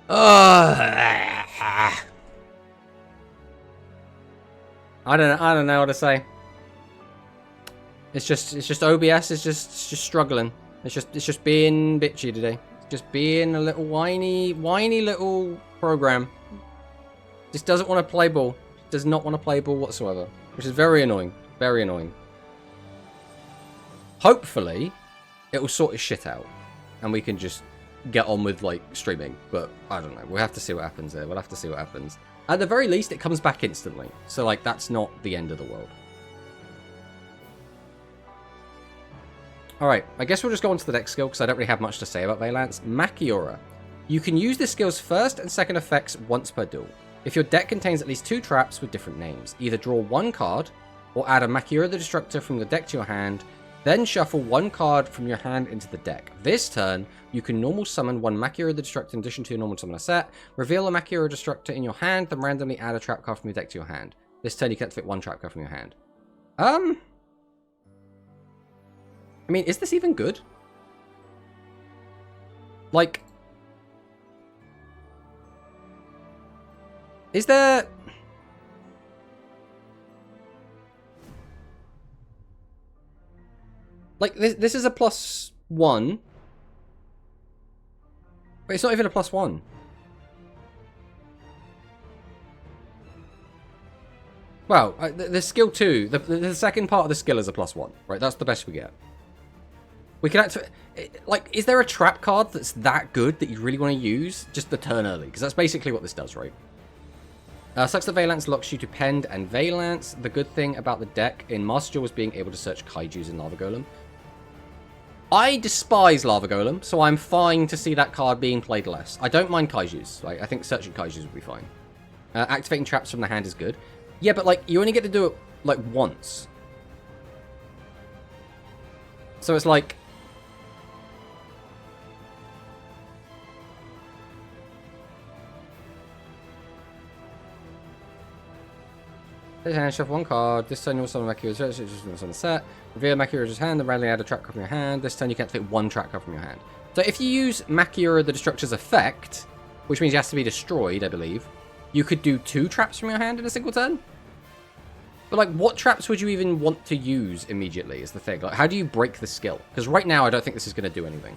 I don't know what to say. It's just OBS is just struggling. It's just being bitchy today. It's just being a little whiny little program. Just doesn't want to play ball. Does not want to play ball whatsoever, which is very annoying. Very annoying. Hopefully, it will sort its shit out, and we can just get on with like streaming. But I don't know. We'll have to see what happens there. We'll have to see what happens. At the very least, it comes back instantly. So like that's not the end of the world. Alright, I guess we'll just go on to the next skill because I don't really have much to say about Valance. Machiura. You can use this skill's first and second effects once per duel. If your deck contains at least 2 traps with different names, either draw 1 card or add a Machiura the Destructor from your deck to your hand, then shuffle 1 card from your hand into the deck. This turn, you can normal summon 1 Machiura the Destructor in addition to your normal summoner set, reveal a Machiura Destructor in your hand, then randomly add a trap card from your deck to your hand. This turn, you can activate 1 trap card from your hand. I mean, is this even good? Like, is there... Like, this is a +1. Wait, it's not even a +1. Wow, the skill 2, the second part of the skill is a +1, right? That's the best we get. We can activate... Like, is there a trap card that's that good that you really want to use? Just the turn early, because that's basically what this does, right? Sucks that Valance locks you to Pend and Valance. The good thing about the deck in Master was being able to search Kaijus in Lava Golem. I despise Lava Golem, so I'm fine to see that card being played less. I don't mind Kaijus. Like, I think searching Kaijus would be fine. Activating traps from the hand is good. Yeah, but, like, you only get to do it, like, once. So it's like... This hand, shuffle 1 card. This turn you'll summon Machiura's just on the set. Reveal Machiura's hand, then randomly add a trap card from your hand. This turn you can activate 1 trap card from your hand. So if you use Machiura the Destructor's effect, which means he has to be destroyed, I believe, you could do 2 traps from your hand in a single turn. But like, what traps would you even want to use immediately is the thing. Like, how do you break the skill? Because right now I don't think this is going to do anything.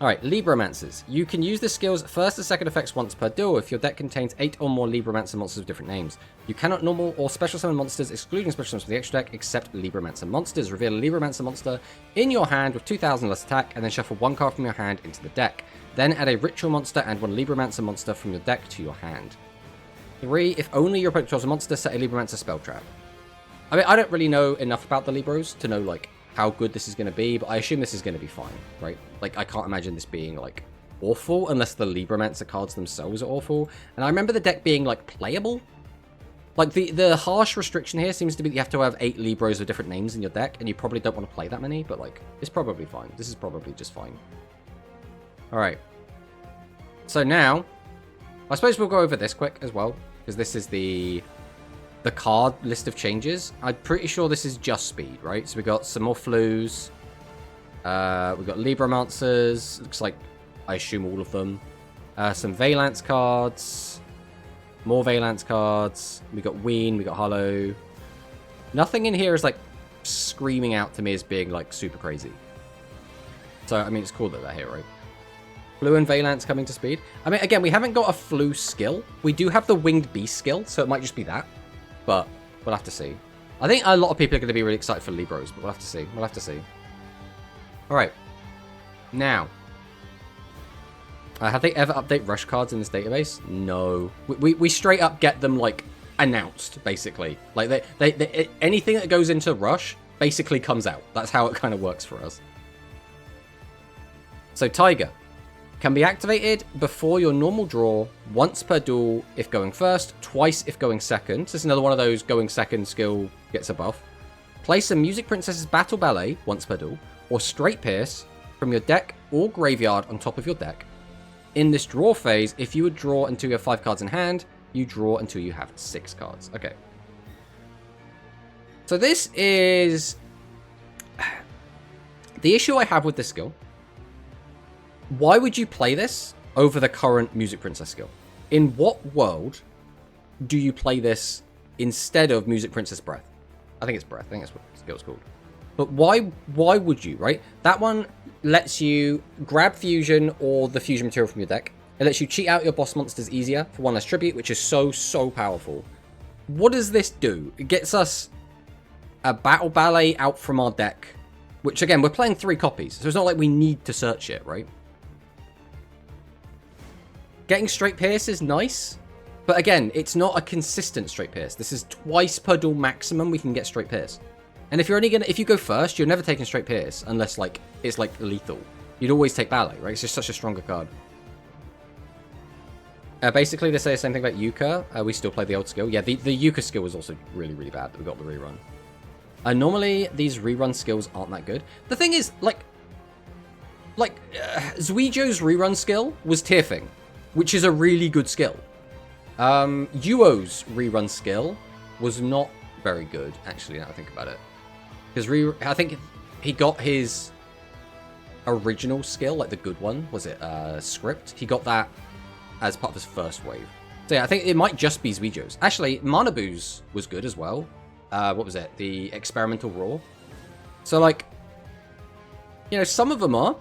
Alright, Libromancers. You can use the skill's first and second effects once per duel if your deck contains 8 or more Libromancer monsters with different names. You cannot normal or special summon monsters, excluding special summons from the extra deck, except Libromancer monsters. Reveal a Libromancer monster in your hand with 2,000 less attack, and then shuffle 1 card from your hand into the deck. Then add a Ritual monster and 1 Libromancer monster from your deck to your hand. 3. If only your opponent draws a monster, set a Libromancer spell trap. I mean, I don't really know enough about the Libros to know, like, how good this is going to be, but I assume this is going to be fine, right? Like, I can't imagine this being, like, awful, unless the Libromancer cards themselves are awful. And I remember the deck being, like, playable. Like, the harsh restriction here seems to be that you have to have 8 Libros with different names in your deck, and you probably don't want to play that many, but, like, it's probably fine. This is probably just fine. Alright. So now, I suppose we'll go over this quick as well, because this is the card list of changes. I'm pretty sure this is just speed, right? So we got some more Flus. We've got Libromancers. Looks like, I assume all of them. Some Valance cards. More Valance cards. We got Ween. We got Hollow. Nothing in here is, like, screaming out to me as being, like, super crazy. So, I mean, it's cool that they're here, right? Flu and Valance coming to speed. I mean, again, we haven't got a Flu skill. We do have the Winged Beast skill, so it might just be that. But we'll have to see. I think a lot of people are going to be really excited for Libros, but we'll have to see. We'll have to see. Alright. Now. Have they ever update rush cards in this database? No. We straight up get them, like, announced, basically. Like, they anything that goes into rush basically comes out. That's how it kind of works for us. So, Tiger. Can be activated before your normal draw, once per duel if going first, twice if going second. So this is another one of those going second skill gets a buff. Place a Music Princess's Battle Ballet, once per duel, or Straight Pierce from your deck or graveyard on top of your deck. In this draw phase, if you would draw until you have 5 cards in hand, you draw until you have 6 cards. Okay. So this is... The issue I have with this skill Why would you play this over the current Music Princess skill? In what world do you play this instead of Music Princess Breath? I think it's Breath. I think that's what the skill's called. But why would you, right? That one lets you grab Fusion or the Fusion material from your deck. It lets you cheat out your boss monsters easier for 1 less tribute, which is so powerful. What does this do? It gets us a Battle Ballet out from our deck, which again, we're playing 3 copies, so it's not like we need to search it, right? Getting Straight Pierce is nice, but again, it's not a consistent Straight Pierce. This is twice per duel maximum we can get Straight Pierce. And if you go first, you're never taking Straight Pierce unless like it's like lethal. You'd always take Ballet, right? It's just such a stronger card. Basically, they say the same thing about Yuka. We still play the old skill. Yeah, the Yuka skill was also really bad that we got the rerun. Normally, these rerun skills aren't that good. The thing is, Zuijo's rerun skill was Tearfing, which is a really good skill. Yuo's rerun skill was not very good, actually, now I think about it. Because I think he got his original skill, like the good one, was it Script? He got that as part of his first wave. So yeah, I think it might just be Zuijo's. Actually, Manabu's was good as well. What was it? The Experimental Roar. So like, you know, some of them are.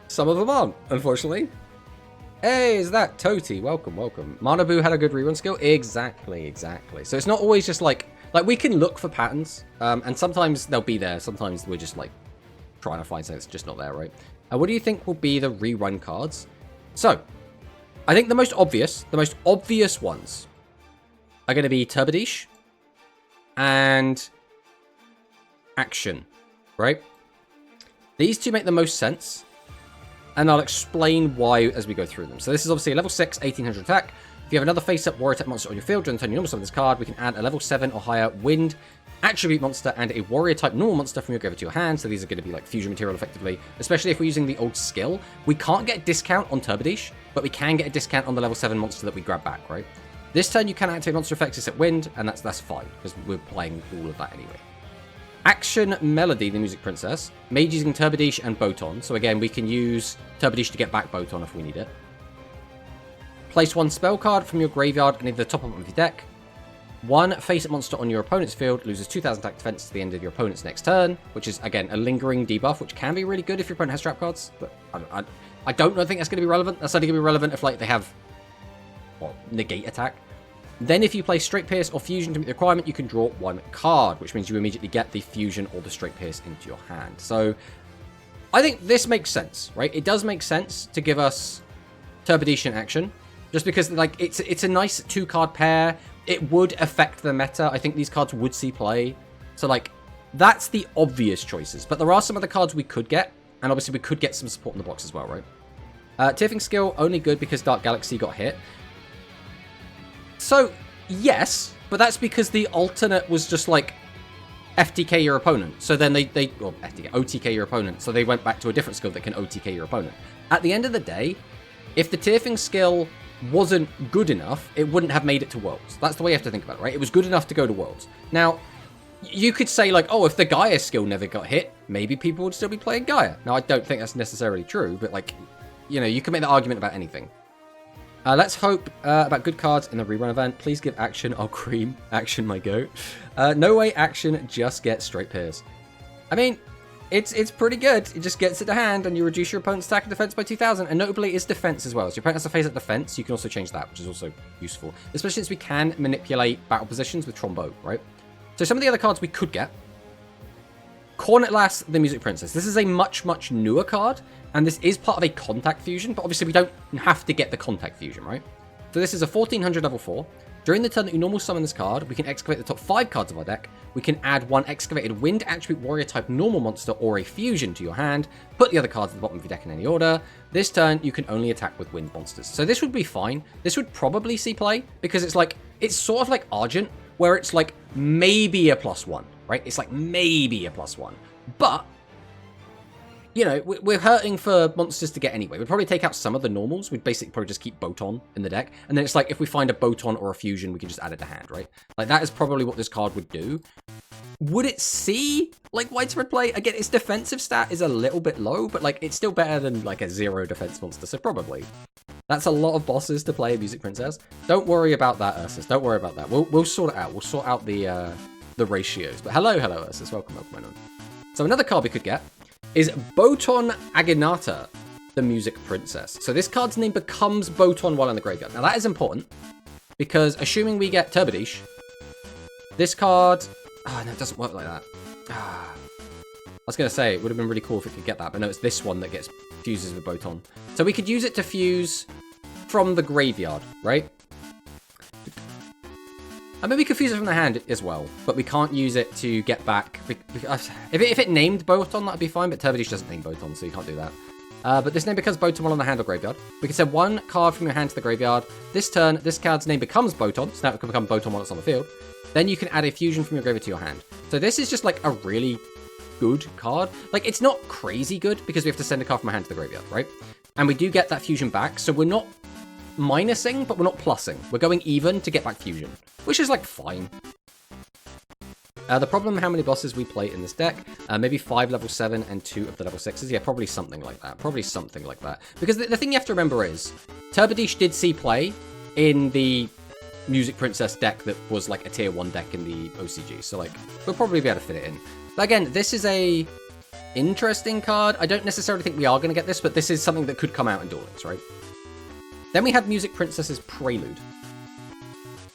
Some of them aren't, unfortunately. Hey, is that Toti? Welcome. Manabu had a good rerun skill? Exactly. So it's not always just like we can look for patterns, and sometimes they'll be there. Sometimes we're just like trying to find something that's just not there, right? What do you think will be the rerun cards? So, I think the most obvious ones are going to be Turbadish and Action, right? These two make the most sense, and I'll explain why as we go through them. So this is obviously a level 6, 1800 attack. If you have another face-up warrior type monster on your field during the turn you normal summon this card, we can add a level 7 or higher wind attribute monster and a warrior type normal monster from your graveyard to your hand. So these are going to be like fusion material effectively, especially if we're using the old skill. We can't get a discount on Turbadish, but we can get a discount on the level 7 monster that we grab back, right? This turn you can activate monster effects except wind, and that's fine, because we're playing all of that anyway. Action Melody, the Music Princess, made using Turbadish and Boton. So again, we can use Turbadish to get back Boton if we need it. Place 1 spell card from your graveyard and either the top of your deck. 1 face-up monster on your opponent's field loses 2000 attack defense to the end of your opponent's next turn, which is, again, a lingering debuff, which can be really good if your opponent has trap cards, but I don't think that's going to be relevant. That's only going to be relevant if, like, they have, well, negate attack. Then if you play Straight Pierce or Fusion to meet the requirement, you can draw 1 card, which means you immediately get the Fusion or the Straight Pierce into your hand. So, I think this makes sense, right? It does make sense to give us Turbadish in action, just because, like, it's a nice 2-card pair. It would affect the meta. I think these cards would see play. So, like, that's the obvious choices. But there are some other cards we could get, and obviously we could get some support in the box as well, right? Tiffing skill, only good because Dark Galaxy got hit. So, yes, but that's because the alternate was just, like, FTK your opponent. So then well, FTK, OTK your opponent. So they went back to a different skill that can OTK your opponent. At the end of the day, if the Tiffing skill wasn't good enough, it wouldn't have made it to Worlds. That's the way you have to think about it, right? It was good enough to go to Worlds. Now, you could say, like, oh, if the Gaia skill never got hit, maybe people would still be playing Gaia. Now, I don't think that's necessarily true, but, like, you know, you can make that argument about anything. Let's hope about good cards in the rerun event. Please give Action our cream. Action, my goat. No way Action just gets Straight Pierce. I mean, it's pretty good. It just gets it to hand, and you reduce your opponent's attack and defense by 2000. And notably, it's defense as well. So your opponent has to face up defense. You can also change that, which is also useful. Especially since we can manipulate battle positions with Trombo, right? So some of the other cards we could get. Cornetlass, the Music Princess. This is a much newer card, and this is part of a Contact Fusion, but obviously we don't have to get the Contact Fusion, right? So this is a 1400 level 4. During the turn that you normal summon this card, we can excavate the top 5 cards of our deck. We can add 1 excavated wind attribute warrior type normal monster or a fusion to your hand. Put the other cards at the bottom of your deck in any order. This turn, you can only attack with wind monsters. So this would be fine. This would probably see play, because it's sort of like Argent, where it's like maybe a +1, right? It's like maybe a +1. But, you know, we're hurting for monsters to get anyway. We'd probably take out some of the normals. We'd basically probably just keep Boton in the deck. And then it's like, if we find a Boton or a Fusion, we can just add it to hand, right? Like, that is probably what this card would do. Would it see like widespread play? Again, its defensive stat is a little bit low, but like it's still better than like a 0 defense monster, so probably. That's a lot of bosses to play a Music Princess. Don't worry about that, Ursus. Don't worry about that. We'll sort it out. We'll sort out the ratios. But hello, Ursus. Welcome on. So another card we could get is Boton Aginata, the Music Princess. So this card's name becomes Boton while in the graveyard. Now that is important because assuming we get Turbadish, this card... Oh, no, it doesn't work like that. I was going to say, it would have been really cool if we could get that, but no, it's this one that gets fuses with Boton. So we could use it to fuse from the graveyard, right? And maybe we could fuse it from the hand as well, but we can't use it to get back. If it named Boton, that'd be fine, but Turbadish doesn't name Boton, so you can't do that. But this name becomes Boton while on the hand or graveyard. We can send one card from your hand to the graveyard. This turn, this card's name becomes Boton, so now it can become Boton while it's on the field. Then you can add a fusion from your graveyard to your hand. So this is just like a really good card. Like, it's not crazy good because we have to send a card from our hand to the graveyard, right? And we do get that fusion back, so we're not minusing, but we're not plussing. We're going even to get back fusion, which is like fine. The problem, how many bosses we play in this deck? Maybe 5 level 7 and 2 of the level 6s. Yeah, probably something like that. Probably something like that. Because the thing you have to remember is, Turbadish did see play in the Music Princess deck that was like a tier 1 deck in the OCG. So like, we'll probably be able to fit it in. But again, this is a interesting card. I don't necessarily think we are going to get this, but this is something that could come out in Duel Links, right? Then we have Music Princess's Prelude.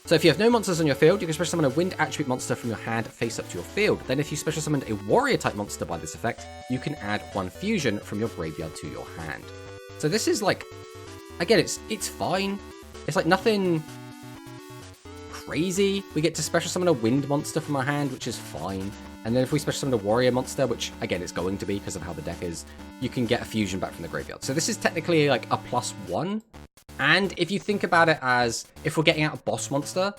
So if you have no monsters on your field, you can special summon a wind attribute monster from your hand face up to your field. Then if you special summoned a warrior type monster by this effect, you can add 1 fusion from your graveyard to your hand. So this is like, again, it's fine. It's like nothing crazy. We get to special summon a wind monster from our hand, which is fine. And then if we special summon a warrior monster, which again it's going to be because of how the deck is, you can get a fusion back from the graveyard. So this is technically like a +1. And if you think about it as, if we're getting out a boss monster,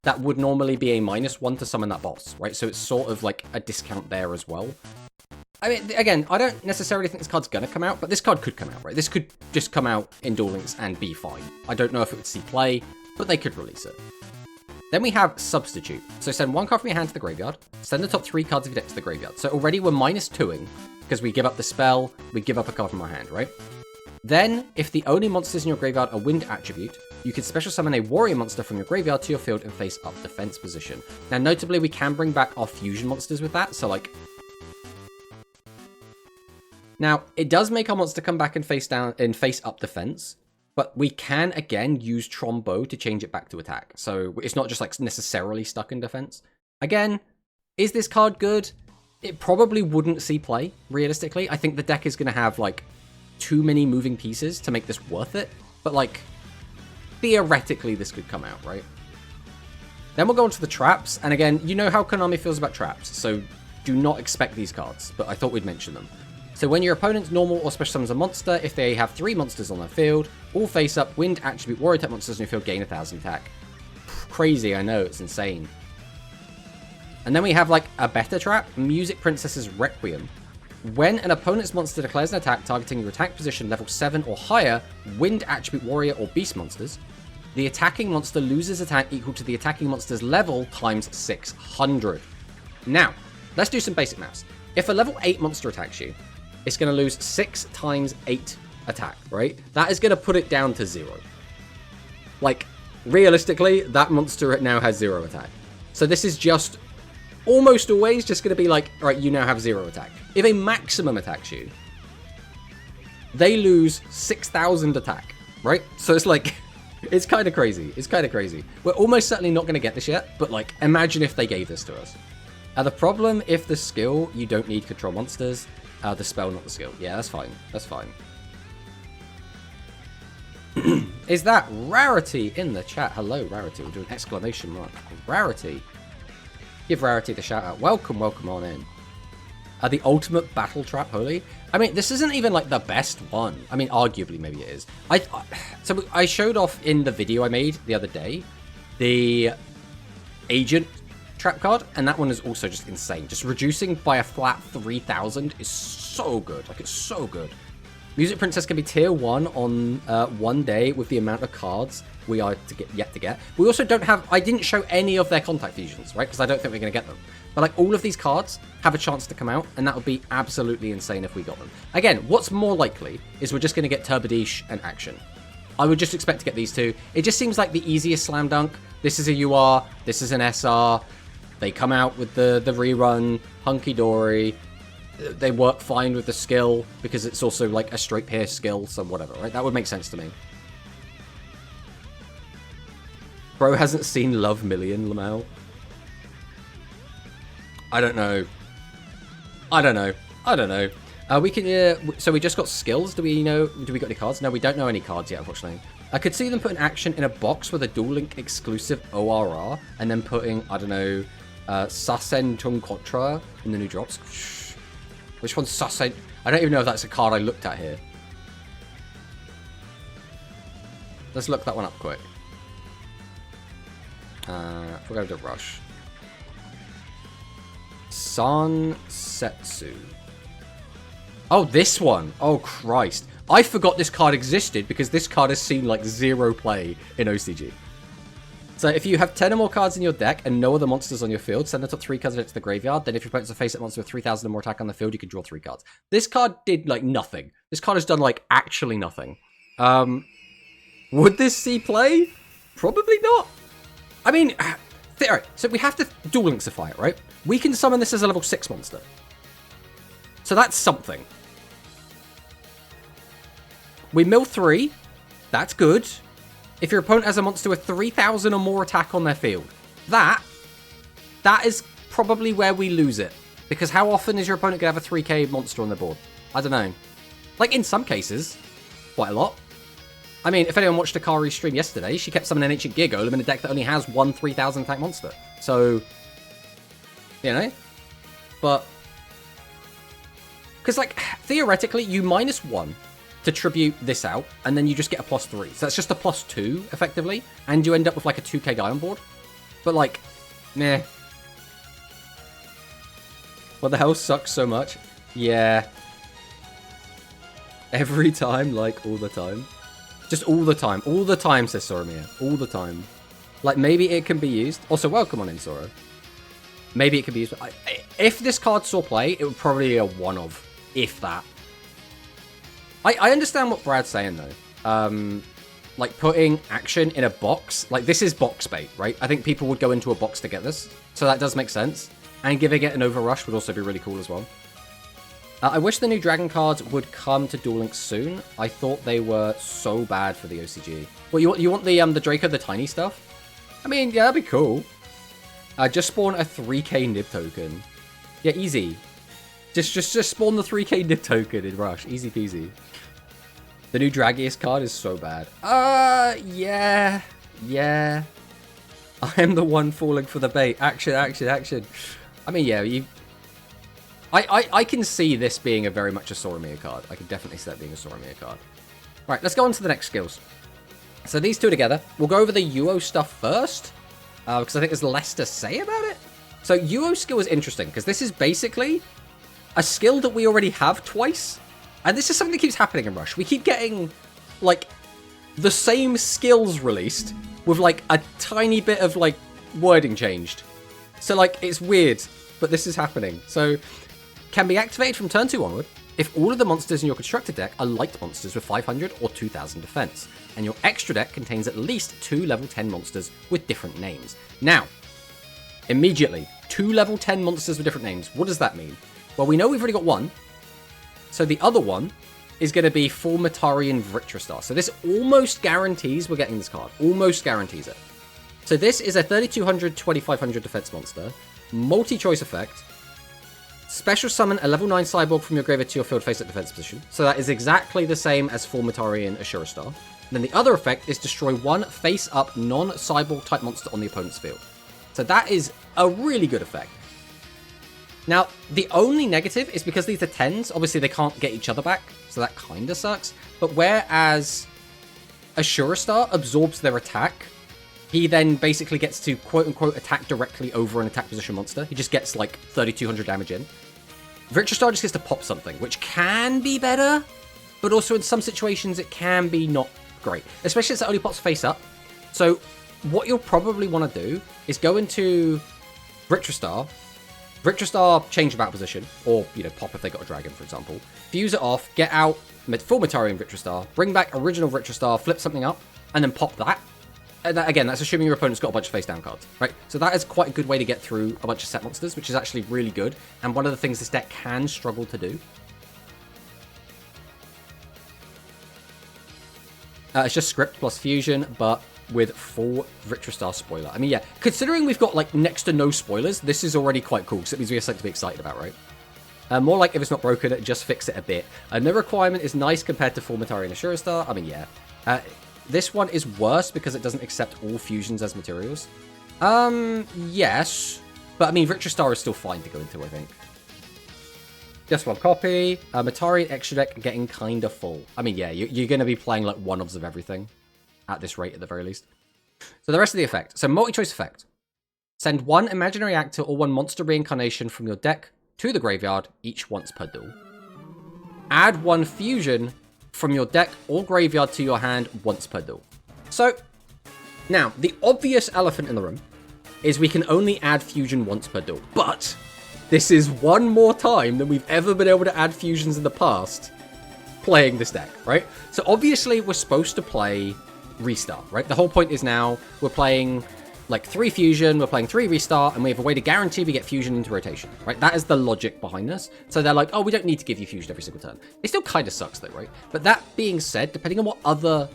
that would normally be a -1 to summon that boss, right? So it's sort of like a discount there as well. I mean, again, I don't necessarily think this card's gonna come out, but this card could come out, right? This could just come out in Duel Links and be fine. I don't know if it would see play, but they could release it. Then we have Substitute. So send 1 card from your hand to the graveyard, send the top 3 cards of your deck to the graveyard. So already we're -2ing, because we give up the spell, we give up a card from our hand, right? Then, if the only monsters in your graveyard are wind attribute, you can special summon a warrior monster from your graveyard to your field and face up defense position. Now, notably, we can bring back our fusion monsters with that, so like... Now, it does make our monster come back and face up defense, but we can, again, use Trombo to change it back to attack. So it's not just, like, necessarily stuck in defense. Again, is this card good? It probably wouldn't see play, realistically. I think the deck is going to have, like, too many moving pieces to make this worth it. But, like, theoretically, this could come out, right? Then we'll go on to the traps. And again, you know how Konami feels about traps, so do not expect these cards. But I thought we'd mention them. So when your opponent's normal or special summons a monster, if they have 3 monsters on their field, all face up, wind attribute warrior type monsters on your field gain 1,000 attack. Crazy, I know, it's insane. And then we have like a better trap, Music Princess's Requiem. When an opponent's monster declares an attack targeting your attack position level 7 or higher, wind attribute warrior or beast monsters, the attacking monster loses attack equal to the attacking monster's level times 600. Now, let's do some basic maths. If a level 8 monster attacks you, it's going to lose 6 times 8 attack, right? That is going to put it down to 0. Like, realistically, that monster now has 0 attack. So this is just almost always just going to be like, all right, you now have 0 attack. If a maximum attacks you, they lose 6,000 attack, right? So it's like, it's kind of crazy. It's kind of crazy. We're almost certainly not going to get this yet, but like, imagine if they gave this to us. The problem, if the skill, you don't need control monsters, the spell, not the skill. Yeah, that's fine. That's fine. Is that Rarity in the chat? Hello, Rarity. We'll do an exclamation mark. Rarity. Give Rarity the shout out. Welcome, welcome on in. The ultimate battle trap, holy. I mean, this isn't even like the best one. I mean, arguably, maybe it is. So I showed off in the video I made the other day the agent trap card, and that one is also just insane. Just reducing by a flat 3,000 is so good. Like, it's so good. Music Princess can be tier 1 on one day with the amount of cards we are yet to get. We also don't have... I didn't show any of their contact fusions, right? Because I don't think we're going to get them. But like all of these cards have a chance to come out, and that would be absolutely insane if we got them. Again, what's more likely is we're just going to get Turbadish and Action. I would just expect to get these two. It just seems like the easiest slam dunk. This is a UR, this is an SR. They come out with the rerun, hunky-dory. They work fine with the skill, because it's also like a straight pierce skill, so whatever, right? That would make sense to me. Bro hasn't seen Love Million, Lamau. I don't know. We can, so we just got skills. Do we got any cards? No, we don't know any cards yet, unfortunately. I could see them putting Action in a box with a Duel Link exclusive ORR, and then putting, I don't know, Sasen Chungkotra in the new drops. Which one's Sasen? I don't even know if that's a card I looked at here. Let's look that one up quick. We're going to Rush. Sansetsu. Oh, this one. Oh, Christ. I forgot this card existed because this card has seen like 0 play in OCG. So if you have 10 or more cards in your deck and no other monsters on your field, send the top 3 cards to the graveyard. Then if your opponent's a face-up monster with 3,000 or more attack on the field, you can draw 3 cards. This card did like nothing. This card has done like actually nothing. Would this see play? Probably not. I mean, alright, so we have to Duel Linksify it, right? We can summon this as a level 6 monster. So that's something. We mill 3. That's good. If your opponent has a monster with 3,000 or more attack on their field, that is probably where we lose it. Because how often is your opponent going to have a 3k monster on their board? I don't know. Like, in some cases, quite a lot. I mean, if anyone watched Akari's stream yesterday, she kept summoning an Ancient Gear Golem in a deck that only has one 3,000 attack monster. So, you know. But, because, like, theoretically, you -1 to tribute this out, and then you just get a +3. So that's just a +2, effectively, and you end up with, like, a 2k guy on board. But, like, meh. What the hell sucks so much? Yeah. Every time, like, all the time. Just all the time. All the time, says Soromia. All the time. Like, maybe it can be used. Also, welcome on in, Sora. Maybe it could be used. If this card saw play, it would probably be a one-of. If that. I understand what Brad's saying, though. Like, putting Action in a box. Like, this is box bait, right? I think people would go into a box to get this. So that does make sense. And giving it an Overrush would also be really cool as well. I wish the new Dragon cards would come to Duel Links soon. I thought they were so bad for the OCG. Well, you want the Draco, the tiny stuff? I mean, yeah, that'd be cool. Just spawn a 3k Nib token. Yeah, easy. Just spawn the 3k Nib token in Rush. Easy peasy. The new Dragius card is so bad. Yeah. Yeah. I am the one falling for the bait. Action, action, action. I mean, yeah, I can see this being very much a Soromir card. I can definitely see that being a Soromir card. Right, let's go on to the next skills. So these two together. We'll go over the UO stuff first, because I think there's less to say about it. So UO skill is interesting, because this is basically a skill that we already have twice. And this is something that keeps happening in Rush. We keep getting, like, the same skills released with, like, a tiny bit of, like, wording changed. So, like, it's weird, but this is happening. So, can be activated from turn 2 onward if all of the monsters in your constructed deck are light monsters with 500 or 2000 defense, and your extra deck contains at least 2 level 10 monsters with different names. Now, immediately, 2 level 10 monsters with different names. What does that mean? Well, we know we've already got one, so the other one is going to be Fulmitarian Vritristar. So this almost guarantees we're getting this card. Almost guarantees it. So this is a 3200, 2500 defense monster, multi-choice effect. Special summon a level 9 Cyborg from your graveyard to your field face-up defense position. So that is exactly the same as Fulmitarian Asura. And then the other effect is destroy one face-up non-Cyborg type monster on the opponent's field. So that is a really good effect. Now, the only negative is because these are 10s, obviously they can't get each other back, so that kind of sucks. But whereas Asura absorbs their attack, he then basically gets to quote-unquote attack directly over an attack position monster. He just gets like 3200 damage in. Vritristar just gets to pop something, which can be better, but also in some situations it can be not great, especially as it only pops face up. So what you'll probably want to do is go into Richard Star, change about position, or, you know, pop if they got a dragon, for example. Fuse it off, get out full Metarian Richard Star, bring back original Richard Star, flip something up, and then pop that. And that, again, that's assuming your opponent's got a bunch of face-down cards, right? So that is quite a good way to get through a bunch of set monsters, which is actually really good, and one of the things this deck can struggle to do. It's just script plus fusion, but with full Richard Star spoiler. I mean, yeah, considering we've got, like, next to no spoilers, this is already quite cool, because it means we have something to be excited about, right? More like if it's not broken, just fix it a bit. No requirement is nice compared to full Metarian Assura Star. I mean, yeah. This one is worse because it doesn't accept all fusions as materials. Yes. But, I mean, Richard Star is still fine to go into, I think. Just one copy. Metarian extra deck getting kind of full. I mean, yeah, you're going to be playing, like, one-offs of everything. At this rate, at the very least. So the rest of the effect. So multi-choice effect. Send one imaginary actor or one monster reincarnation from your deck to the graveyard, each once per duel. Add one fusion from your deck or graveyard to your hand once per duel. So, now, the obvious elephant in the room is we can only add fusion once per duel. But this is one more time than we've ever been able to add fusions in the past playing this deck, right? So obviously we're supposed to play restart, right? The whole point is now we're playing like 3 fusion, we're playing 3 restart, and we have a way to guarantee we get fusion into rotation, right? That is the logic behind this. So they're like, oh, we don't need to give you fusion every single turn. It still kind of sucks though, right? But that being said, depending on what other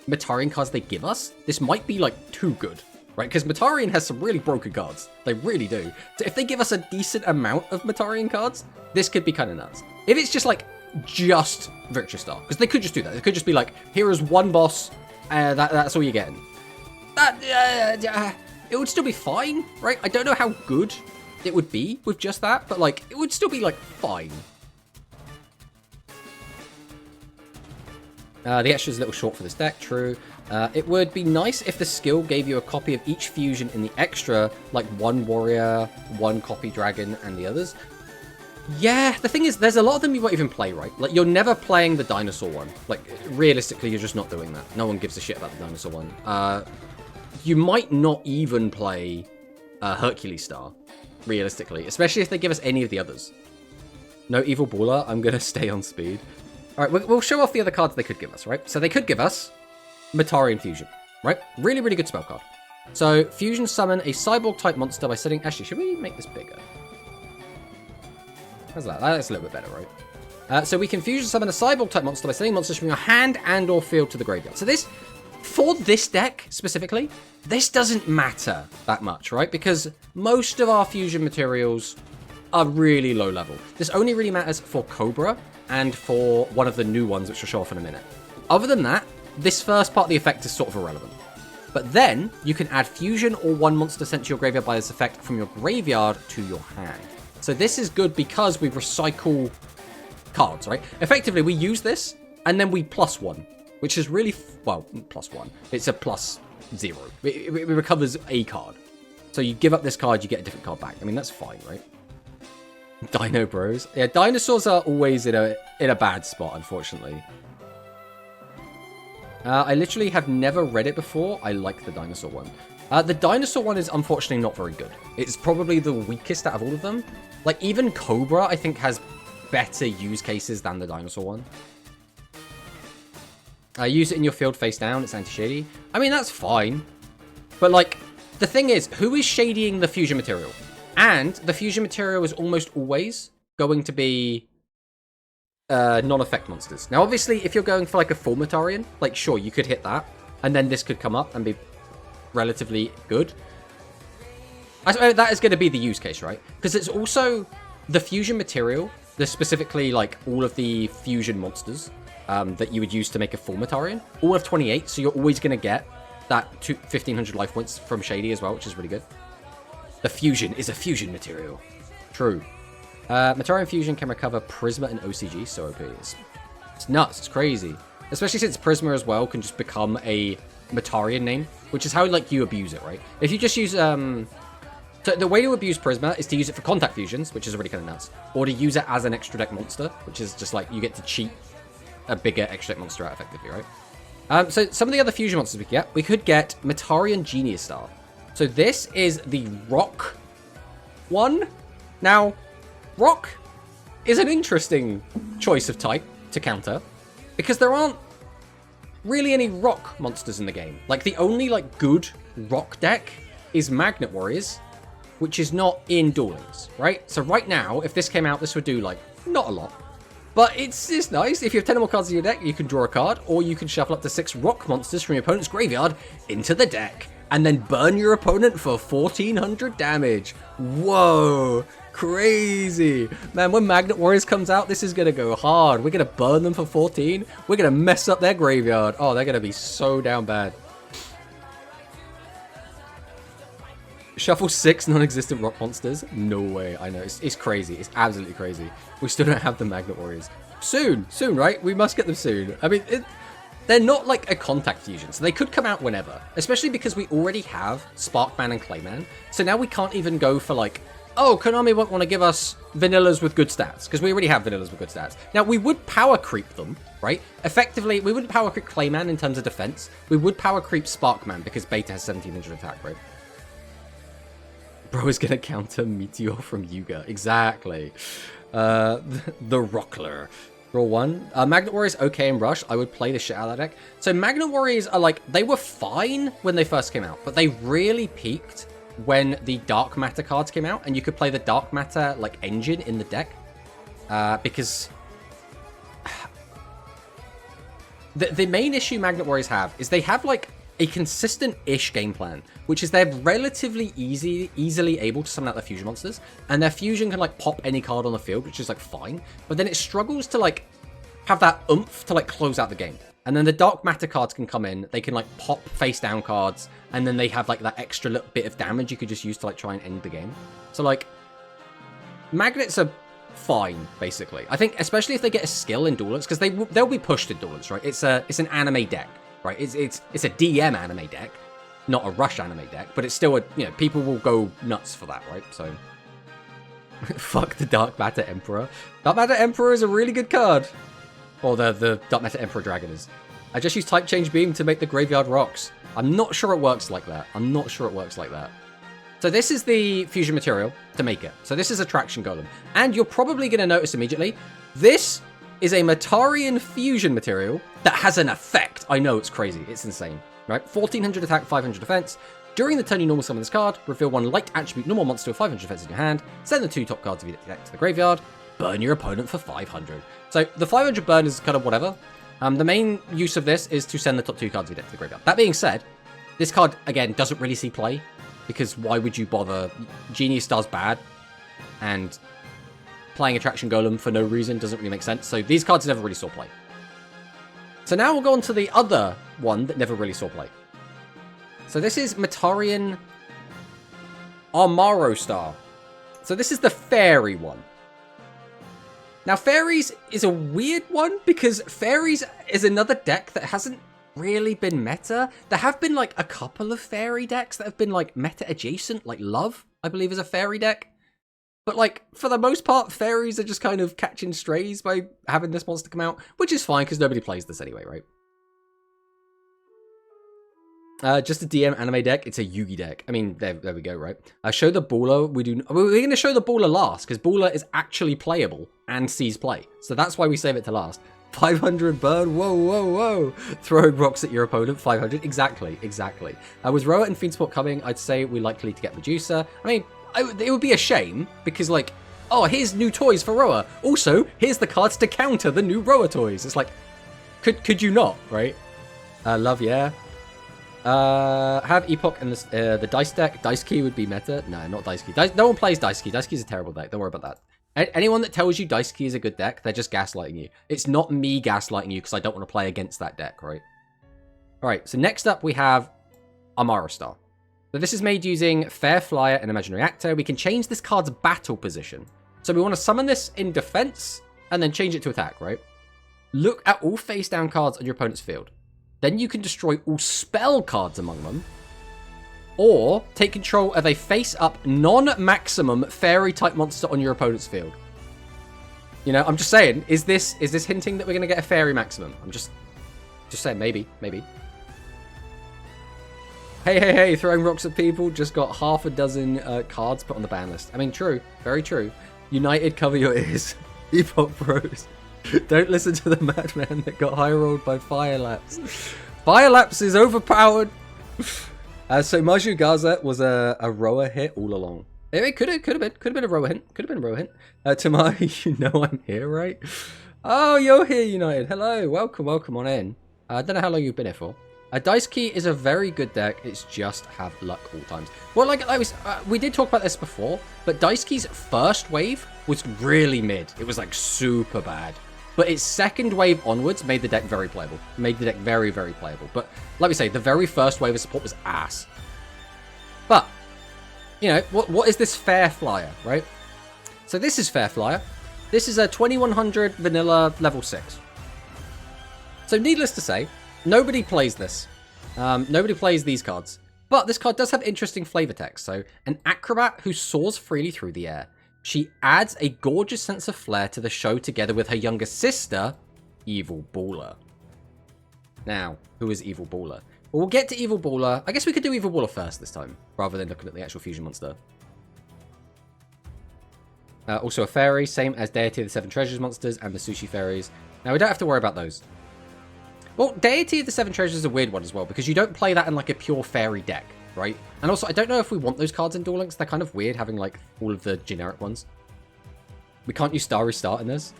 Metarian cards they give us, this might be like too good, right? Because Metarian has some really broken cards. They really do. So if they give us a decent amount of Metarian cards, this could be kind of nuts. If it's just like, just Victor Star, because they could just do that. They could just be like, here is one boss, that's all you're getting. It would still be fine, right? I don't know how good it would be with just that, but like, it would still be like fine. The extra is a little short for this deck, true. It would be nice if the skill gave you a copy of each fusion in the extra, like one warrior, one copy dragon, and the others. Yeah, the thing is, there's a lot of them you won't even play, right? Like, you're never playing the dinosaur one. Like, realistically, you're just not doing that. No one gives a shit about the dinosaur one. You might not even play Hercules Star, realistically. Especially if they give us any of the others. No Evil Baller, I'm going to stay on speed. Alright, we'll show off the other cards they could give us, right? So they could give us Metarian Fusion, right? Really, really good spell card. So, Fusion summon a Cyborg-type monster by setting... Actually, should we make this bigger? How's that? That's a little bit better, right? So we can fusion summon a Cyborg-type monster by sending monsters from your hand and or field to the graveyard. So this, for this deck specifically, this doesn't matter that much, right? Because most of our fusion materials are really low level. This only really matters for Cobra and for one of the new ones, which I'll show off in a minute. Other than that, this first part of the effect is sort of irrelevant. But then, you can add fusion or one monster sent to your graveyard by this effect from your graveyard to your hand. So this is good because we recycle cards, right? Effectively, we use this, and then we +1, which is really, well, +1. It's a +0. It recovers a card. So you give up this card, you get a different card back. I mean, that's fine, right? Dino Bros. Yeah, dinosaurs are always in a bad spot, unfortunately. I literally have never read it before. I like the dinosaur one. The dinosaur one is unfortunately not very good. It's probably the weakest out of all of them. Like, even Cobra, I think, has better use cases than the dinosaur one. Use it in your field face down. It's anti-shady. I mean, that's fine. But, like, the thing is, who is shadying the fusion material? And the fusion material is almost always going to be non-effect monsters. Now, obviously, if you're going for, like, a full Metarian, like, sure, you could hit that. And then this could come up and be relatively good. That is going to be the use case, right? Because it's also the fusion material, specifically like all of the fusion monsters that you would use to make a full Metarian, all of 28, so you're always going to get that 1500 life points from Shady as well, which is really good. The fusion is a fusion material. True. Metarian fusion can recover Prisma and OCG, so OP. It's nuts, it's crazy. Especially since Prisma as well can just become a Metarian name, which is how like you abuse it, right? If you just use so the way to abuse Prisma is to use it for contact fusions, which is already kind of nuts, or to use it as an extra deck monster, which is just like you get to cheat a bigger extra deck monster out effectively, right? So some of the other fusion monsters we could get Metarian Genius Star. So this is the rock one. Now, rock is an interesting choice of type to counter, because there aren't really any rock monsters in the game. Like, the only, like, good rock deck is Magnet Warriors, which is not in Duel Links, right? So right now, if this came out, this would do, like, not a lot. But it's nice. If you have 10 or more cards in your deck, you can draw a card, or you can shuffle up to 6 rock monsters from your opponent's graveyard into the deck, and then burn your opponent for 1400 damage. Whoa, crazy. Man, when Magnet Warriors comes out, this is going to go hard. We're going to burn them for 14. We're going to mess up their graveyard. Oh, they're going to be so down bad. Shuffle 6 non-existent rock monsters? No way. I know. It's crazy. It's absolutely crazy. We still don't have the Magnet Warriors. Soon, right? We must get them soon. I mean, they're not like a contact fusion, so they could come out whenever. Especially because we already have Sparkman and Clayman. So now we can't even go for like, oh, Konami won't want to give us vanillas with good stats, because we already have vanillas with good stats. Now, we would power creep them, right? Effectively, we wouldn't power creep Clayman in terms of defense. We would power creep Sparkman, because Beta has 1700 attack, right? Bro is going to counter Meteor from Yuga. Exactly. The Rockler. Draw 1. Magnet Warriors, okay in Rush. I would play the shit out of that deck. So Magnet Warriors are like, they were fine when they first came out, but they really peaked when the Dark Matter cards came out, and you could play the Dark Matter like engine in the deck. Because the main issue Magnet Warriors have is they have like a consistent-ish game plan, which is they're relatively easily able to summon out their fusion monsters, and their fusion can like pop any card on the field, which is like fine, but then it struggles to like have that oomph to like close out the game. And then the Dark Matter cards can come in, they can like pop face down cards, and then they have like that extra little bit of damage you could just use to like try and end the game. So like, Magnets are fine, basically. I think especially if they get a skill in Duel Links, because they'll be pushed in Duel Links, right? It's an anime deck. Right, it's a DM anime deck, not a Rush anime deck, but it's still people will go nuts for that, right? So, fuck the Dark Matter Emperor. Dark Matter Emperor is a really good card. Or the Dark Matter Emperor Dragon is. I just use Type Change Beam to make the graveyard rocks. I'm not sure it works like that. So this is the fusion material to make it. So this is Attraction Golem. And you're probably going to notice immediately, this is a Metarian fusion material that has an effect. I know, it's crazy. It's insane, right? 1400 attack, 500 defense. During the turn you normal summon this card, reveal one light attribute normal monster with 500 defense in your hand, send the 2 top cards of your deck to the graveyard, burn your opponent for 500. So the 500 burn is kind of whatever. The main use of this is to send the top 2 cards of your deck to the graveyard. That being said, this card, again, doesn't really see play, because why would you bother? Genius Star's bad, and playing Attraction Golem for no reason doesn't really make sense. So these cards never really saw play. So now we'll go on to the other one that never really saw play. So this is Metarian Armaro Star. So this is the fairy one. Now fairies is a weird one, because fairies is another deck that hasn't really been meta. There have been like a couple of fairy decks that have been like meta adjacent, like Love, I believe, is a fairy deck. But, like, for the most part, fairies are just kind of catching strays by having this monster come out, which is fine, because nobody plays this anyway, right? Just a DM anime deck, it's a Yugi deck. I mean, there we go, right? Show the Baller, we're going to show the Baller last, because Baller is actually playable and sees play. So that's why we save it to last. 500 burn, whoa. Throwing rocks at your opponent, 500, exactly. With Roa and Fiendsport coming, I'd say we're likely to get Medusa. I mean, it would be a shame, because, like, oh, here's new toys for Roa. Also, here's the cards to counter the new Roa toys. It's like, could you not, right? Love, yeah. Have Epoch and the Dice deck. Dice Key would be meta. No, not Dice Key. No one plays Dice Key. Dice Key is a terrible deck. Don't worry about that. Anyone that tells you Dice Key is a good deck, they're just gaslighting you. It's not me gaslighting you, because I don't want to play against that deck, right? Alright, so next up we have Amara Star. So this is made using Fair Flyer and Imaginary Actor. We can change this card's battle position. So we want to summon this in defense and then change it to attack, right? Look at all face down cards on your opponent's field. Then you can destroy all spell cards among them. Or take control of a face up non-maximum fairy type monster on your opponent's field. You know, I'm just saying, is this hinting that we're going to get a fairy maximum? I'm just saying, maybe. Hey, throwing rocks at people, just got half a dozen cards put on the ban list. I mean, true, very true. United, cover your ears. Epoch Bros. Don't listen to the madman that got high rolled by Fire Lapse. Fire Lapse is overpowered. So Maju Gaza was a rower hit all along. It could have been a rower hint. Tamar, you know I'm here, right? Oh, you're here, United. Hello, welcome on in. I don't know how long you've been here for. Dice Key is a very good deck. It's just have luck all times. Well, like we did talk about this before, but Dice Key's first wave was really mid. It was like super bad. But its second wave onwards made the deck very playable. Made the deck very, very playable. But like we say, the very first wave of support was ass. But, you know, what is this Fair Flyer, right? So this is Fair Flyer. This is a 2100 vanilla level 6. So needless to say, nobody plays this. Nobody plays these cards. But this card does have interesting flavor text. So, an acrobat who soars freely through the air. She adds a gorgeous sense of flair to the show together with her younger sister, Evil Baller. Now, who is Evil Baller? Well, we'll get to Evil Baller. I guess we could do Evil Baller first this time, rather than looking at the actual fusion monster. Also a fairy, same as Deity of the Seven Treasures monsters and the Sushi Fairies. Now, we don't have to worry about those. Well, Deity of the Seven Treasures is a weird one as well, because you don't play that in like a pure fairy deck, right? And also, I don't know if we want those cards in Duel Links. They're kind of weird having like all of the generic ones. We can't use Star Restart in this.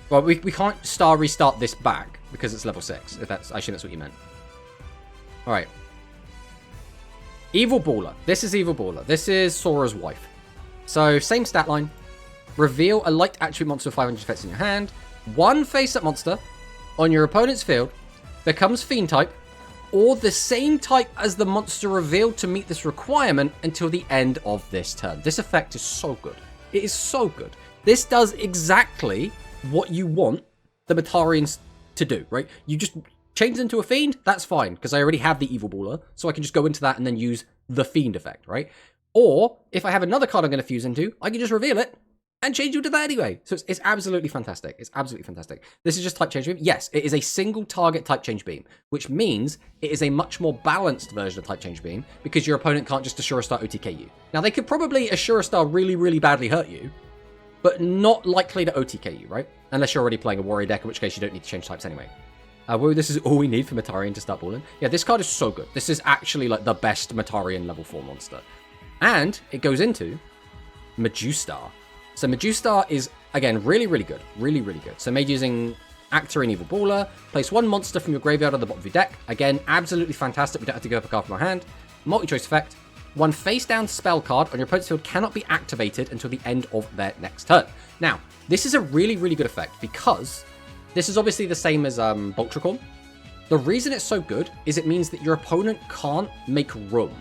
Well, we can't Star Restart this back because it's level 6. If that's, I assume that's what you meant. Alright. Evil Baller. This is Evil Baller. This is Sora's wife. So, same stat line. Reveal a light attribute monster with 500 effects in your hand. One face-up monster on your opponent's field becomes Fiend type, or the same type as the monster revealed to meet this requirement until the end of this turn. This effect is so good. It is so good. This does exactly what you want the Metarians to do, right? You just change into a Fiend, that's fine, because I already have the Evil Baller, so I can just go into that and then use the Fiend effect, right? Or, if I have another card I'm going to fuse into, I can just reveal it and change you to that anyway. So it's absolutely fantastic. It's absolutely fantastic. This is just type change beam. Yes, it is a single target type change beam, which means it is a much more balanced version of type change beam because your opponent can't just Assura Star OTK you. Now, they could probably Assura Star really, really badly hurt you, but not likely to OTK you, right? Unless you're already playing a warrior deck, in which case you don't need to change types anyway. Well, this is all we need for Metarian to start balling. Yeah, this card is so good. This is actually like the best Metarian level 4 monster. And it goes into Majustar. So Majustar is, again, really, really good. Really, really good. So made using Actor and Evil Baller. Place one monster from your graveyard on the bottom of your deck. Again, absolutely fantastic. We don't have to go up a card from our hand. Multi-choice effect. One face-down spell card on your opponent's field cannot be activated until the end of their next turn. Now, this is a really, really good effect because this is obviously the same as Boltricorn. The reason it's so good is it means that your opponent can't make room.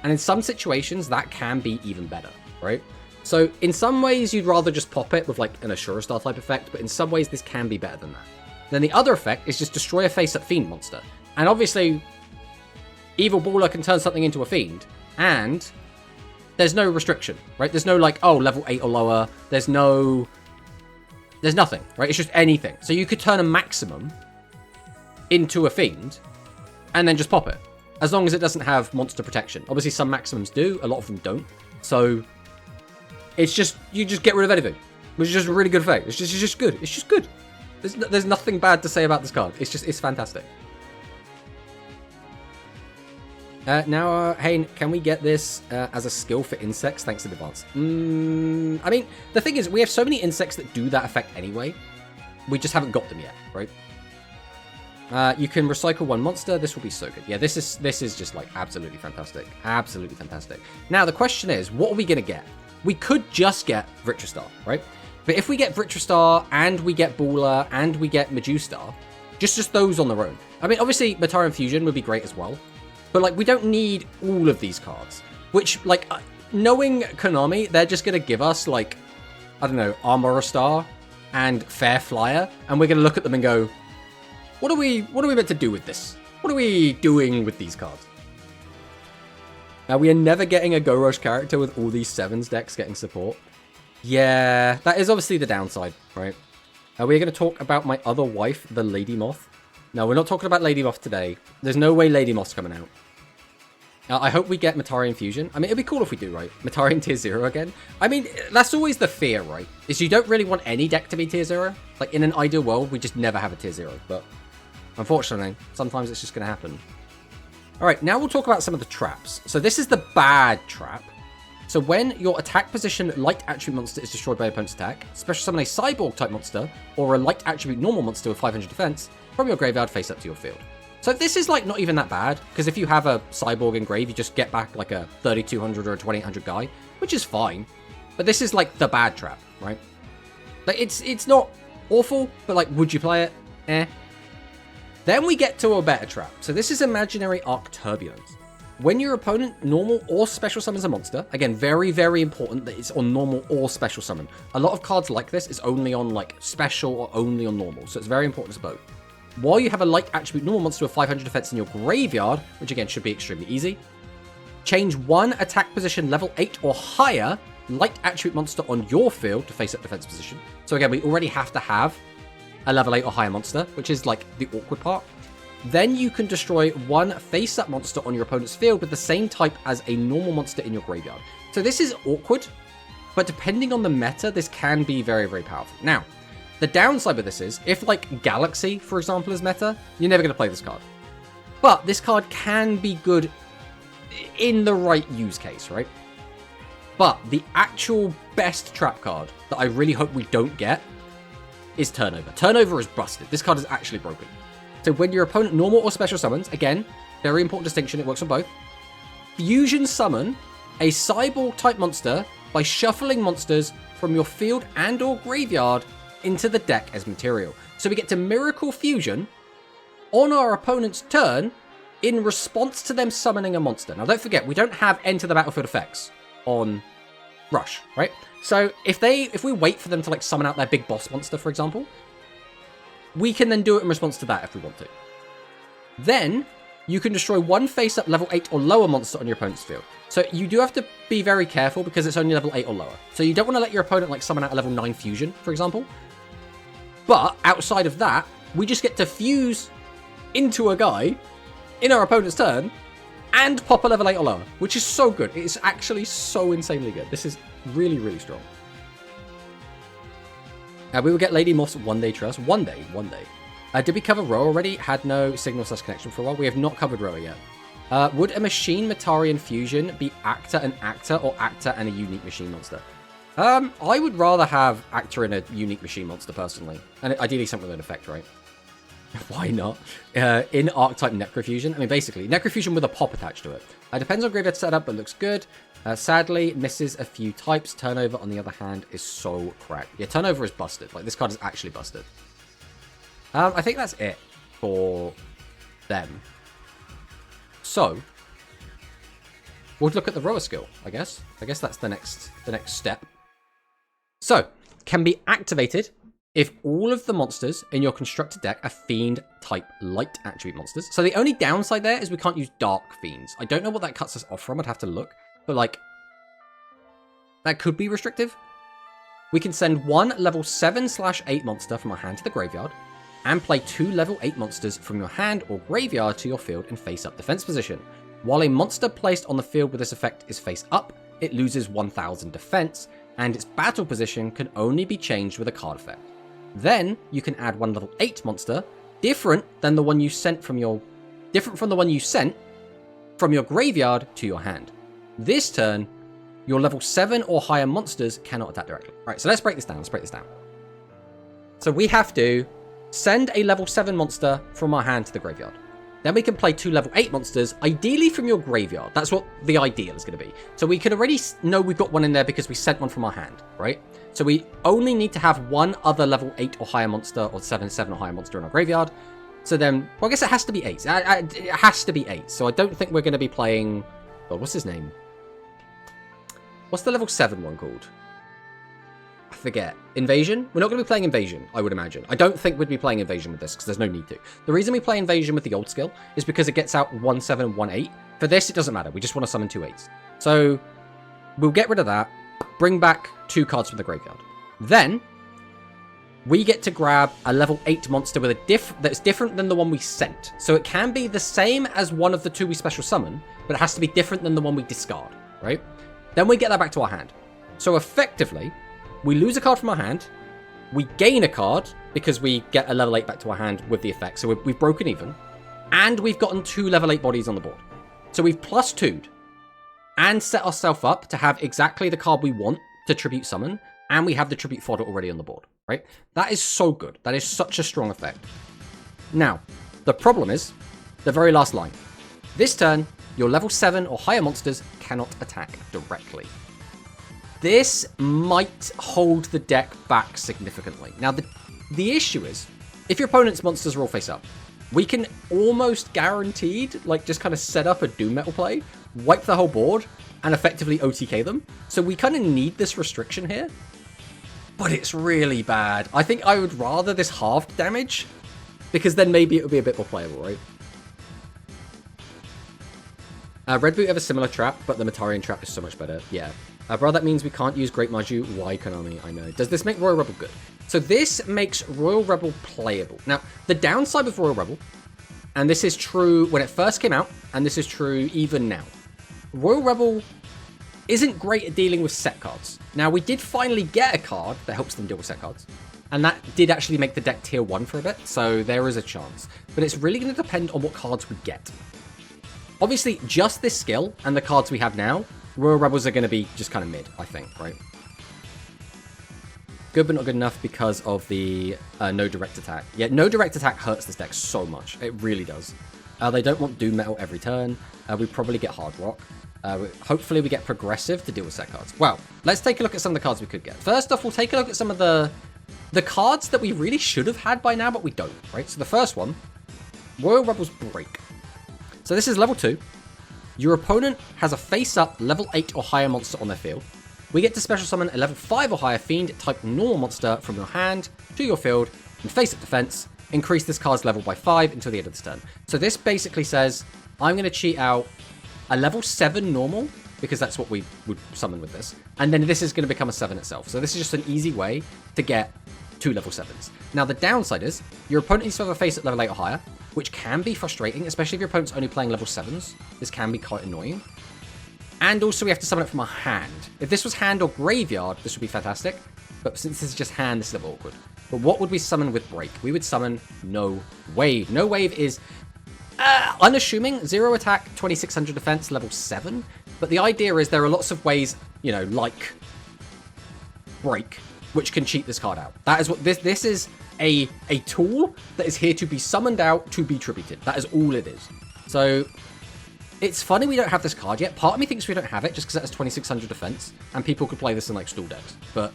And in some situations, that can be even better, right? So in some ways, you'd rather just pop it with like an Assura Star type effect, but in some ways, this can be better than that. Then the other effect is just destroy a face-up Fiend monster. And obviously, Evil Baller can turn something into a Fiend, and there's no restriction, right? There's no like, oh, level 8 or lower. There's nothing, right? It's just anything. So you could turn a maximum into a Fiend, and then just pop it. As long as it doesn't have monster protection. Obviously, some maximums do. A lot of them don't. So it's just, you just get rid of anything. Which is just a really good effect. It's just good. It's just good. There's nothing bad to say about this card. It's fantastic. Now, Hayne, can we get this as a skill for insects thanks in advance? I mean, the thing is, we have so many insects that do that effect anyway. We just haven't got them yet, right? You can recycle one monster. This will be so good. Yeah, this is just like absolutely fantastic. Absolutely fantastic. Now, the question is, what are we going to get? We could just get Vitristar, right? But if we get Vitristar and we get Baller and we get Majustar, just those on their own. I mean, obviously, Metarian Fusion would be great as well. But, like, we don't need all of these cards. Which, like, knowing Konami, they're just going to give us, like, I don't know, Armorer Star and Fair Flyer. And we're going to look at them and go, what are we meant to do with this? What are we doing with these cards? Now, we are never getting a Go Rush character with all these 7s decks getting support. Yeah, that is obviously the downside, right? Are we going to talk about my other wife, the Lady Moth? No, we're not talking about Lady Moth today. There's no way Lady Moth's coming out. I hope we get Metarian Fusion. I mean, it'd be cool if we do, right? Metarian Tier 0 again. I mean, that's always the fear, right? Is you don't really want any deck to be Tier 0. Like, in an ideal world, we just never have a Tier 0. But, unfortunately, sometimes it's just going to happen. Alright, now we'll talk about some of the traps. So this is the bad trap. So when your attack position light attribute monster is destroyed by opponent's attack, special summon a cyborg type monster, or a light attribute normal monster with 500 defense, from your graveyard face up to your field. So this is like not even that bad, because if you have a cyborg in grave, you just get back like a 3200 or a 2800 guy, which is fine. But this is like the bad trap, right? Like it's not awful, but like, would you play it? Eh. Then we get to a better trap. So this is Imaginary Arc Turbulence. When your opponent normal or special summons a monster, again, very, very important that it's on normal or special summon. A lot of cards like this is only on like special or only on normal, so it's very important to both. While you have a light attribute normal monster with 500 defense in your graveyard, which again should be extremely easy, change one attack position level 8 or higher light attribute monster on your field to face up defense position. So again, we already have to have a level 8 or higher monster, which is like the awkward part. Then you can destroy one face-up monster on your opponent's field with the same type as a normal monster in your graveyard. So this is awkward, but depending on the meta, this can be very, very powerful. Now, the downside with this is, if like Galaxy, for example, is meta, you're never going to play this card. But this card can be good in the right use case, right? But the actual best trap card that I really hope we don't get is Turnover. Turnover is busted. This card is actually broken. So when your opponent normal or special summons, again, very important distinction, it works on both, fusion summon a cyborg type monster by shuffling monsters from your field and or graveyard into the deck as material. So we get to Miracle Fusion on our opponent's turn in response to them summoning a monster. Now don't forget, we don't have Enter the Battlefield effects on Rush, right? So if we wait for them to like summon out their big boss monster, for example, we can then do it in response to that if we want to. Then you can destroy one face-up level 8 or lower monster on your opponent's field. So you do have to be very careful because it's only level 8 or lower. So you don't want to let your opponent like summon out a level 9 fusion, for example. But outside of that, we just get to fuse into a guy in our opponent's turn and pop a level 8 or lower, which is so good. It's actually so insanely good. This is really, really strong. We will get Lady Moth's One Day Trust. One day. Did we cover Roa already? Had no signal / connection for a while. We have not covered Roa yet. Would a machine Metarian Fusion be actor and actor, or actor and a unique machine monster? I would rather have actor and a unique machine monster, personally. And ideally something with an effect, right? Why not? In Archetype Necrofusion. I mean, basically, Necrofusion with a pop attached to it. Depends on graveyard setup, but looks good. Sadly, misses a few types. Turnover, on the other hand, is so cracked. Yeah, Turnover is busted. Like, this card is actually busted. I think that's it for them. So, we'll look at the Roa skill, I guess. I guess that's the next step. So, can be activated if all of the monsters in your constructed deck are Fiend-type light attribute monsters. So the only downside there is we can't use Dark Fiends. I don't know what that cuts us off from. I'd have to look. But, like, that could be restrictive. We can send one level 7/8 monster from our hand to the graveyard and play 2 level 8 monsters from your hand or graveyard to your field in face-up defense position. While a monster placed on the field with this effect is face up, it loses 1000 defense, and its battle position can only be changed with a card effect. Then you can add one level 8 monster, different from the one you sent from your graveyard to your hand. This turn, your level 7 or higher monsters cannot attack directly. Alright, so let's break this down. So we have to send a level 7 monster from our hand to the graveyard. Then we can play 2 level 8 monsters, ideally from your graveyard. That's what the ideal is going to be. So we can already know we've got one in there because we sent one from our hand, right? So we only need to have one other level 8 or higher monster, or 7 or higher monster in our graveyard. So then, well, I guess it has to be 8. It has to be 8. So I don't think we're going to be playing... Oh, what's his name? What's the level 7 one called? I forget. Invasion? We're not going to be playing Invasion, I would imagine. I don't think we'd be playing Invasion with this, because there's no need to. The reason we play Invasion with the old skill is because it gets out 1/7, 1/8. For this, it doesn't matter. We just want to summon 2 8s. So, we'll get rid of that. bring back 2 cards from the graveyard. Then we get to grab a level 8 monster with a that's different than the one we sent. So it can be the same as one of the 2 we special summon, but it has to be different than the one we discard, right? Then we get that back to our hand. So effectively, we lose a card from our hand, we gain a card because we get a level 8 back to our hand with the effect. So we've broken even, and we've gotten 2 level 8 bodies on the board. So we've plus 2'd and set ourselves up to have exactly the card we want to tribute summon, and we have the tribute fodder already on the board, right? That is so good. That is such a strong effect. Now, the problem is the very last line. This turn, your level 7 or higher monsters cannot attack directly. This might hold the deck back significantly. Now, the issue is, if your opponent's monsters are all face up, we can almost guaranteed, like, just kind of set up a Doom Metal play, wipe the whole board, and effectively OTK them. So we kind of need this restriction here. But it's really bad. I think I would rather this halved damage, because then maybe it would be a bit more playable, right? Red Boot have a similar trap, but the Matarian trap is so much better. Yeah. Bro, that means we can't use Great Maju. Why, Konami? I know. Does this make Royal Rebel good? So this makes Royal Rebel playable. Now, the downside with Royal Rebel, and this is true when it first came out, and this is true even now, Royal Rebel isn't great at dealing with set cards. Now, we did finally get a card that helps them deal with set cards, and that did actually make the deck tier 1 for a bit, so there is a chance. But it's really going to depend on what cards we get. Obviously, just this skill and the cards we have now, Royal Rebels are going to be just kind of mid, I think, right? Good, but not good enough because of the no direct attack. Yeah, no direct attack hurts this deck so much. It really does. They don't want Doom Metal every turn. We probably get Hard Rock. Hopefully we get Progressive to deal with set cards. Well, let's take a look at some of the cards we could get. First off, we'll take a look at some of the cards that we really should have had by now, but we don't, right? So the first one, Royal Rebels Break. So this is level 2. Your opponent has a face-up level 8 or higher monster on their field. We get to special summon a level 5 or higher fiend type normal monster from your hand to your field and face-up defense. Increase this card's level by 5 until the end of this turn. So this basically says, I'm going to cheat out a level 7 normal, because that's what we would summon with this. And then this is going to become a 7 itself. So this is just an easy way to get 2 level 7s. Now the downside is, your opponent needs to have a face at level 8 or higher, which can be frustrating, especially if your opponent's only playing level 7s. This can be quite annoying. And also we have to summon it from our hand. If this was hand or graveyard, this would be fantastic. But since this is just hand, this is a little awkward. But what would we summon with Break? We would summon No Wave. No Wave is unassuming, 0 attack, 2600 defense, level 7. But the idea is there are lots of ways, you know, like Break, which can cheat this card out. That is what this is, a tool that is here to be summoned out to be tributed. That is all it is. So it's funny we don't have this card yet. Part of me thinks we don't have it just because it has 2600 defense and people could play this in like stall decks. But,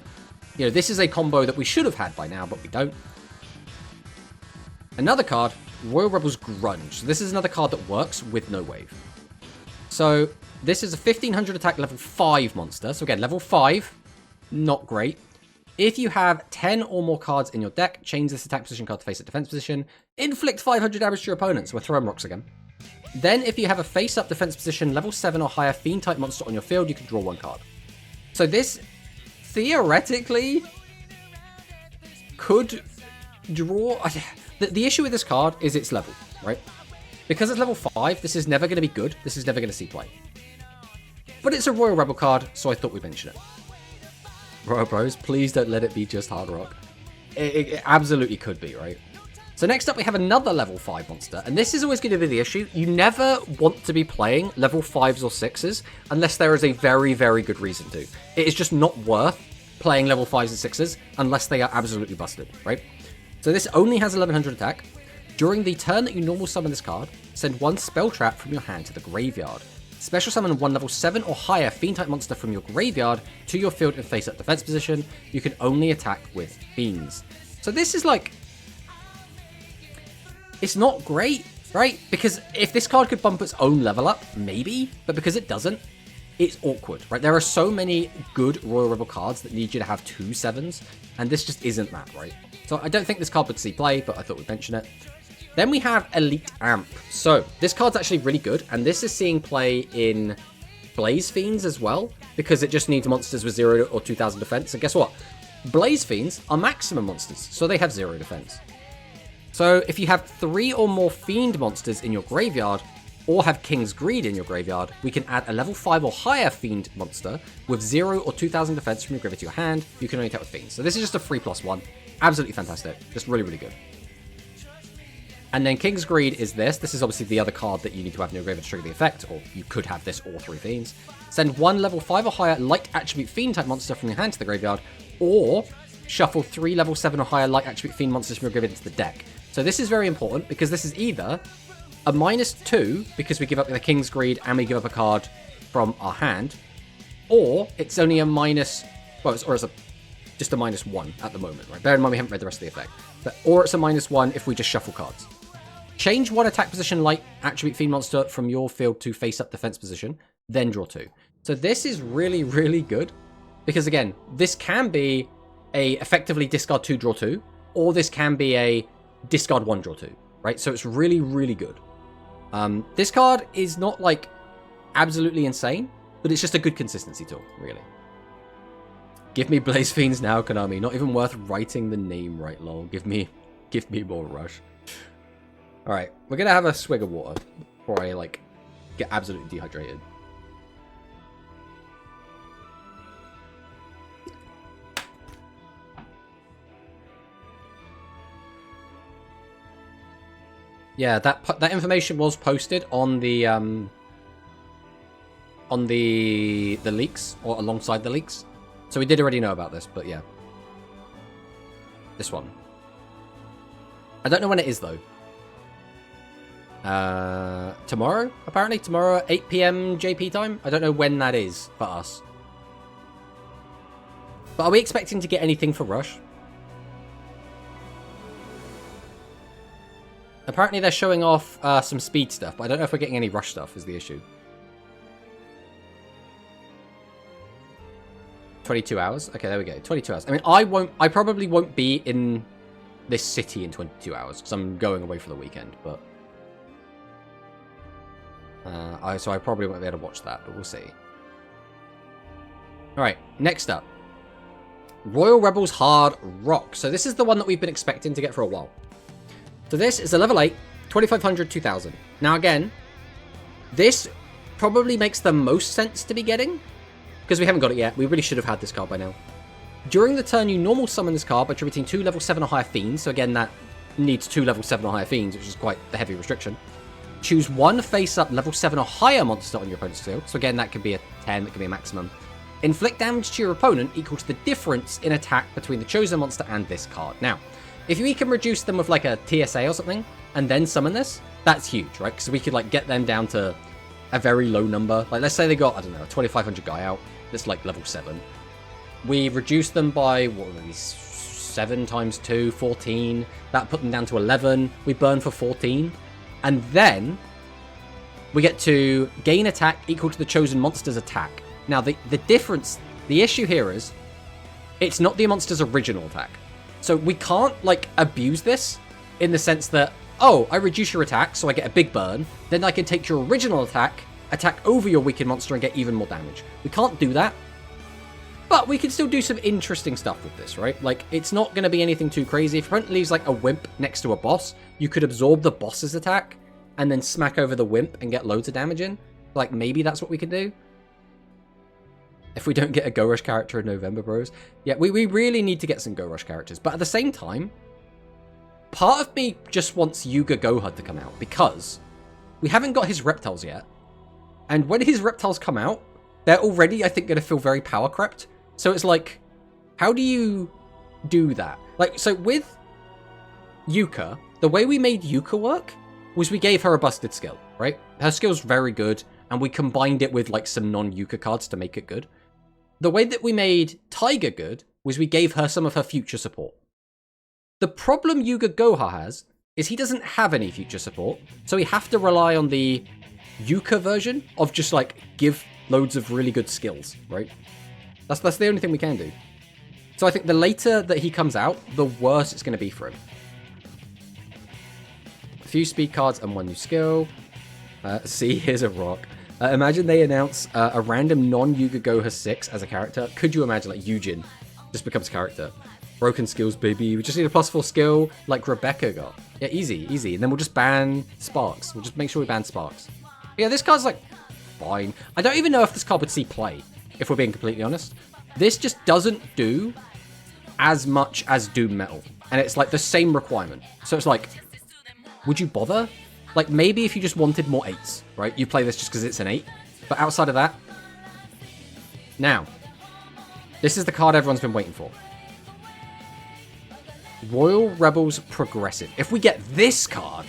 you know, this is a combo that we should have had by now, but we don't. Another card, Royal Rebels Grunge. So this is another card that works with No Wave. So this is a 1500 attack level 5 monster. So again, level 5, not great. If you have 10 or more cards in your deck, change this attack position card to face at defense position. Inflict 500 damage to your opponents. We're throwing rocks again. Then if you have a face-up defense position, level 7 or higher fiend-type monster on your field, you can draw 1 card. So this, theoretically, could draw... The issue with this card is its level, right? Because it's level 5, this is never going to be good. This is never going to see play. But it's a Royal Rebel card, so I thought we'd mention it. Royal Bros, please don't let it be just Hard Rock. It absolutely could be, right? So next up we have another level 5 monster, and this is always going to be the issue. You never want to be playing level 5s or 6s unless there is a very, very good reason to. It is just not worth playing level 5s and 6s unless they are absolutely busted, right? So this only has 1100 attack. During the turn that you normal summon this card, send 1 spell trap from your hand to the graveyard. Special summon 1 level 7 or higher fiend-type monster from your graveyard to your field in face-up defense position. You can only attack with fiends. So this is like... It's not great, right? Because if this card could bump its own level up, maybe. But because it doesn't, it's awkward, right? There are so many good Royal Rebel cards that need you to have 2 7s. And this just isn't that, right? So I don't think this card would see play, but I thought we'd mention it. Then we have Elite Amp. So this card's actually really good, and this is seeing play in Blaze Fiends as well, because it just needs monsters with 0 or 2000 defense. And guess what? Blaze Fiends are maximum monsters, so they have 0 defense. So if you have 3 or more Fiend monsters in your graveyard, or have King's Greed in your graveyard, we can add a level 5 or higher Fiend monster with 0 or 2000 defense from your graveyard to your hand. You can only attack with Fiends. So this is just a 3+1. Absolutely fantastic. Just really, really good. And then King's Greed is this. This is obviously the other card that you need to have in your graveyard to trigger the effect, or you could have this or 3 Fiends. Send 1 level 5 or higher light attribute Fiend type monster from your hand to the graveyard, or shuffle 3 level 7 or higher light attribute Fiend monsters from your graveyard into the deck. So this is very important, because this is either a -2, because we give up the King's Greed and we give up a card from our hand, or it's only a minus, well, it's just a -1 at the moment, right? Bear in mind we haven't read the rest of the effect. Or it's a -1 if we just shuffle cards. Change 1 attack position light attribute Fiend monster from your field to face up defense position, then draw 2. So this is really, really good, because again, this can be a effectively discard 2, draw 2, or this can be a discard 1, draw 2, right? So it's really, really good. This card is not like absolutely insane, but it's just a good consistency tool, really. Give me Blaze Fiends now, Konami. Not even worth writing the name right, lol. Give me more rush. Alright, we're gonna have a swig of water before I, like, get absolutely dehydrated. Yeah, that information was posted on the leaks, or alongside the leaks. So we did already know about this, but yeah. This one. I don't know when it is, though. Tomorrow, apparently. Tomorrow at 8 PM JP time. I don't know when that is for us. But are we expecting to get anything for Rush? Apparently they're showing off some speed stuff, but I don't know if we're getting any Rush stuff is the issue. 22 hours? Okay, there we go. 22 hours. I mean, I probably won't be in this city in 22 hours, because I'm going away for the weekend, but... so I probably won't be able to watch that, but we'll see. Alright, next up. Royal Rebels Hard Rock. So this is the one that we've been expecting to get for a while. So this is a level 8, 2500, 2000. Now again, this probably makes the most sense to be getting, because we haven't got it yet. We really should have had this card by now. During the turn, you normal summon this card by attributing 2 level 7 or higher Fiends. So again, that needs 2 level 7 or higher Fiends, which is quite the heavy restriction. Choose 1 face-up level 7 or higher monster on your opponent's field. So again, that could be a 10, that could be a maximum. Inflict damage to your opponent equal to the difference in attack between the chosen monster and this card. Now, if we can reduce them with like a TSA or something, and then summon this, that's huge, right? Because we could like get them down to a very low number. Like, let's say they got, I don't know, a 2500 guy out. That's like level 7. We reduce them by, what are these, 7 times 2, 14. That put them down to 11. We burn for 14. And then we get to gain attack equal to the chosen monster's attack. Now, the difference, the issue here is, it's not the monster's original attack. So we can't, like, abuse this in the sense that, oh, I reduce your attack, so I get a big burn. Then I can take your original attack over your weakened monster and get even more damage. We can't do that. But we can still do some interesting stuff with this, right? Like, it's not going to be anything too crazy. If your opponent leaves, like, a Wimp next to a boss, you could absorb the boss's attack and then smack over the Wimp and get loads of damage in. Like, maybe that's what we can do. If we don't get a Go Rush character in November, bros. Yeah, we really need to get some Go Rush characters. But at the same time, part of me just wants Yuga Gohud to come out, because we haven't got his reptiles yet. And when his reptiles come out, they're already, I think, going to feel very power crept. So it's like, how do you do that? Like, so with Yuka, the way we made Yuka work was we gave her a busted skill, right? Her skill's very good, and we combined it with, like, some non-Yuka cards to make it good. The way that we made Tiger good was we gave her some of her future support. The problem Yuga Goha has is he doesn't have any future support, so we have to rely on the Yuka version of just, like, give loads of really good skills, right? That's the only thing we can do. So I think the later that he comes out, the worse it's going to be for him. A few speed cards and 1 new skill. See, here's a rock. Imagine they announce a random non-Yuga Goha 6 as a character. Could you imagine, like, Yujin just becomes a character? Broken skills, baby. We just need a +4 skill like Rebecca got. Yeah, easy, easy. And then we'll just ban Sparks. We'll just make sure we ban Sparks. But yeah, this card's, like, fine. I don't even know if this card would see play, if we're being completely honest. This just doesn't do as much as Doom Metal. And it's, like, the same requirement. So it's like, would you bother? Like, maybe if you just wanted more 8s, right? You play this just because it's an 8. But outside of that... Now, this is the card everyone's been waiting for. Royal Rebels Progressive. If we get this card,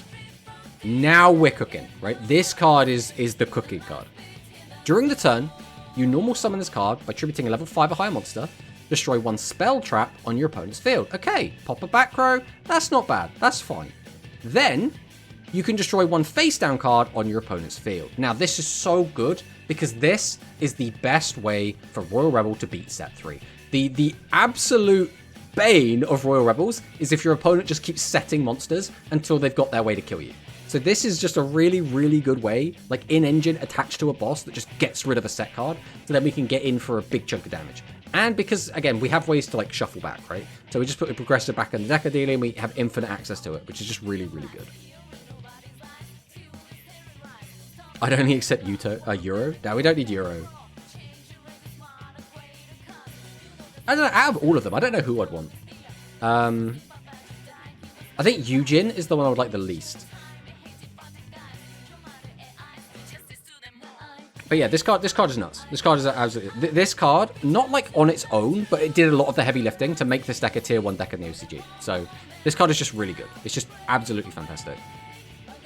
now we're cooking, right? This card is the cooking card. During the turn, you normal summon this card by tributing a level 5 or higher monster. Destroy 1 spell trap on your opponent's field. Okay, pop a back row. That's not bad. That's fine. Then... you can destroy 1 face-down card on your opponent's field. Now, this is so good because this is the best way for Royal Rebel to beat set 3. The absolute bane of Royal Rebels is if your opponent just keeps setting monsters until they've got their way to kill you. So this is just a really, really good way, like in-engine attached to a boss that just gets rid of a set card, so then we can get in for a big chunk of damage. And because, again, we have ways to, like, shuffle back, right? So we just put the progressive back in the deck ideally, and we have infinite access to it, which is just really, really good. I'd only accept Euro. No, we don't need Euro. I don't know, out of all of them, I don't know who I'd want. I think Yujin is the one I would like the least. But yeah, this card is nuts. This card is absolutely... This card, not like on its own, but it did a lot of the heavy lifting to make this deck a tier 1 deck in the OCG. So this card is just really good. It's just absolutely fantastic.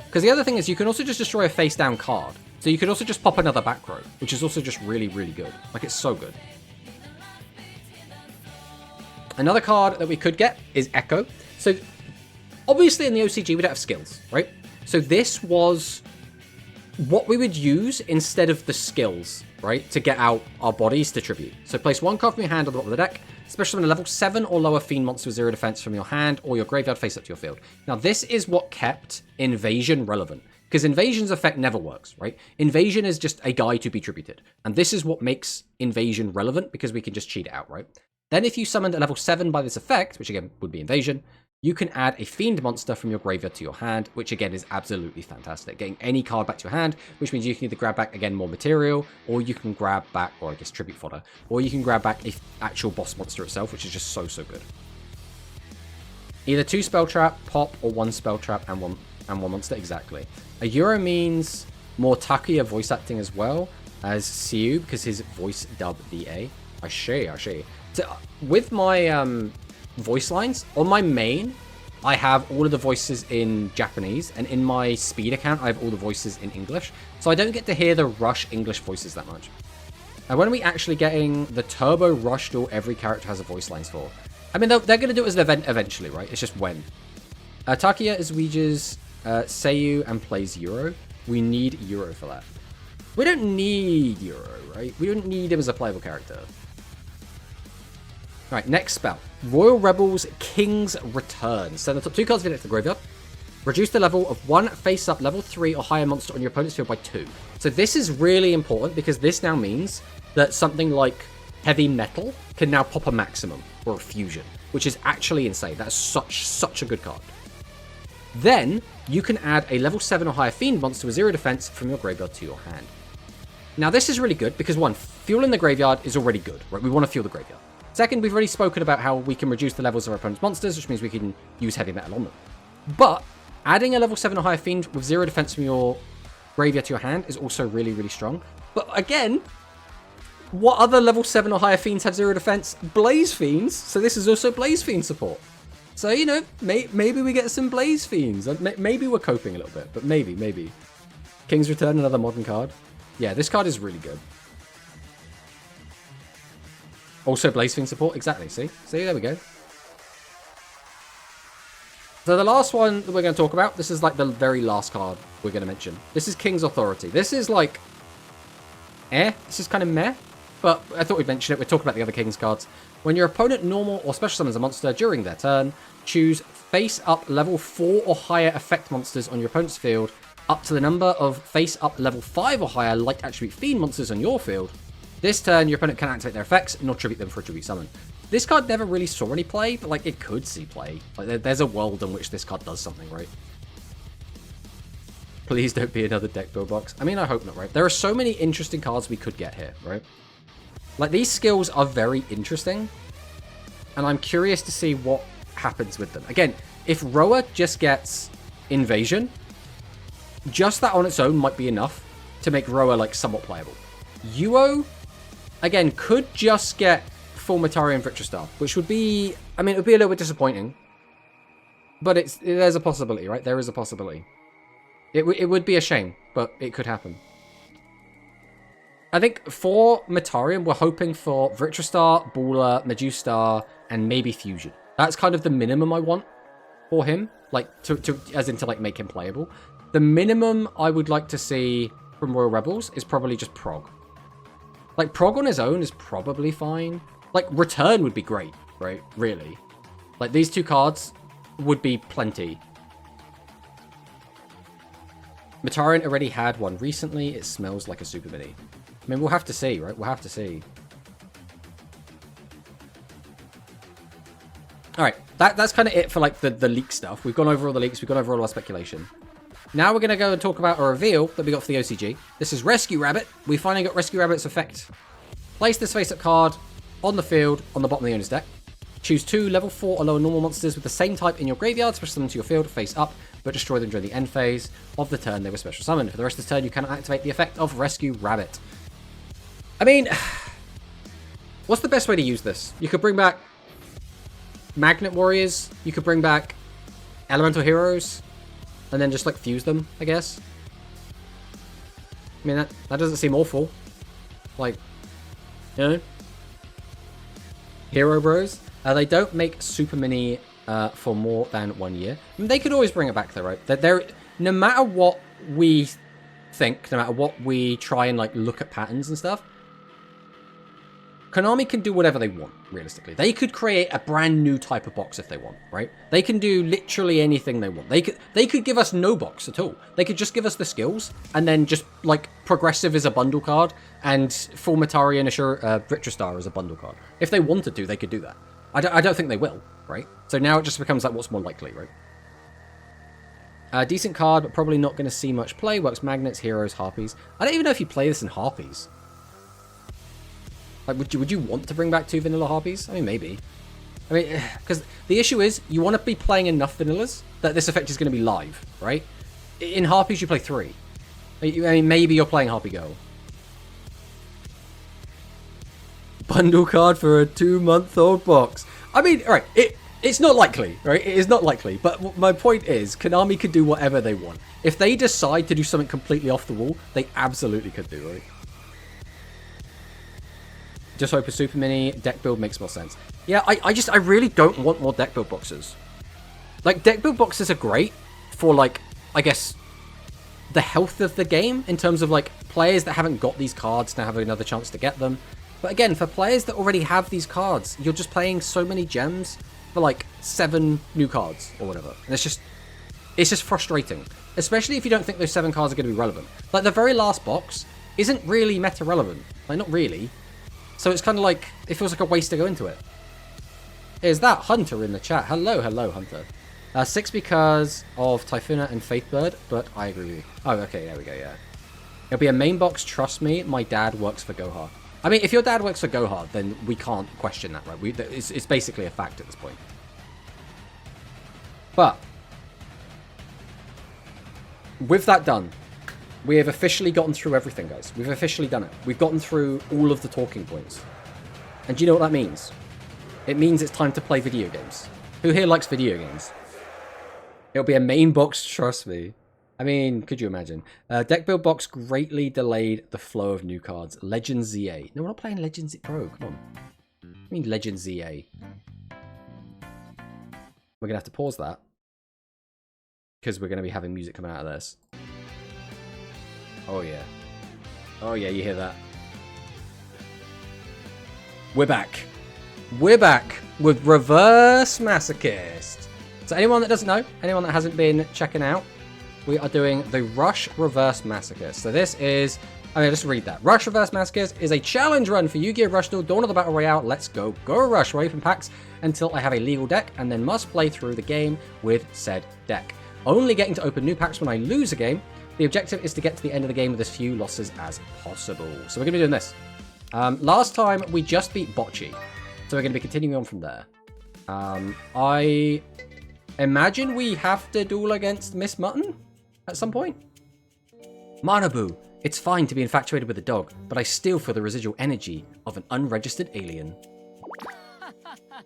Because the other thing is you can also just destroy a face-down card. So you could also just pop another back row, which is also just really, really good. Like, it's so good. Another card that we could get is Echo. So, obviously in the OCG, we don't have skills, right? So this was what we would use instead of the skills, right? To get out our bodies to tribute. So place 1 card from your hand on the bottom of the deck. Special summon a level 7 or lower fiend monster with 0 defense from your hand or your graveyard face up to your field. Now, this is what kept Invasion relevant. Because Invasion's effect never works, right? Invasion is just a guy to be tributed. And this is what makes Invasion relevant, because we can just cheat it out, right? Then if you summoned a level 7 by this effect, which again would be Invasion, you can add a fiend monster from your graveyard to your hand, which again is absolutely fantastic. Getting any card back to your hand, which means you can either grab back, again, more material, or you can grab back, or I guess tribute fodder, or you can grab back a actual boss monster itself, which is just so, so good. Either 2 spell trap, pop, or 1 spell trap and one monster, exactly. A Euro means more Takuya voice acting as well as Siu, because his voice dub VA. I see. So, with my voice lines, on my main, I have all of the voices in Japanese, and in my speed account, I have all the voices in English. So I don't get to hear the Rush English voices that much. And when are we actually getting the Turbo Rush duel every character has a voice lines for? I mean, they're going to do it as an event eventually, right? It's just when. Takuya is Ouija's Seiyu and plays Euro. We need Euro for that. We don't need Euro, right? We don't need him as a playable character. Alright, next spell. Royal Rebels King's Return. Send the top 2 cards of your deck to the graveyard. Reduce the level of 1 face-up level 3 or higher monster on your opponent's field by 2. So this is really important, because this now means that something like Heavy Metal can now pop a Maximum or a Fusion, which is actually insane. That's such a good card. Then, you can add a level 7 or higher Fiend monster with 0 defense from your graveyard to your hand. Now, this is really good because, 1, fueling the graveyard is already good, right? We want to fuel the graveyard. Second, we've already spoken about how we can reduce the levels of our opponent's monsters, which means we can use Heavy Metal on them. But, adding a level 7 or higher Fiend with 0 defense from your graveyard to your hand is also really, really strong. But again, what other level 7 or higher Fiends have 0 defense? Blaze Fiends, so this is also Blaze Fiend support. So, you know, maybe we get some Blaze Fiends. Maybe we're coping a little bit, but maybe. King's Return, another modern card. Yeah, this card is really good. Also Blaze Fiend support, exactly, see, there we go. So the last one that we're going to talk about, this is like the very last card we're going to mention. This is King's Authority. This is like, this is kind of meh, but I thought we'd mention it. We're talking about the other King's cards. When your opponent normal or special summons a monster during their turn, choose face-up level 4 or higher effect monsters on your opponent's field up to the number of face-up level 5 or higher light attribute fiend monsters on your field. This turn, your opponent can activate their effects, not tribute them for a tribute summon. This card never really saw any play, but like it could see play. Like there's a world in which this card does something, right? Please don't be another deck build box. I mean, I hope not, right? There are so many interesting cards we could get here, right? Like these skills are very interesting, and I'm curious to see what happens with them. Again, if Roa just gets Invasion, just that on its own might be enough to make Roa like somewhat playable. Yuo, again, could just get full Matari and Victorstar, which would be, I mean, it would be a little bit disappointing, but there's a possibility, right? There is a possibility. It would be a shame, but it could happen. I think for Matarian, we're hoping for Victorstar, Baller, Medustar, and maybe Fusion. That's kind of the minimum I want for him, like as in to like make him playable. The minimum I would like to see from Royal Rebels is probably just Prog. Like Prog on his own is probably fine. Like Return would be great, right? Really. Like these two cards would be plenty. Matarian already had one recently. It smells like a Super Mini. I mean, we'll have to see, right? We'll have to see. Alright, that's kind of it for like the leak stuff. We've gone over all the leaks, we've gone over all our speculation. Now we're going to go and talk about a reveal that we got for the OCG. This is Rescue Rabbit. We finally got Rescue Rabbit's effect. Place this face-up card on the field on the bottom of the owner's deck. Choose 2 level 4 or lower normal monsters with the same type in your graveyard, special them to your field face up, but destroy them during the end phase of the turn they were special summoned. For the rest of the turn, you cannot activate the effect of Rescue Rabbit. I mean, what's the best way to use this? You could bring back Magnet Warriors, you could bring back Elemental Heroes, and then just like fuse them, I guess. I mean, that doesn't seem awful. Like, you know? Hero Bros. They don't make Super Mini for more than 1 year. I mean, they could always bring it back though, right? They're, no matter what we think, no matter what we try and like look at patterns and stuff, Konami can do whatever they want, realistically. They could create a brand new type of box if they want, right? They can do literally anything they want. They could give us no box at all. They could just give us the skills, and then just, like, Progressive is a bundle card, and Full Matari and Victorstar is a bundle card. If they wanted to, they could do that. I don't think they will, right? So now it just becomes, like, what's more likely, right? Decent card, but probably not going to see much play. Works Magnets, Heroes, Harpies. I don't even know if you play this in Harpies. Like, would you want to bring back 2 vanilla Harpies? I mean, maybe. I mean, because the issue is, you want to be playing enough vanillas that this effect is going to be live, right? In Harpies, you play 3. I mean, maybe you're playing Harpy Girl. Bundle card for a 2-month-old box. I mean, all right, it's not likely, right? It is not likely, but my point is, Konami could do whatever they want. If they decide to do something completely off the wall, they absolutely could do, right? Just hope a Super Mini deck build makes more sense. Yeah, I really don't want more deck build boxes. Like, deck build boxes are great for, like, I guess, the health of the game, in terms of, like, players that haven't got these cards now have another chance to get them. But again, for players that already have these cards, you're just playing so many gems for, like, 7 new cards, or whatever. And it's just frustrating. Especially if you don't think those 7 cards are going to be relevant. Like, the very last box isn't really meta-relevant. Like, not really. So it's kind of like, it feels like a waste to go into it. Is that Hunter in the chat? Hello, Hunter. 6 because of Typhuna and Faithbird, but I agree with you. Oh, okay, there we go, yeah. It'll be a main box, trust me, my dad works for Gohar. I mean, if your dad works for Gohar, then we can't question that, right? It's basically a fact at this point. But, with that done, we have officially gotten through everything, guys. We've officially done it. We've gotten through all of the talking points. And do you know what that means? It means it's time to play video games. Who here likes video games? It'll be a main box, trust me. I mean, could you imagine? Deck build box greatly delayed the flow of new cards. Legend ZA. No, we're not playing Legend Z Pro. Come on. I mean Legend ZA. We're going to have to pause that. Because we're going to be having music coming out of this. Oh yeah. Oh yeah, you hear that? We're back. We're back with Reverse Masochist. So anyone that doesn't know, anyone that hasn't been checking out, we are doing the Rush Reverse Masochist. So this is, I mean, just read that. Rush Reverse Masochist is a challenge run for Yu-Gi-Oh! Rush Duel, Dawn of the Battle Royale. Let's go Rush. We open packs until I have a legal deck, and then must play through the game with said deck. Only getting to open new packs when I lose a game. The objective is to get to the end of the game with as few losses as possible. So we're going to be doing this. Last time, we just beat Bocce. So we're going to be continuing on from there. I imagine we have to duel against Miss Mutton at some point. Manabu. It's fine to be infatuated with a dog, but I still feel the residual energy of an unregistered alien.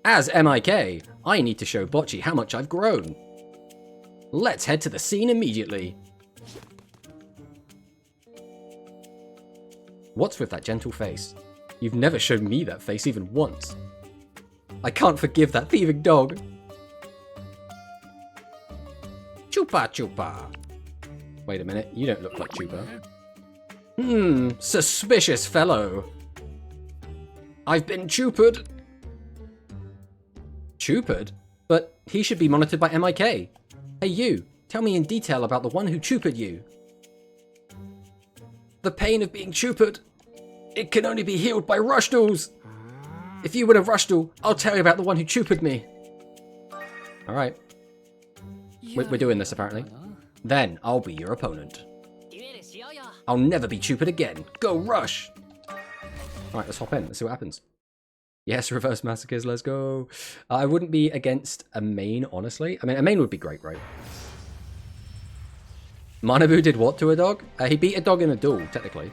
As MIK, I need to show Bocce how much I've grown. Let's head to the scene immediately. What's with that gentle face? You've never shown me that face even once. I can't forgive that thieving dog. Chupa Chupa. Wait a minute, you don't look like Chupa. Suspicious fellow. I've been chupered. Chupered? But he should be monitored by MIK. Hey you, tell me in detail about the one who chupered you. The pain of being chupered. It can only be healed by rush duels. If you win a rush duel, I'll tell you about the one who chupered me. Alright. We're doing this apparently. Then I'll be your opponent. I'll never be chupered again. Go Rush! Alright, let's hop in. Let's see what happens. Yes, Reverse Masochist, let's go. I wouldn't be against a main, honestly. I mean, a main would be great, right? Manabu did what to a dog? He beat a dog in a duel, technically.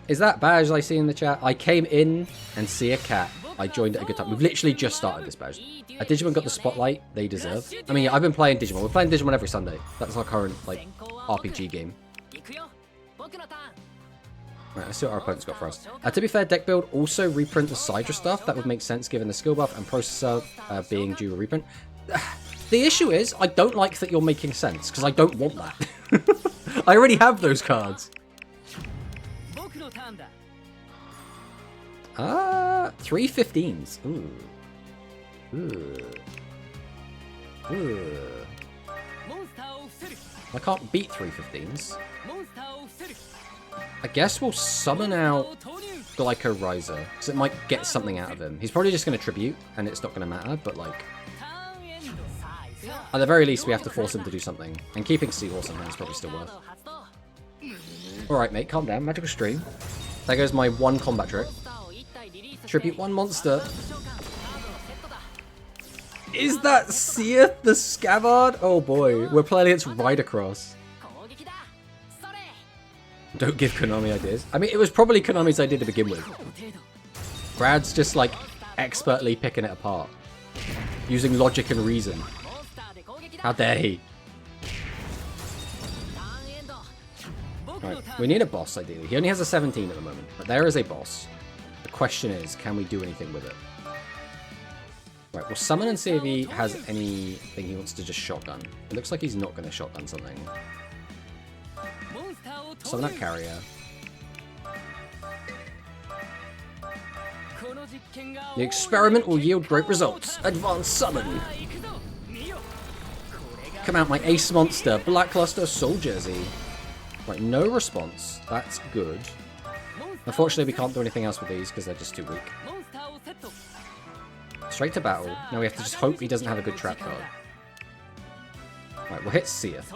Is that badge I see in the chat? I came in and see a cat. I joined at a good time. We've literally just started this badge. Digimon got the spotlight they deserve. I mean, yeah, I've been playing Digimon. We're playing Digimon every Sunday. That's our current, like, RPG game. Right, let's see what our opponent's got for us. To be fair, deck build also reprint the Sidra stuff. That would make sense given the skill buff and processor being due a reprint. The issue is, I don't like that you're making sense, because I don't want that. I already have those cards. 3 15s. Ooh. I can't beat 3 15s. I guess we'll summon out Glyco Riser, because it might get something out of him. He's probably just going to tribute, and it's not going to matter, but like... At the very least, we have to force him to do something. And keeping Seahorse in hand is probably still worth. Alright, mate, calm down. Magical Stream. There goes my one combat trick. Tribute one monster. Is that Seath the Scabbard? Oh boy, we're playing against Ridacross. Don't give Konami ideas. I mean, it was probably Konami's idea to begin with. Brad's just like expertly picking it apart. Using logic and reason. How dare he? Right, we need a boss ideally. He only has a 17 at the moment, but there is a boss. The question is, can we do anything with it? Right, we'll summon and see if he has anything he wants to just shotgun. It looks like he's not going to shotgun something. Summon that carrier. The experiment will yield great results. Advanced summon. Come out, my ace monster, Blackluster Soul Jersey. Right, no response. That's good. Unfortunately, we can't do anything else with these because they're just too weak. Straight to battle. Now we have to just hope he doesn't have a good trap card. Right, we'll hit Seath.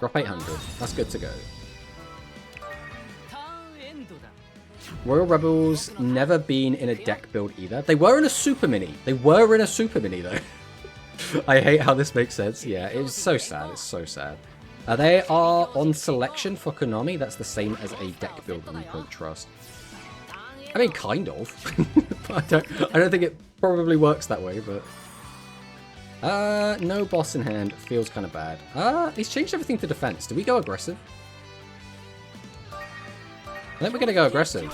Drop 800. That's good to go. Royal Rebels never been in a deck build either. They were in a Super Mini. They were in a Super Mini though. I hate how this makes sense. Yeah, it was so sad. It's so sad. They are on selection for Konami. That's the same as a deck build reprint trust. I mean, kind of. I don't think it probably works that way, but... no boss in hand. Feels kind of bad. He's changed everything to defense. Do we go aggressive? I think we're going to go aggressive.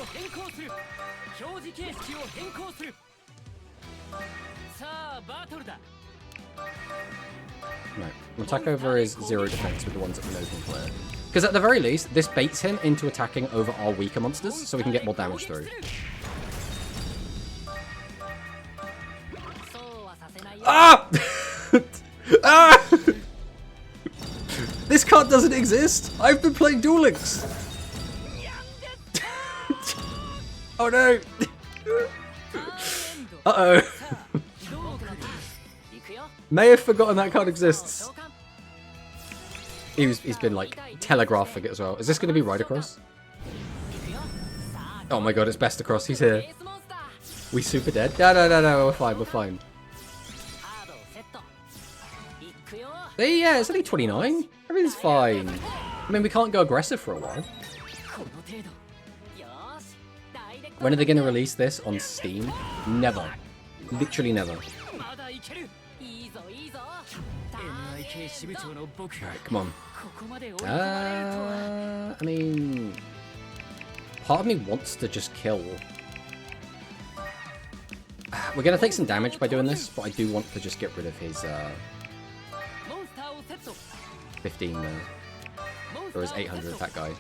Right. We'll attack over his 0 defense with the ones that we know can clear. Because at the very least, this baits him into attacking over our weaker monsters, so we can get more damage through. Ah! Ah! This card doesn't exist! I've been playing Duel Links! Oh no! Uh-oh. May have forgotten that card exists. He's been like telegraphing it as well. Is this going to be right across? Oh my god, it's best across. He's here. We super dead? No, we're fine, we're fine. Yeah, it's only 29. Everything's fine. I mean, we can't go aggressive for a while. When are they going to release this on Steam? Never. Literally never. Alright, come on. I mean... part of me wants to just kill. We're going to take some damage by doing this, but I do want to just get rid of his 15 though. Or his 800, that guy.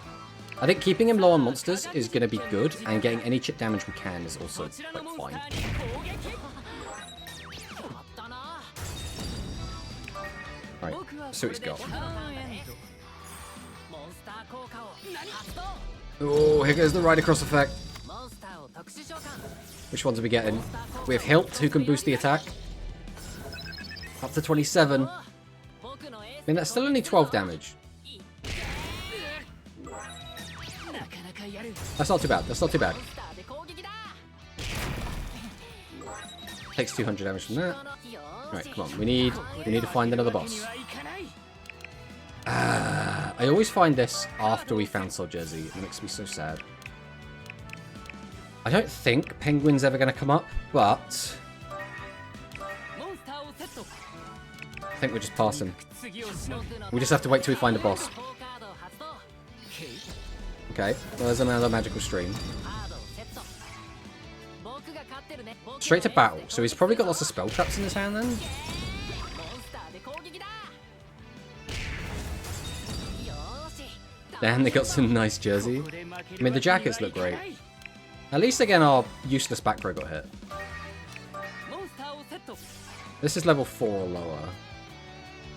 I think keeping him low on monsters is going to be good, and getting any chip damage we can is also like, fine. Right, so he's got. Oh, here goes the ride across effect. Which ones are we getting? We have Hilt, who can boost the attack. Up to 27. I mean, that's still only 12 damage. That's not too bad. That's not too bad. Takes 200 damage from that. Right, come on. We need to find another boss. I always find this after we found Soul Jersey. It makes me so sad. I don't think Penguin's ever going to come up, but I think we just pass him. We just have to wait till we find a boss. Okay, well, there's another magical stream. Straight to battle. So he's probably got lots of spell traps in his hand then? Damn, they got some nice jersey. I mean, the jackets look great. At least again our useless back row got hit. This is level 4 or lower.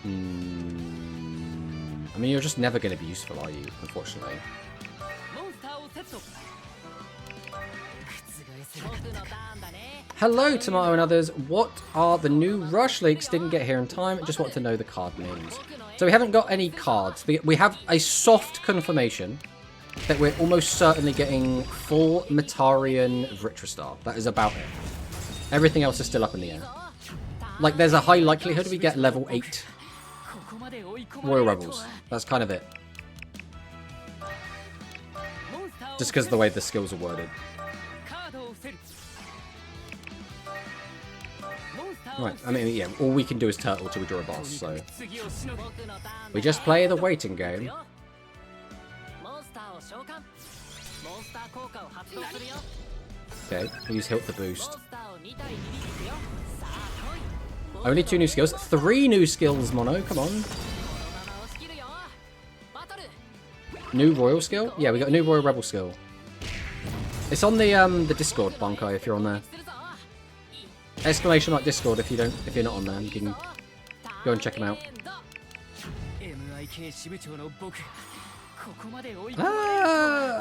I mean, you're just never going to be useful, are you? Unfortunately. Hello, Tomato and others. What are the new Rush leaks? Didn't get here in time. Just want to know the card names. So we haven't got any cards. We have a soft confirmation that we're almost certainly getting full Metarian Vritristar. That is about it. Everything else is still up in the air. Like, there's a high likelihood we get level 8 Royal Rebels. That's kind of it. Just because of the way the skills are worded. Right, I mean, yeah, all we can do is turtle till we draw a boss, so... we just play the waiting game. Okay, we use Hilt to boost. Only 2 new skills. 3 new skills, Mono, come on. New Royal skill? Yeah, we got a new Royal Rebel skill. It's on the Discord, Bankai, if you're on there. Exclamation mark Discord if you're not on there. You can go and check them out.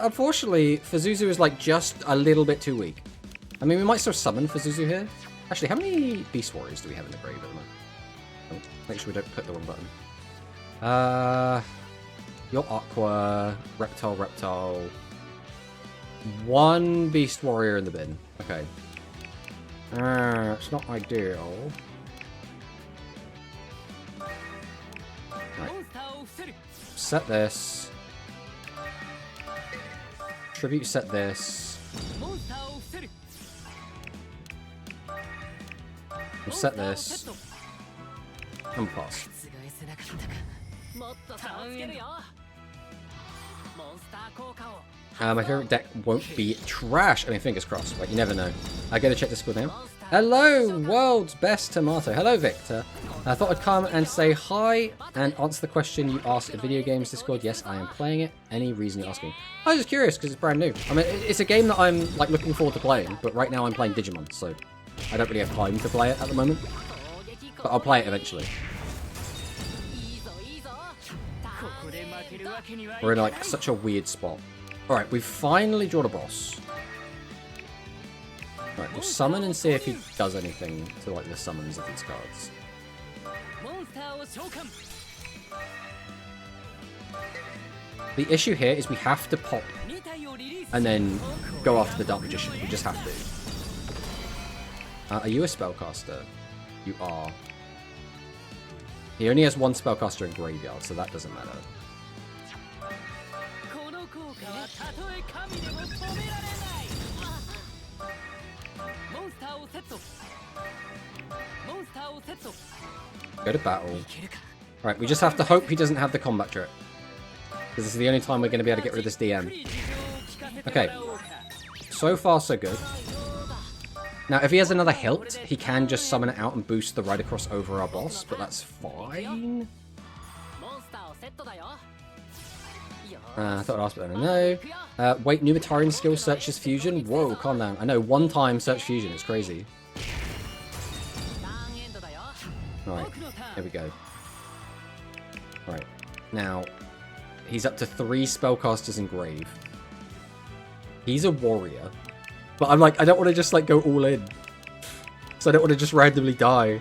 Unfortunately, Fuzuzu is like just a little bit too weak. I mean, we might still summon Fuzuzu here. Actually, how many Beast Warriors do we have in the grave at the moment? Oh, make sure we don't click the wrong button. You're Aqua, Reptile. 1 Beast Warrior in the bin. Okay. It's not ideal. Right. Set this. Tribute set this. We'll set this. And pass. My favourite deck won't be trash. I mean, fingers crossed. Like, you never know. I gotta check Discord now. Hello, world's best tomato. Hello, Victor. I thought I'd come and say hi and answer the question you asked at Video Games Discord. Yes, I am playing it. Any reason you're asking? I was just curious because it's brand new. I mean, it's a game that I'm like looking forward to playing, but right now I'm playing Digimon, so I don't really have time to play it at the moment. But I'll play it eventually. We're in like such a weird spot. Alright, we've finally drawn a boss. Right, we'll summon and see if he does anything to like the summons of these cards. The issue here is we have to pop and then go after the Dark Magician. We just have to. Are you a spellcaster? You are. He only has one spellcaster in Graveyard, so that doesn't matter. Go to battle. Right, we just have to hope he doesn't have the combat trick. Because this is the only time we're going to be able to get rid of this DM. Okay. So far, so good. Now, if he has another hilt, he can just summon it out and boost the right across over our boss, but that's fine. I thought I'd ask, but I don't know. Wait, Numitarian skill searches fusion? Whoa, calm down. I know, one time search fusion, it's crazy. Alright, here we go. Alright, now, he's up to 3 spellcasters in Grave. He's a warrior. But I'm like, I don't want to just like go all in. So I don't want to just randomly die.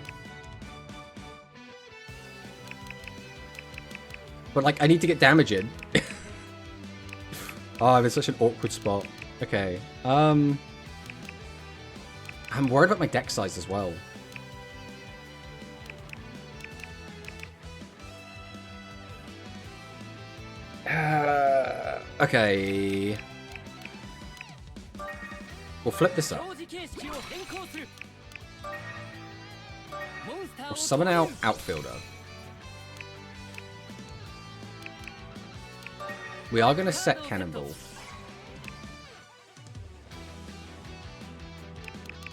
But like, I need to get damage in. Oh, I'm in such an awkward spot. Okay. I'm worried about my deck size as well. Okay. We'll flip this up. We'll summon out Outfielder. We are going to set Cannonball. Do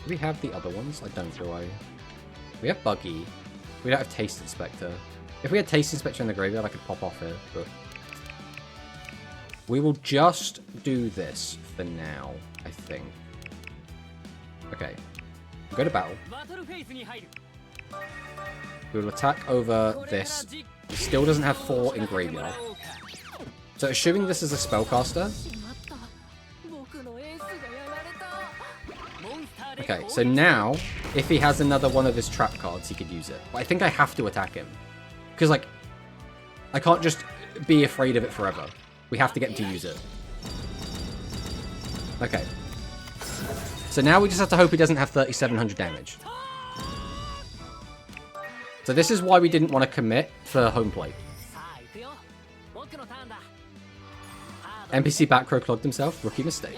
we have the other ones? I don't, do I? We have Buggy. We don't have Taste Inspector. If we had Taste Inspector in the graveyard, I could pop off here, but... We will just do this for now, I think. Okay. Go to battle. We will attack over this. He still doesn't have 4 in graveyard. So assuming this is a spellcaster. Okay, so now, if he has another one of his trap cards, he could use it. But I think I have to attack him. Because, like, I can't just be afraid of it forever. We have to get him to use it. Okay. So now we just have to hope he doesn't have 3,700 damage. So this is why we didn't want to commit for home plate. NPC back row clogged himself. Rookie mistake.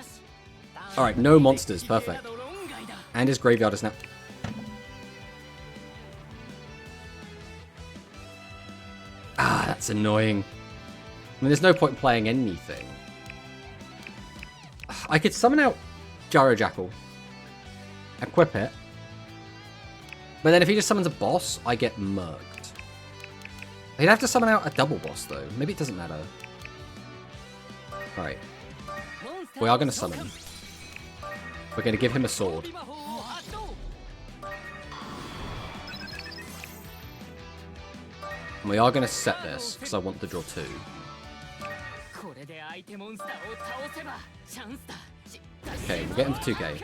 Alright, no monsters. Perfect. And his graveyard is now... Ah, that's annoying. I mean, there's no point in playing anything. I could summon out Gyro Jackal. Equip it. But then if he just summons a boss, I get murked. He'd have to summon out a double boss, though. Maybe it doesn't matter. Alright. We are going to summon. We're going to give him a sword. And we are going to set this, because I want to draw 2. Okay, we'll get him for 2k.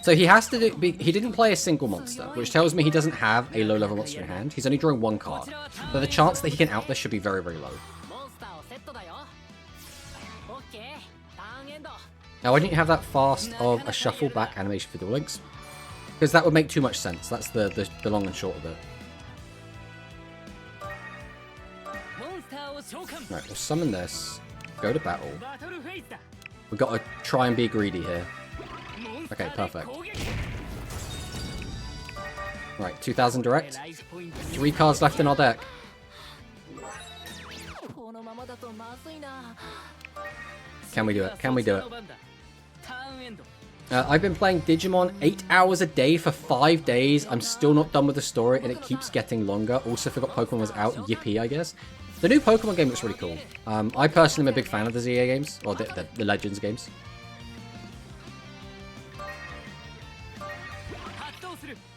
So he has to do... He didn't play a single monster, which tells me he doesn't have a low-level monster in hand. He's only drawing 1 card. So the chance that he can out this should be very, very low. Now, why didn't you have that fast of a shuffle back animation for Duel Links? Because that would make too much sense. That's the long and short of it. Right, we'll summon this. Go to battle. We've got to try and be greedy here. Okay, perfect. Right, 2,000 direct. 3 cards left in our deck. Can we do it? Can we do it? I've been playing Digimon 8 hours a day for 5 days. I'm still not done with the story, and it keeps getting longer. Also forgot Pokemon was out. Yippee, I guess. The new Pokemon game looks really cool. I personally am a big fan of the ZA games, or the Legends games.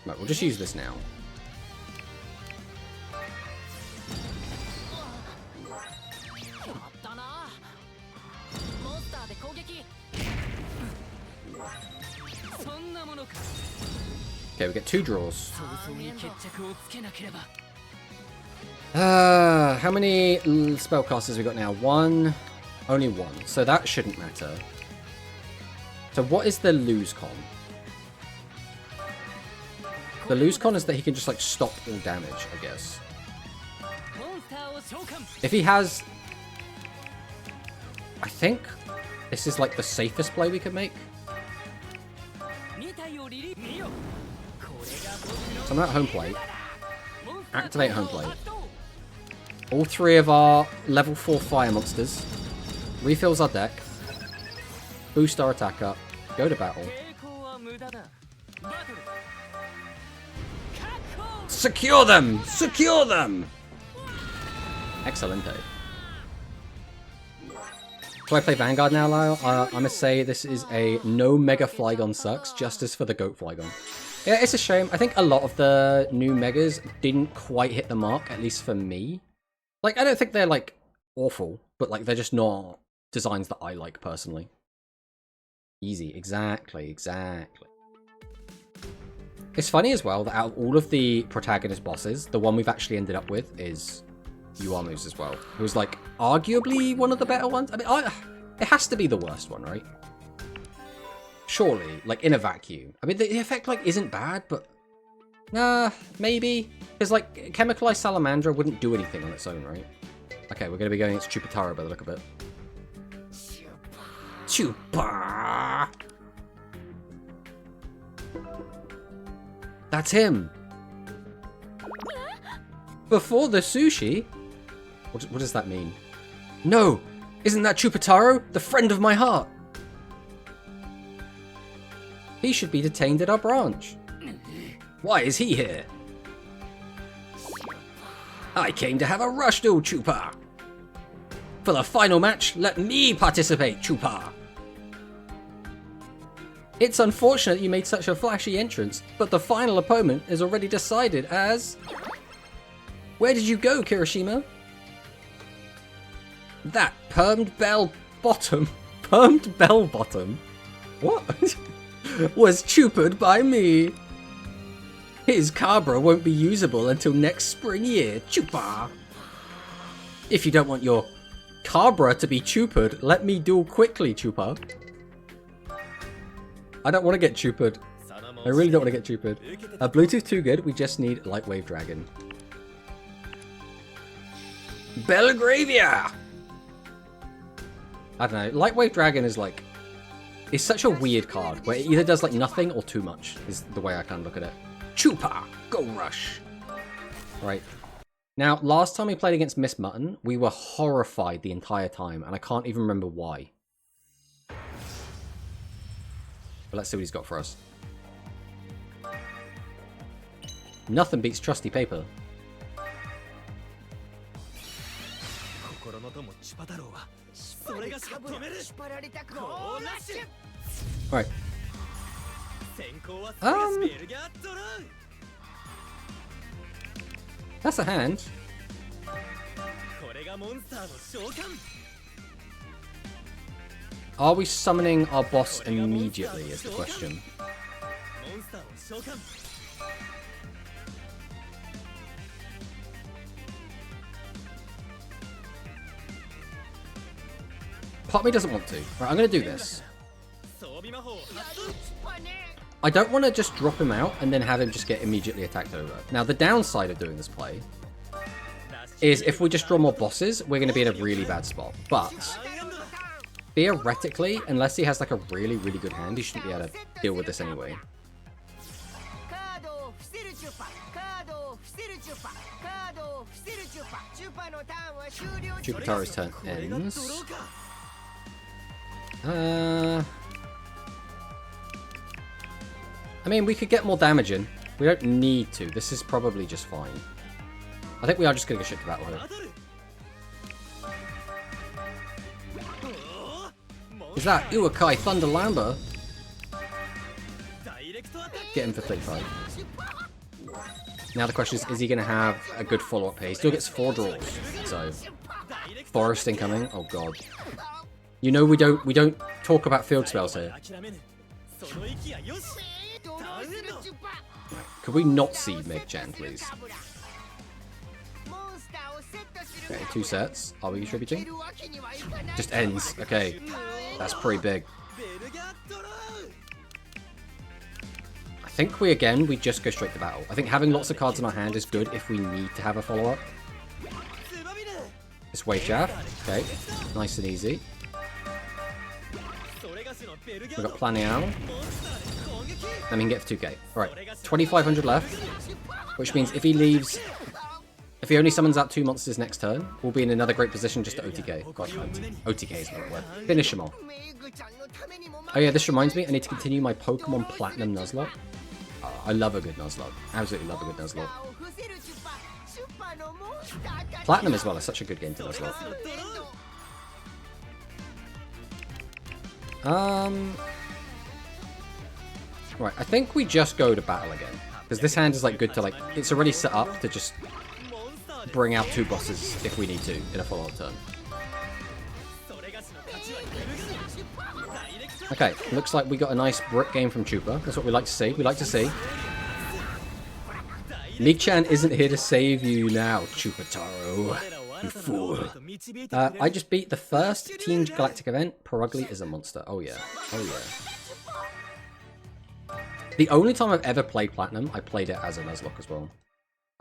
Right, we'll just use this now. Okay, we get 2 draws. How many spellcasters we got now? 1. Only 1. So that shouldn't matter. So what is the lose con? The lose con is that he can just like stop all damage, I guess. If he has... I think this is like the safest play we could make. So I'm at home plate. Activate home plate. All 3 of our level 4 fire monsters. Refills our deck. Boost our attack up. Go to battle. Secure them! Secure them! Excelente. So I play Vanguard now, Lyle. I'm gonna say this is a no Mega Flygon sucks, justice for the Goat Flygon. Yeah, it's a shame. I think a lot of the new Megas didn't quite hit the mark, at least for me. Like, I don't think they're, like, awful, but, like, they're just not designs that I like, personally. Easy. Exactly, exactly. It's funny as well that out of all of the protagonist bosses, the one we've actually ended up with is Uamu's as well. Who's, like, arguably one of the better ones. I mean, it has to be the worst one, right? Surely, like, in a vacuum. I mean, the effect, like, isn't bad, but... Nah, maybe. Because, like, Chemicalized Salamandra wouldn't do anything on its own, right? Okay, we're going to be going against Chupataro by the look of it. Chupa! That's him! Before the sushi? What does that mean? No! Isn't that Chupataro? The friend of my heart! He should be detained at our branch. Why is he here? I came to have a rush duel, Chupa. For the final match, let me participate, Chupa. It's unfortunate you made such a flashy entrance, but the final opponent is already decided as... Where did you go, Kirishima? That permed bell bottom. Permed bell bottom? What? Was Chupa'd by me. His Cabra won't be usable until next spring year, Chupa. If you don't want your Cabra to be Chupa'd, let me duel quickly, Chupa. I don't want to get Chupa'd. I really don't want to get Chupa'd. Bluetooth too good, we just need Lightwave Dragon. Belgravia! I don't know, Lightwave Dragon is like... It's such a weird card, where it either does like nothing or too much, is the way I kind of look at it. Chupa! Go Rush! Right. Now, last time we played against Miss Mutton, we were horrified the entire time, and I can't even remember why. But let's see what he's got for us. Nothing beats trusty paper. Right. That's a hand. Are we summoning our boss immediately is the question. Part of me doesn't want to. Right, I'm going to do this. I don't want to just drop him out and then have him just get immediately attacked over. Now, the downside of doing this play is if we just draw more bosses, we're going to be in a really bad spot. But theoretically, unless he has like a really, really good hand, he shouldn't be able to deal with this anyway. Chupataro's turn ends. I mean, we could get more damage in. We don't need to. This is probably just fine. I think we are just going to go straight to battle with it. Is that Uakai Thunder Lamba? Get him for 35. Now the question is he going to have a good follow-up here? He still gets 4 draws. So, Forest incoming. Oh god. You know we don't talk about field spells here. Could we not see Meg-chan, please? Okay, 2 sets. Are we attributing? Just ends. Okay. That's pretty big. I think we just go straight to battle. I think having lots of cards in our hand is good if we need to have a follow-up. This wave jab. Okay. Nice and easy. We've got Plan Out. And we can get for 2k. Alright, 2,500 left. Which means if he leaves... If he only summons out 2 monsters next turn, we'll be in another great position just to OTK. God, OTK is not a word. Finish him off. Oh yeah, this reminds me, I need to continue my Pokemon Platinum Nuzlocke. I love a good Nuzlocke. Absolutely love a good Nuzlocke. Platinum as well is such a good game to Nuzlocke. Right, I think we just go to battle again. Because this hand is like good to like... It's already set up to just bring out 2 bosses if we need to in a follow-up turn. Okay, looks like we got a nice brick game from Chupa. That's what we like to see. We like to see. Mig-chan isn't here to save you now, Chupataro. You fool. I just beat the first Team Galactic event. Perugly is a monster. Oh yeah. Oh yeah. The only time I've ever played Platinum, I played it as a Nuzlocke as well.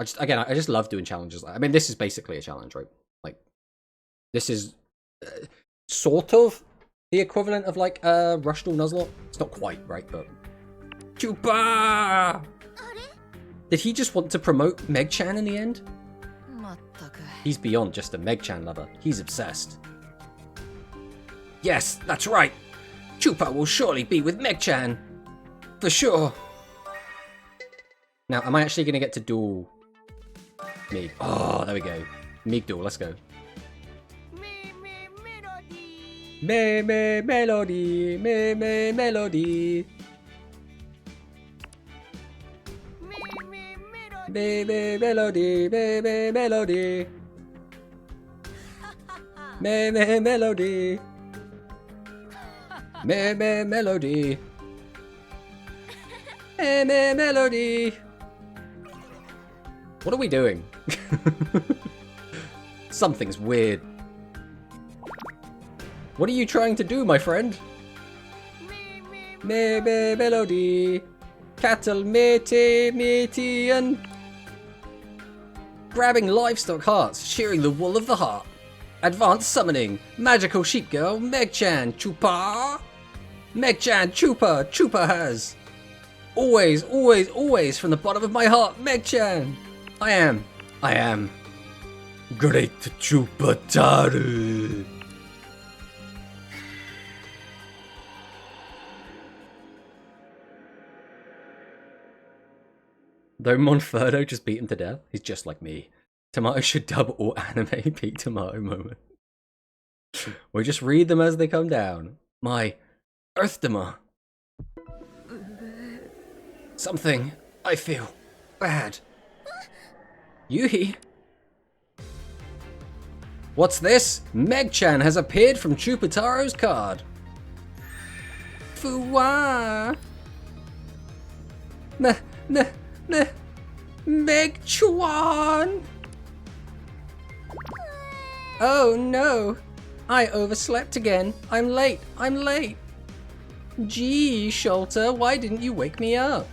I just love doing challenges. I mean, this is basically a challenge, right? Like, this is sort of the equivalent of like Rush Duel Nuzlocke. It's not quite, right? But Chupa! Did he just want to promote Meg-chan in the end? He's beyond just a Meg-chan lover. He's obsessed. Yes, that's right. Chupa will surely be with Meg-chan. For sure. Now, am I actually going to get to duel Mig? Oh, there we go. Mig duel, let's go. Me melody, me melody. Me melody, me melody. Me melody. Me melody. Melody. What are we doing? Something's weird. What are you trying to do, my friend? Melody. Cattle and grabbing livestock hearts, shearing the wool of the heart. Advanced summoning. Magical sheep girl, Meg-chan, Chupa. Meg-chan, Chupa. Chupa has. Always, always, always from the bottom of my heart, Meg-chan. I am great Chupataru. Though Monferno just beat him to death, he's just like me. Tomato should dub all anime peak tomato moment. We just read them as they come down. My Earthdema. Something. I feel bad. Yuhi? What's this? Meg-chan has appeared from Chupataro's card. Fuwa. Meg-chan. Oh no. I overslept again. I'm late. Gee, Sholter, why didn't you wake me up?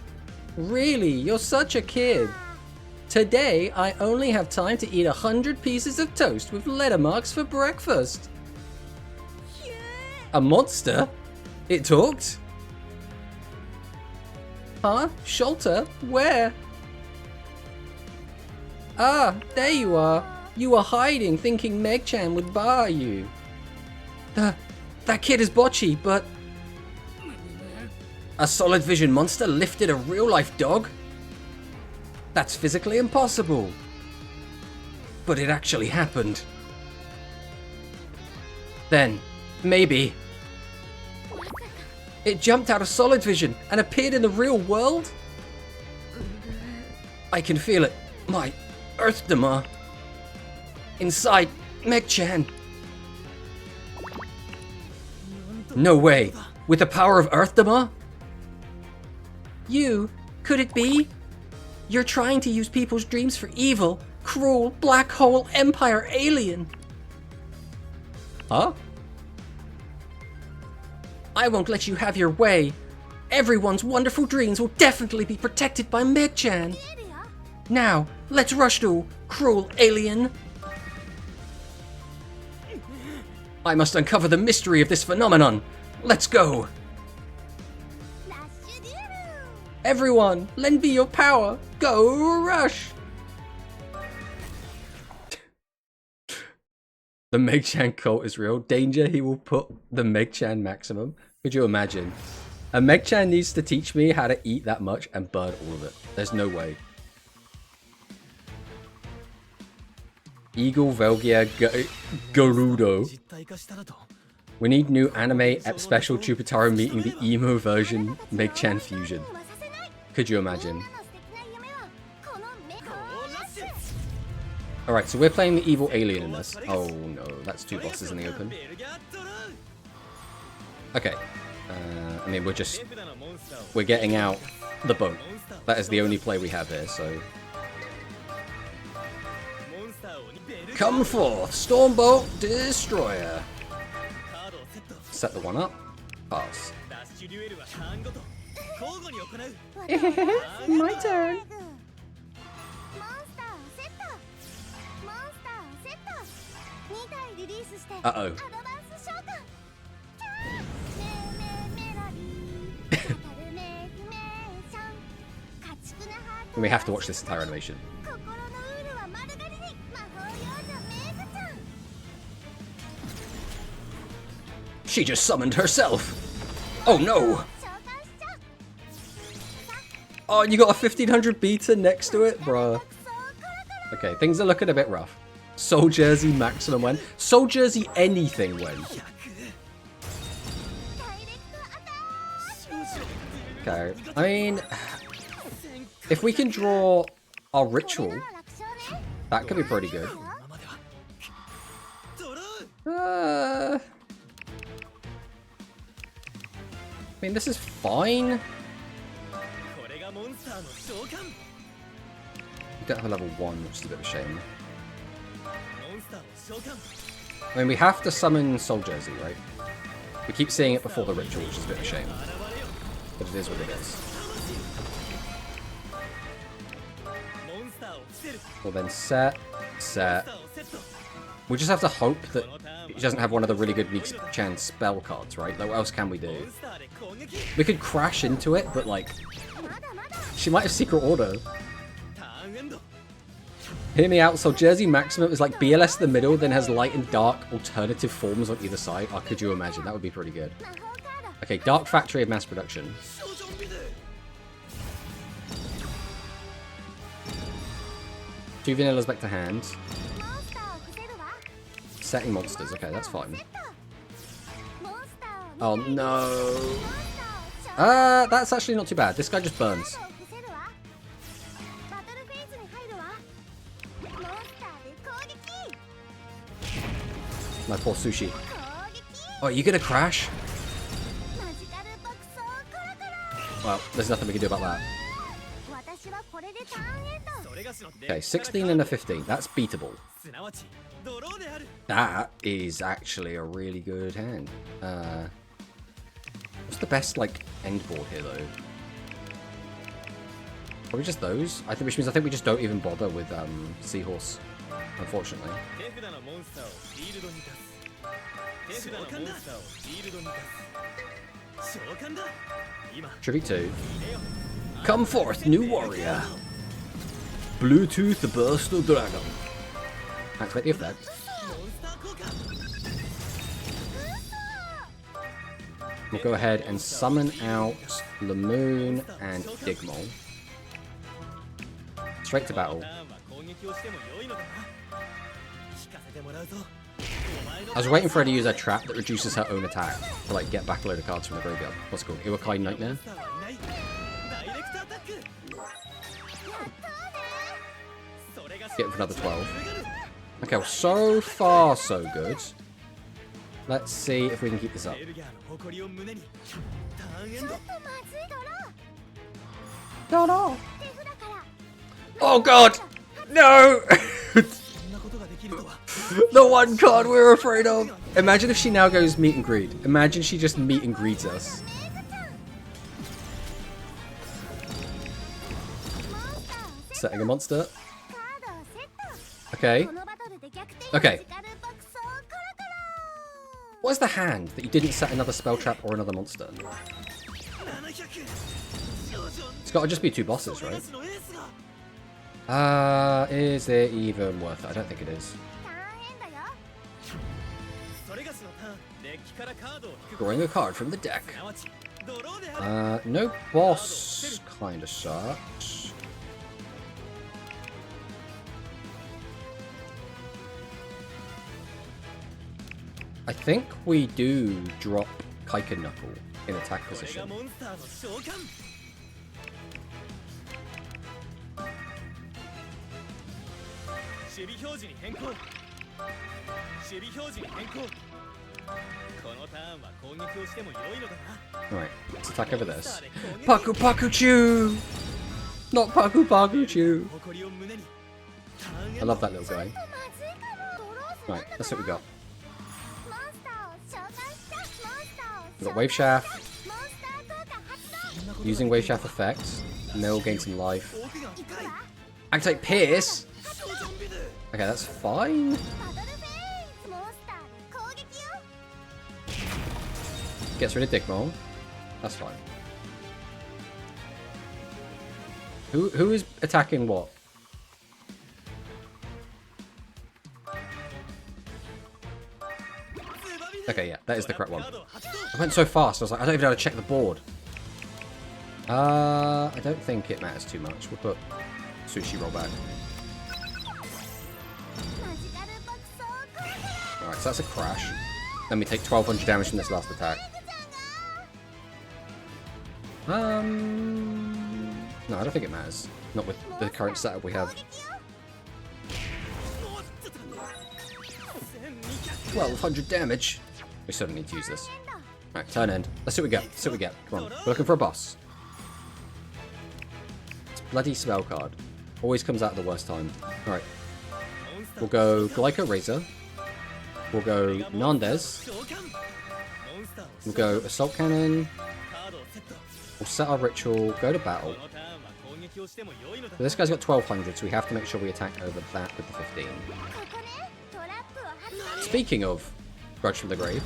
Really, you're such a kid. Today, I only have time to eat 100 pieces of toast with letter marks for breakfast. A monster? It talked? Huh? Sholter? Where? Ah, there you are. You were hiding, thinking Meg-chan would bar you. That kid is botchy, but... A solid vision monster lifted a real-life dog? That's physically impossible. But it actually happened. Then, maybe... It jumped out of solid vision and appeared in the real world? I can feel it. My Earthdema. Inside Meg-chan. No way! With the power of Earthdama? You? Could it be? You're trying to use people's dreams for evil, cruel, black hole, empire alien. Huh? I won't let you have your way. Everyone's wonderful dreams will definitely be protected by Meg-chan. Now, let's rush to cruel alien. I must uncover the mystery of this phenomenon. Let's go. Everyone, lend me your power. Go rush. The Meg-chan cult is real. Danger, he will put the Meg-chan maximum. Could you imagine? A Meg-chan needs to teach me how to eat that much and burn all of it. There's no way. Eagle, Velgia, Garudo. We need new anime ep special Chupataro meeting the emo version Meg-chan fusion. Could you imagine? Alright, so we're playing the evil alien in this. Oh no, that's two bosses in the open. Okay. I mean, we're getting out the boat. That is the only play we have here, so... Come forth, Stormbolt Destroyer. Set the one up. Pass. My turn. Uh-oh. We have to watch this entire animation. She just summoned herself. Oh no. Oh, and you got a 1500 beta next to it, bruh. Okay, things are looking a bit rough. Soul Jersey maximum when? Soul Jersey anything when? Okay, I mean, if we can draw our ritual, that could be pretty good. I mean, this is fine. We don't have a level 1, which is a bit of a shame. I mean, we have to summon Soul Jersey, right? We keep seeing it before the ritual, which is a bit of a shame. But it is what it is. We'll then set. We just have to hope that he doesn't have one of the really good Meg-chan spell cards, right? Like, what else can we do? We could crash into it, but like... She might have Secret Order. Hear me out, so Jersey Maximum is like BLS in the middle, then has light and dark alternative forms on either side. Oh, could you imagine? That would be pretty good. Okay, Dark Factory of Mass Production. Two vanillas back to hand. Setting monsters. Okay, that's fine. Oh no. That's actually not too bad. This guy just burns. My poor Sushi. Oh, are you gonna crash? Well, there's nothing we can do about that. Okay, 16 and a 15. That's beatable. That is actually a really good hand. What's the best, like, end board here, though? Probably just those. Which means I think we just don't even bother with Seahorse, unfortunately. Tribute 2. Come forth, new warrior. Bluetooth Burst of Dragon. Activate the effect. We'll go ahead and summon out Lamoon and Digmol. Straight to battle. I was waiting for her to use her trap that reduces her own attack to like get back a load of cards from the graveyard. What's it called? Iwakai Nightmare? Get for another 12. Okay, well, so far so good. Let's see if we can keep this up. No. Oh god! No! The one card we're afraid of! Imagine if she now goes meet and greet. Imagine she just meet and greets us. Setting a monster. Okay. Okay. What is the hand that you didn't set another spell trap or another monster? It's got to just be 2 bosses, right? Is it even worth it? I don't think it is. Drawing a card from the deck. No boss kind of sucks. I think we do drop Kaiken Knuckle in attack position. Alright, let's attack over this. Paku Paku Chew! Not Paku Paku Chew! I love that little guy. Right, let's see what we got. We've got Wave Shaft. Using Wave Shaft effects. Mill gain some life. Activate Pierce! Okay, that's fine. Gets rid of Dickmole. That's fine. Who is attacking what? Okay, yeah, that is the correct one. I went so fast, I was like, I don't even know how to check the board. I don't think it matters too much. We'll put Sushi roll back. Alright, so that's a crash. Then we take 1200 damage from this last attack. No, I don't think it matters. Not with the current setup we have. 1200 damage. We still don't need to use this. Right, turn end. Let's see what we get. Let's see what we get. Come on. We're looking for a boss. It's bloody spell card. Always comes out at the worst time. Alright. We'll go Glyco Razor. We'll go Nandes. We'll go Assault Cannon. We'll set our ritual, go to battle. So this guy's got 1200, so we have to make sure we attack over that with the 15. Speaking of Grudge from the Grave.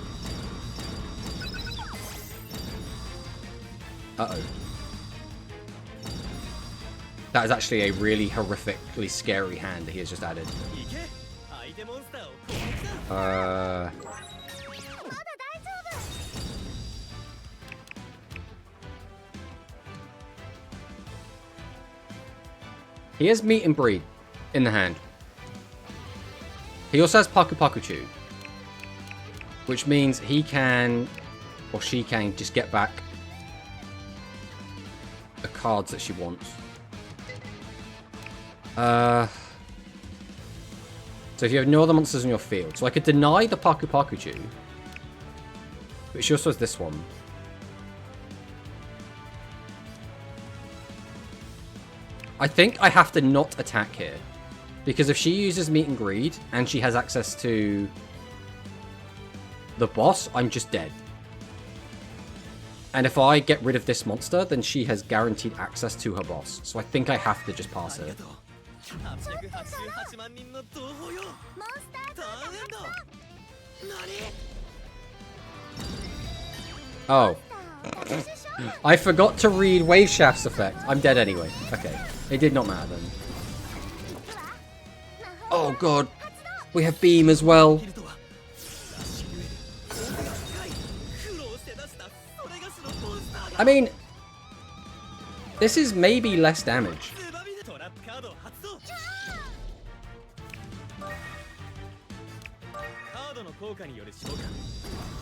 Uh-oh. That is actually a really horrifically scary hand that he has just added. He has Meet and Breed in the hand. He also has Paku Paku Chew, which means he can, or she can, just get back the cards that she wants. So if you have no other monsters in your field, so I could deny the Paku Paku Chew, but she also has this one. I think I have to not attack here, because if she uses Meet and Greed and she has access to the boss, I'm just dead. And if I get rid of this monster, then she has guaranteed access to her boss. So I think I have to just pass it. Oh. I forgot to read Wave Shaft's effect. I'm dead anyway. Okay. It did not matter then. Oh god. We have Beam as well. I mean, this is maybe less damage.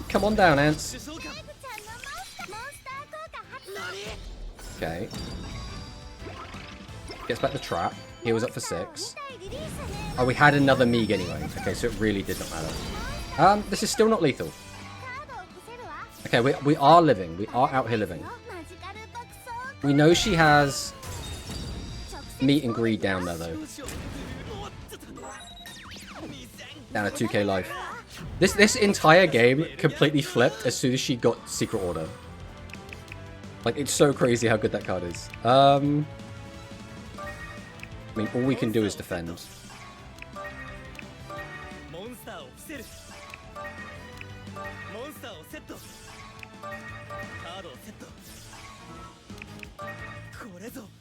Come on down, ants. Okay. Gets back the trap. He was up for 6. Oh, we had another Meeg anyway. Okay, so it really did not matter. This is still not lethal. Okay, we are living. We are out here living. We know she has meat and greed down there, though. Down at 2k life. This entire game completely flipped as soon as she got Secret Order. Like, it's so crazy how good that card is. I mean, all we can do is defend.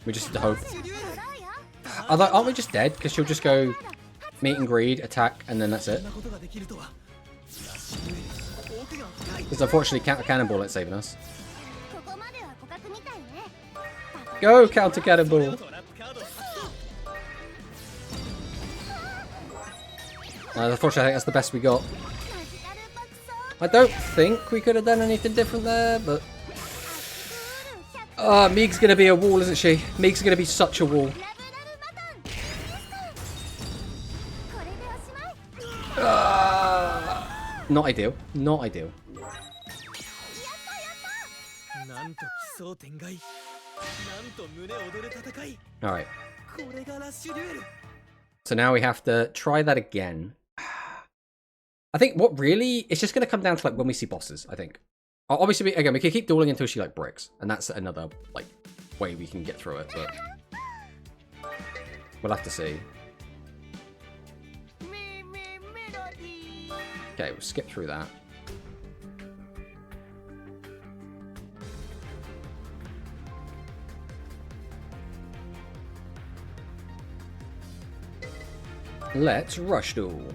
We just have to hope. Aren't we just dead? Because she'll just go meat and greed, attack, and then that's it. Because unfortunately, counter cannonball ain't saving us. Go counter cannonball. Unfortunately, I think that's the best we got. I don't think we could have done anything different there, but... Meeg's gonna be a wall, isn't she? Meeg's gonna be such a wall. Not ideal. Not ideal. Alright. So now we have to try that again. I think what really... It's just going to come down to like when we see bosses, I think. Obviously, again, we can keep dueling until she like breaks. And that's another like way we can get through it. But we'll have to see. Okay, we'll skip through that. Let's rush duel.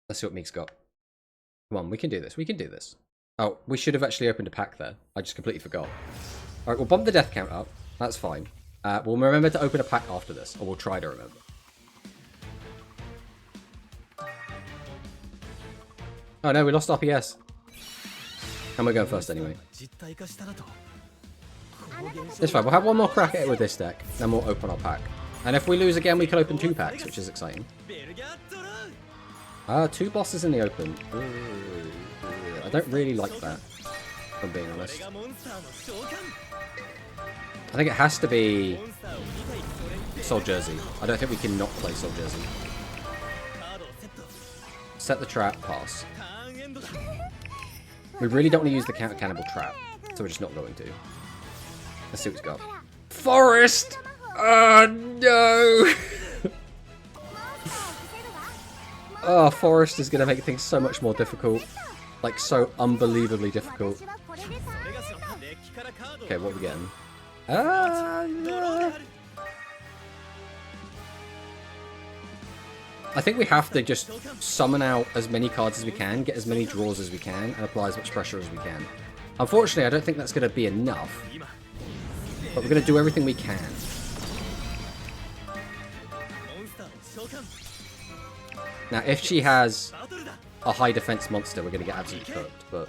Let's see what Meek's got. Come on, we can do this. We can do this. Oh, we should have actually opened a pack there. I just completely forgot. Alright, we'll bump the death count up. That's fine. We'll remember to open a pack after this. Or we'll try to remember. Oh no, we lost RPS. And we're going first anyway. It's fine. We'll have one more crack at it with this deck. Then we'll open our pack. And if we lose again, we can open 2 packs, which is exciting. 2 bosses in the open. Ooh, I don't really like that, if I'm being honest. I think it has to be Soul Jersey. I don't think we can not play Soul Jersey. Set the trap, pass. We really don't want to use the counter cannibal trap, so we're just not going to. Let's see what he's got. Forest! Oh no! Oh, Forest is going to make things so much more difficult. Like, so unbelievably difficult. Okay, what are we getting? No. I think we have to just summon out as many cards as we can, get as many draws as we can, and apply as much pressure as we can. Unfortunately, I don't think that's going to be enough. But we're going to do everything we can. Now, if she has a high defense monster, we're going to get absolutely cooked. But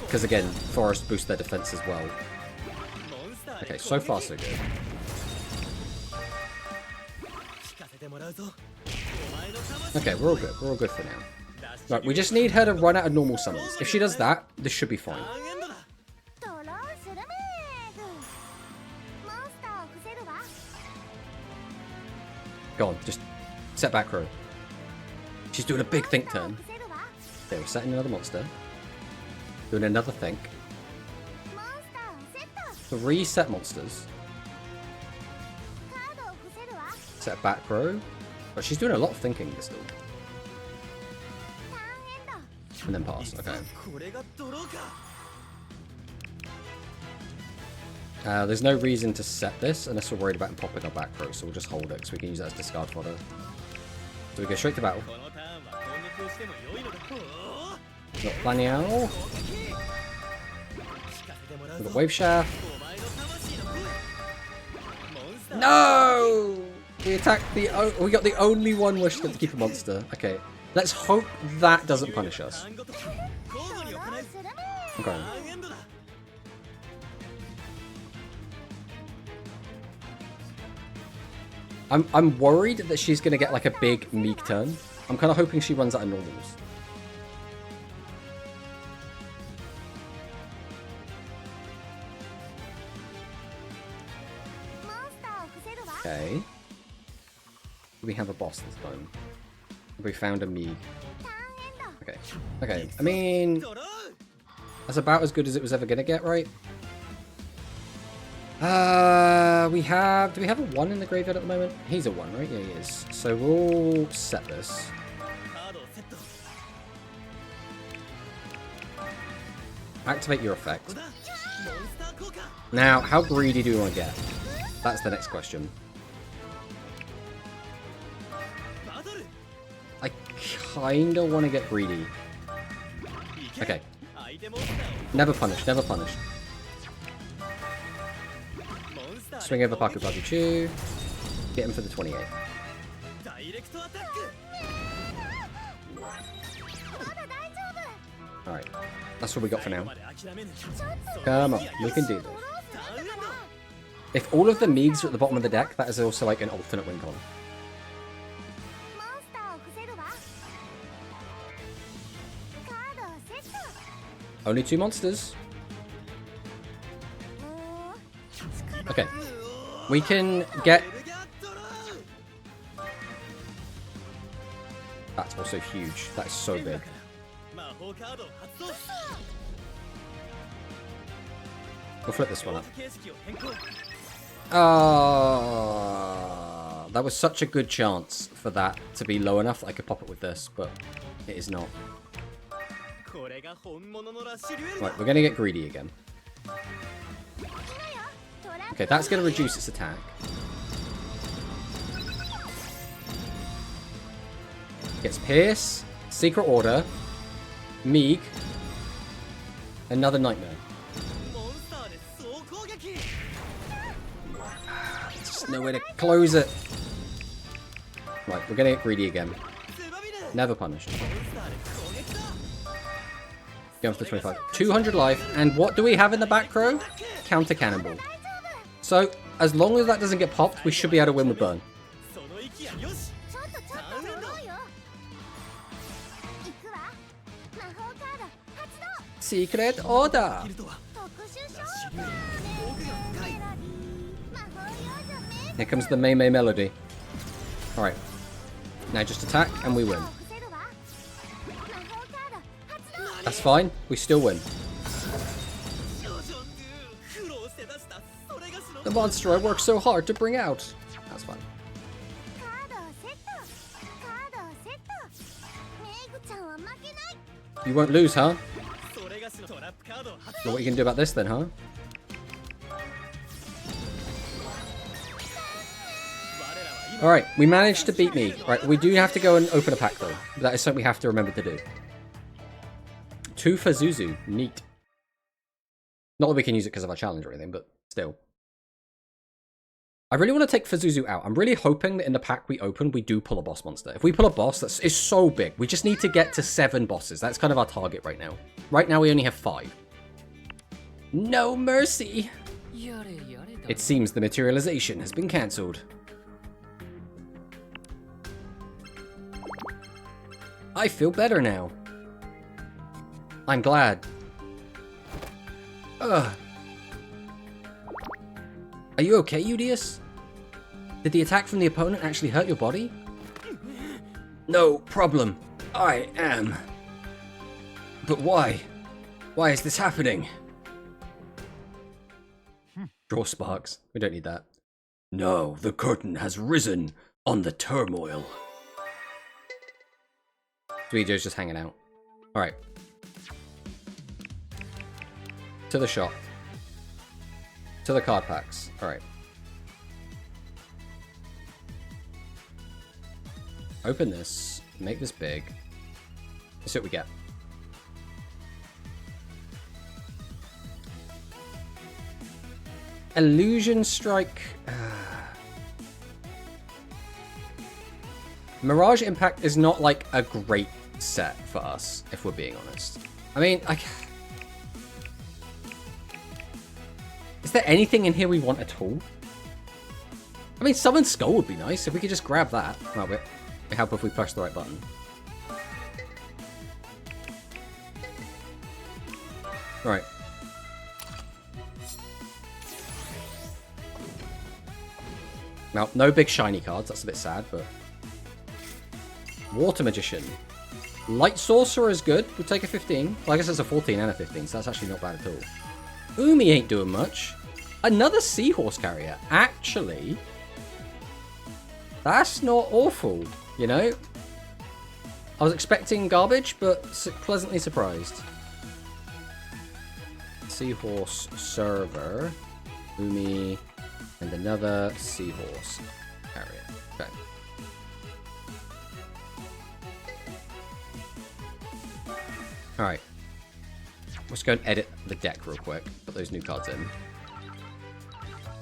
because again, Forest boosts their defense as well. Okay, so far so good. Okay, we're all good. We're all good for now. Right, we just need her to run out of normal summons. If she does that, this should be fine. Go on, just set back row. She's doing a big think turn. Okay, we're setting another monster. Doing another think. 3 set monsters. Set back row. But she's doing a lot of thinking still. And then pass, okay. There's no reason to set this unless we're worried about him popping our back row, so we'll just hold it because we can use that as discard fodder. So we go straight to battle. Not planning out. We've got Wave Shaft. No! We attacked the... we got the only one wish to keep a monster. Okay. Let's hope that doesn't punish us. Okay. I'm worried that she's going to get like a big meek turn. I'm kind of hoping she runs out of normals. Okay. We have a boss this time. We found a Meeg. Okay. Okay. I mean, that's about as good as it was ever gonna get, right? We have. Do we have a 1 in the graveyard at the moment? He's a 1, right? Yeah, he is. So we'll set this. Activate your effect. Now, how greedy do we want to get? That's the next question. I kinda want to get greedy. Okay. Never punish, never punish. Swing over Paku Paku Chu. Get him for the 28. Alright. That's what we got for now. Come on, we can do this. If all of the Meegs are at the bottom of the deck, that is also like an alternate win con. Only 2 monsters. Okay. We can get... That's also huge. That is so big. We'll flip this one up. That was such a good chance for that to be low enough that I could pop it with this, but it is not. Right, we're going to get greedy again. Okay, that's going to reduce its attack. Gets Pierce, Secret Order, Meeg, another Nightmare. Just no way to close it. Right, we're going to get greedy again. Never punished. Jumps to 25. 200 life, and what do we have in the back row? Counter Cannonball. So, as long as that doesn't get popped, we should be able to win with Burn. Secret Order! Here comes the Mei Mei melody. Alright. Now just attack, and we win. That's fine. We still win. The monster I worked so hard to bring out. That's fine. You won't lose, huh? Know what you can do about this then, huh? Alright, we managed to beat me. Right, we do have to go and open a pack though. That is something we have to remember to do. 2 for Zuzu. Neat. Not that we can use it because of our challenge or anything, but still. I really want to take Fuzuzu out. I'm really hoping that in the pack we open, we do pull a boss monster. If we pull a boss, that is so big. We just need to get to 7 bosses. That's kind of our target right now. Right now, we only have 5. No mercy! It seems the materialization has been cancelled. I feel better now. I'm glad. Ugh. Are you okay, Udius? Did the attack from the opponent actually hurt your body? No problem. I am. But why? Why is this happening? Draw sparks. We don't need that. No, the curtain has risen on the turmoil. Suijo's just hanging out. Alright. To the shop. To the card packs. Alright. Open this. Make this big. Let's see what we get. Illusion Strike. Mirage Impact is not like a great set for us, if we're being honest. I mean, is there anything in here we want at all? I mean, Summon Skull would be nice if we could just grab that. Oh, wait. It'd help if we push the right button. Right. Now, no big shiny cards. That's a bit sad, but... Water Magician. Light Sorcerer is good. We'll take a 15. Well, I guess it's a 14 and a 15, so that's actually not bad at all. Umi ain't doing much. Another Seahorse Carrier. Actually, that's not awful, you know? I was expecting garbage, but pleasantly surprised. Seahorse Server. Umi. And another Seahorse Carrier. Okay. Alright. Let's go and edit the deck real quick. Put those new cards in.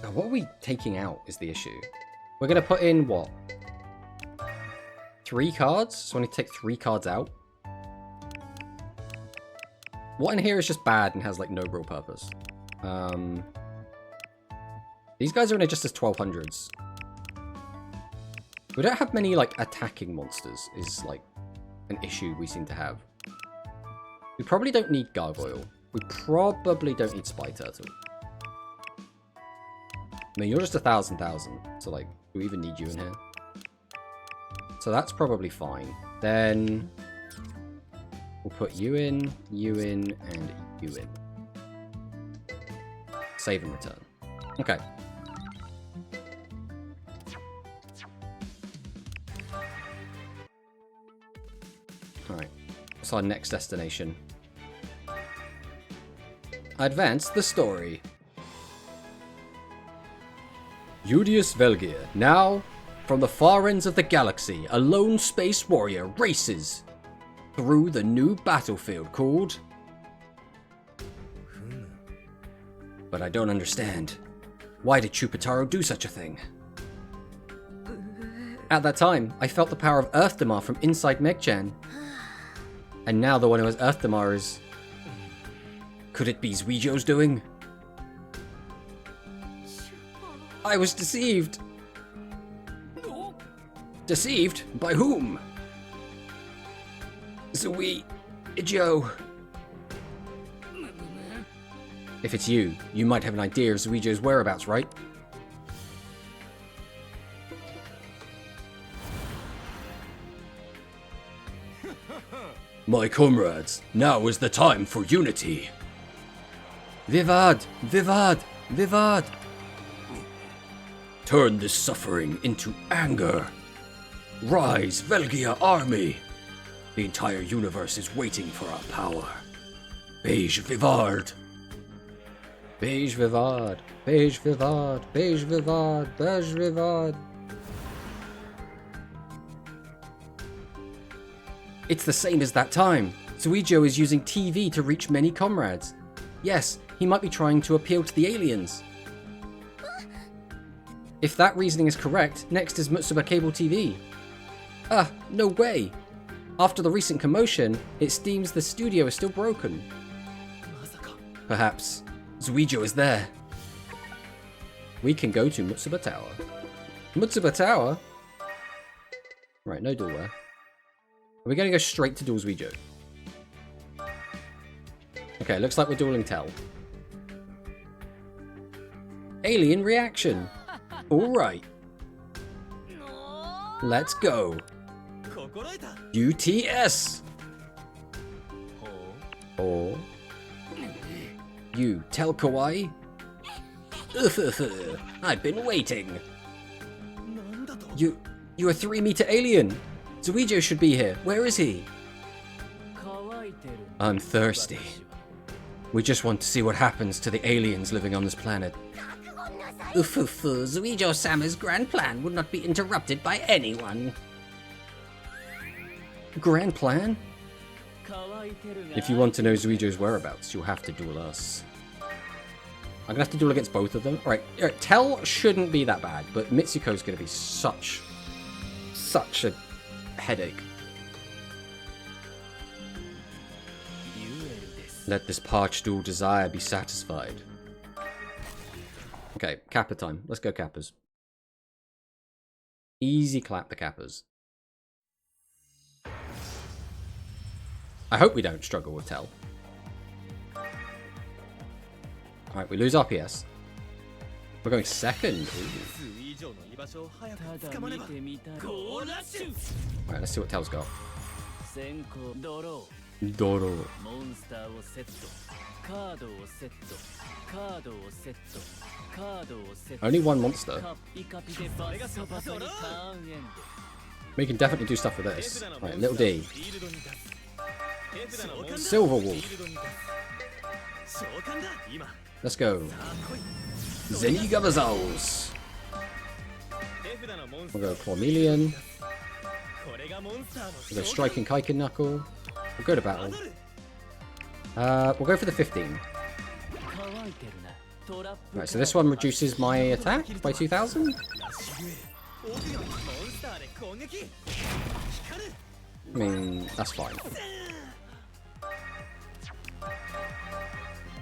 Now, what are we taking out is the issue. We're going to put in what? 3 cards? So I need to take 3 cards out. What in here is just bad and has like no real purpose? These guys are in just as 1200s. We don't have many like attacking monsters is like an issue we seem to have. We probably don't need Gargoyle. We probably don't need Spy Turtle. I mean, you're just 1,000. So, like, do we even need you in here? So that's probably fine. Then we'll put you in, and you in. Save and return. Okay. Alright. What's our next destination? Advance the story. Udius Velgir. Now, from the far ends of the galaxy, a lone space warrior races through the new battlefield called... But I don't understand. Why did Chupataro do such a thing? At that time, I felt the power of Earth Damar from inside Megchan. And now the one who has Earth Damar is... Could it be Zuijo's doing? I was deceived. Deceived? By whom? Zuijo. If it's you, you might have an idea of Zuijo's whereabouts, right? My comrades, now is the time for unity. Vivad! Vivad! Vivad! Turn this suffering into anger. Rise, Velgia army! The entire universe is waiting for our power. Beige Vivard! Beige Vivard! Beige Vivard! Beige Vivard! Beige Vivard! It's the same as that time. Zuijo is using TV to reach many comrades. Yes, he might be trying to appeal to the aliens. If that reasoning is correct, next is Mutsuba Cable TV. Ah, no way! After the recent commotion, it seems the studio is still broken. Perhaps Zuijo is there. We can go to Mutsuba Tower. Mutsuba Tower? Right, no doorway. Are we going to go straight to duel Zuijo? Okay, looks like we're dueling Tell. Alien reaction. Alright. Let's go. UTS. Or you tell Kawaii? I've been waiting. You're a 3-meter alien. Zuijo should be here. Where is he? I'm thirsty. We just want to see what happens to the aliens living on this planet. Zuijo-sama's grand plan would not be interrupted by anyone. Grand plan? If you want to know Zuijo's whereabouts, you'll have to duel us. I'm gonna have to duel against both of them. Alright, Tell shouldn't be that bad, but Mitsuko's gonna be such a headache. Let this parched dual desire be satisfied. Okay, Kappa time. Let's go, Kappas. Easy clap the Kappas. I hope we don't struggle with Tell. Alright, we lose RPS. We're going second. Alright, let's see what Tell's got. Doro. Only one monster. We can definitely do stuff with this. Right, little D. Silver Wolf. Let's go. Zeniga Vazols. We'll go Cormelian. We'll go Striking Kaiken Knuckle. We'll go to battle. We'll go for the 15. Right, so this one reduces my attack by 2,000. I mean, that's fine.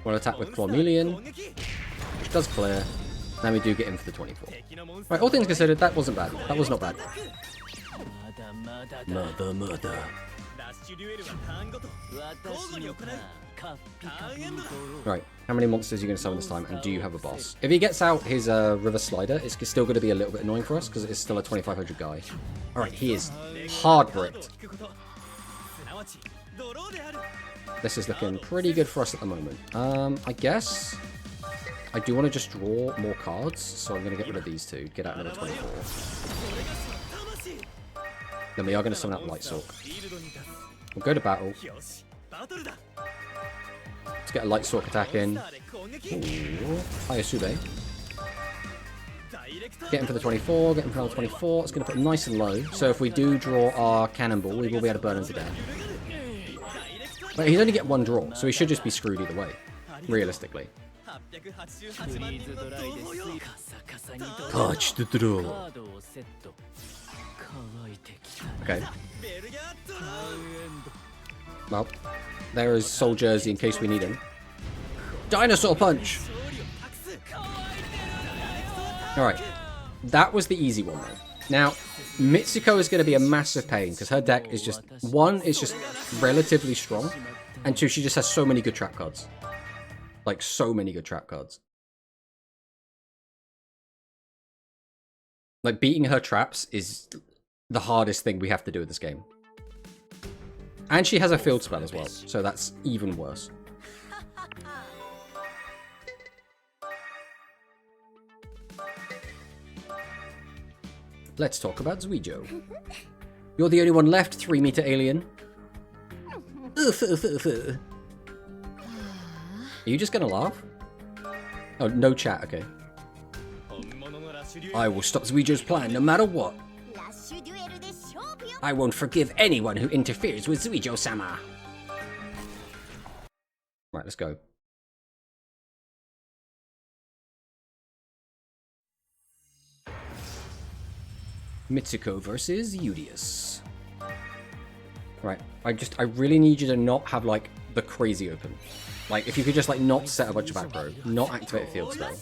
We'll attack with Cormelian, which does clear. Then we do get in for the 24. Right, all things considered, that wasn't bad. That was not bad. Murder. Right, how many monsters are you going to summon this time, and do you have a boss? If he gets out his River Slider, it's still going to be a little bit annoying for us, because it's still a 2500 guy. Alright, he is hard bricked. This is looking pretty good for us at the moment. I guess I do want to just draw more cards, so I'm going to get rid of these two, get out another 24. Then we are going to summon out Light Sork. We'll go to battle. Let's get a Light Sork attack in. Ooh, Ayasube. Get him for the 24, get him for the 24. It's going to put him nice and low, so if we do draw our Cannonball, we will be able to burn him to death. But he'd only get one draw, so he should just be screwed either way, realistically. Touch the draw. Okay. Well, there is Soul Jersey in case we need him. Dinosaur Punch! Alright. That was the easy one, though. Now, Mitsuko is going to be a massive pain, because her deck is just... One, it's just relatively strong, and two, she just has so many good trap cards. Like, so many good trap cards. Like, beating her traps is the hardest thing we have to do in this game. And she has a field spell as well, so that's even worse. Let's talk about Zuijo. You're the only one left, 3-meter alien. Are you just gonna laugh? Oh, no chat, okay. I will stop Zuijo's plan no matter what. I won't forgive anyone who interferes with Zuijo-sama. Right, let's go. Mitsuko versus Udius. Right, I really need you to not have, like, the crazy open. Like, if you could just, like, not set a bunch of aggro, not activate a field spell.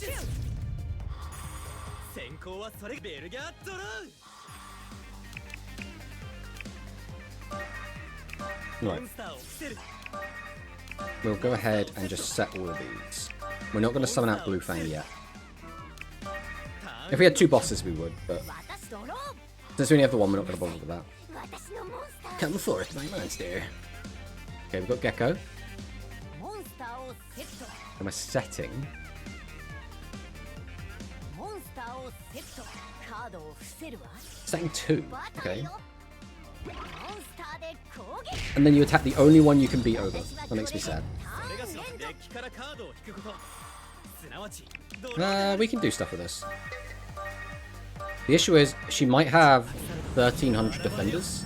Right. We'll go ahead and just set all of these. We're not going to summon out Blue Fang yet. If we had two bosses, we would, but since we only have the one, we're not going to bother with that. Come forth, my monster. Okay, we've got Gecko. Am I setting? Setting 2. Okay. And then you attack the only one you can beat over. That makes me sad. We can do stuff with this. The issue is, she might have 1,300 defenders,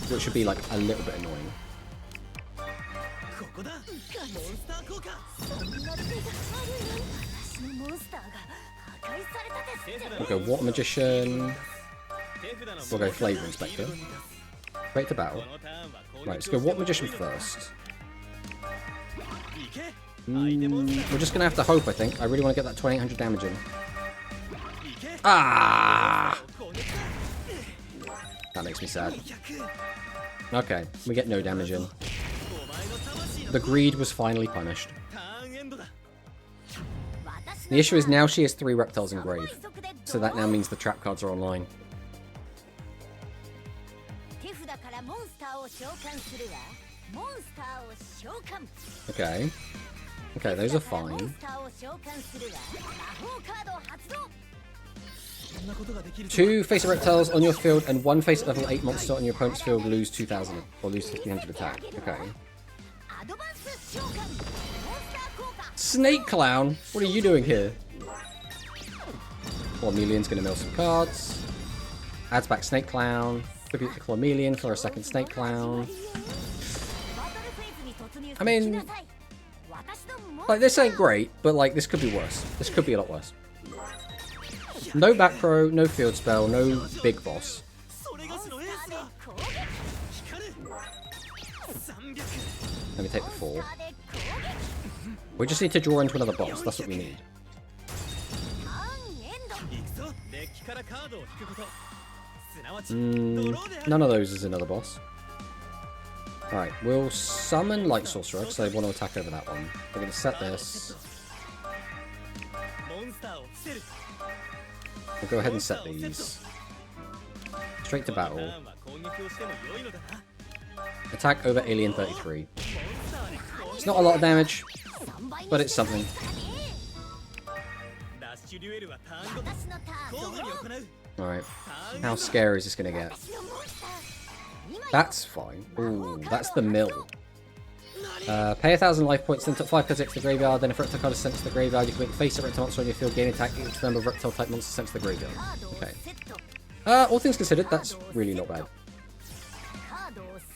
which would be, like, a little bit annoying. We'll go Water Magician. We'll go Flavor Inspector. Wait to battle. Right, let's go Water Magician first. We're just going to have to hope, I think. I really want to get that 2,800 damage in. Ah! That makes me sad. Okay, we get no damage in. The greed was finally punished. The issue is now she has 3 reptiles in grave. So that now means the trap cards are online. Okay. Okay, those are fine. 2 face reptiles on your field and 1 face level 8 monster on your opponent's field lose 2,000 or lose 1,500 attack. Okay. Snake Clown? What are you doing here? Chlormelian's gonna mill some cards. Adds back Snake Clown. Tribute the Chlormelian for a second Snake Clown. I mean, like, this ain't great, but, like, this could be worse. This could be a lot worse. No back row, no field spell, no big boss. Let me take the 4. We just need to draw into another boss. That's what we need. None of those is another boss. Alright, we'll summon Light Sorcerer because I want to attack over that one. We're going to set this. We'll go ahead and set these. Straight to battle. Attack over Alien 33. It's not a lot of damage, but it's something. Alright, how scary is this going to get? That's fine. Ooh, that's the mill. Pay 1,000 life points, then top 5 cards to the graveyard, then if reptile card is sent to the graveyard, you can make face a reptile monster on your field, gain attack each number of reptile type monsters sent to the graveyard. Okay. All things considered, that's really not bad.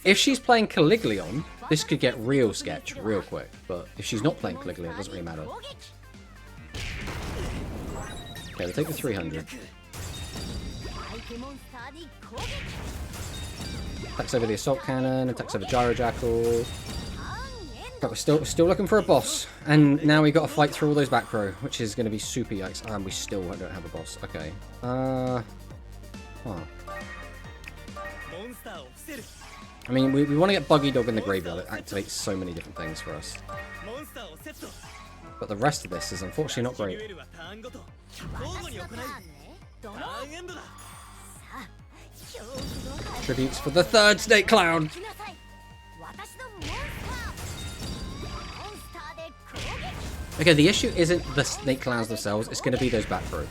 If she's playing Caliglion, this could get real sketch real quick, but if she's not playing Caliglion, it doesn't really matter. Okay, we'll take the 300. Attacks over the Assault Cannon, attacks over Gyro Jackal. But we're still looking for a boss. And now we've got to fight through all those back row, which is going to be super yikes. And we still don't have a boss. Okay. Huh. I mean, we want to get Buggy Dog in the graveyard. It activates so many different things for us. But the rest of this is unfortunately not great. Tributes for the 3rd Snake Clown! Okay, the issue isn't the Snake Clowns themselves, it's going to be those back row.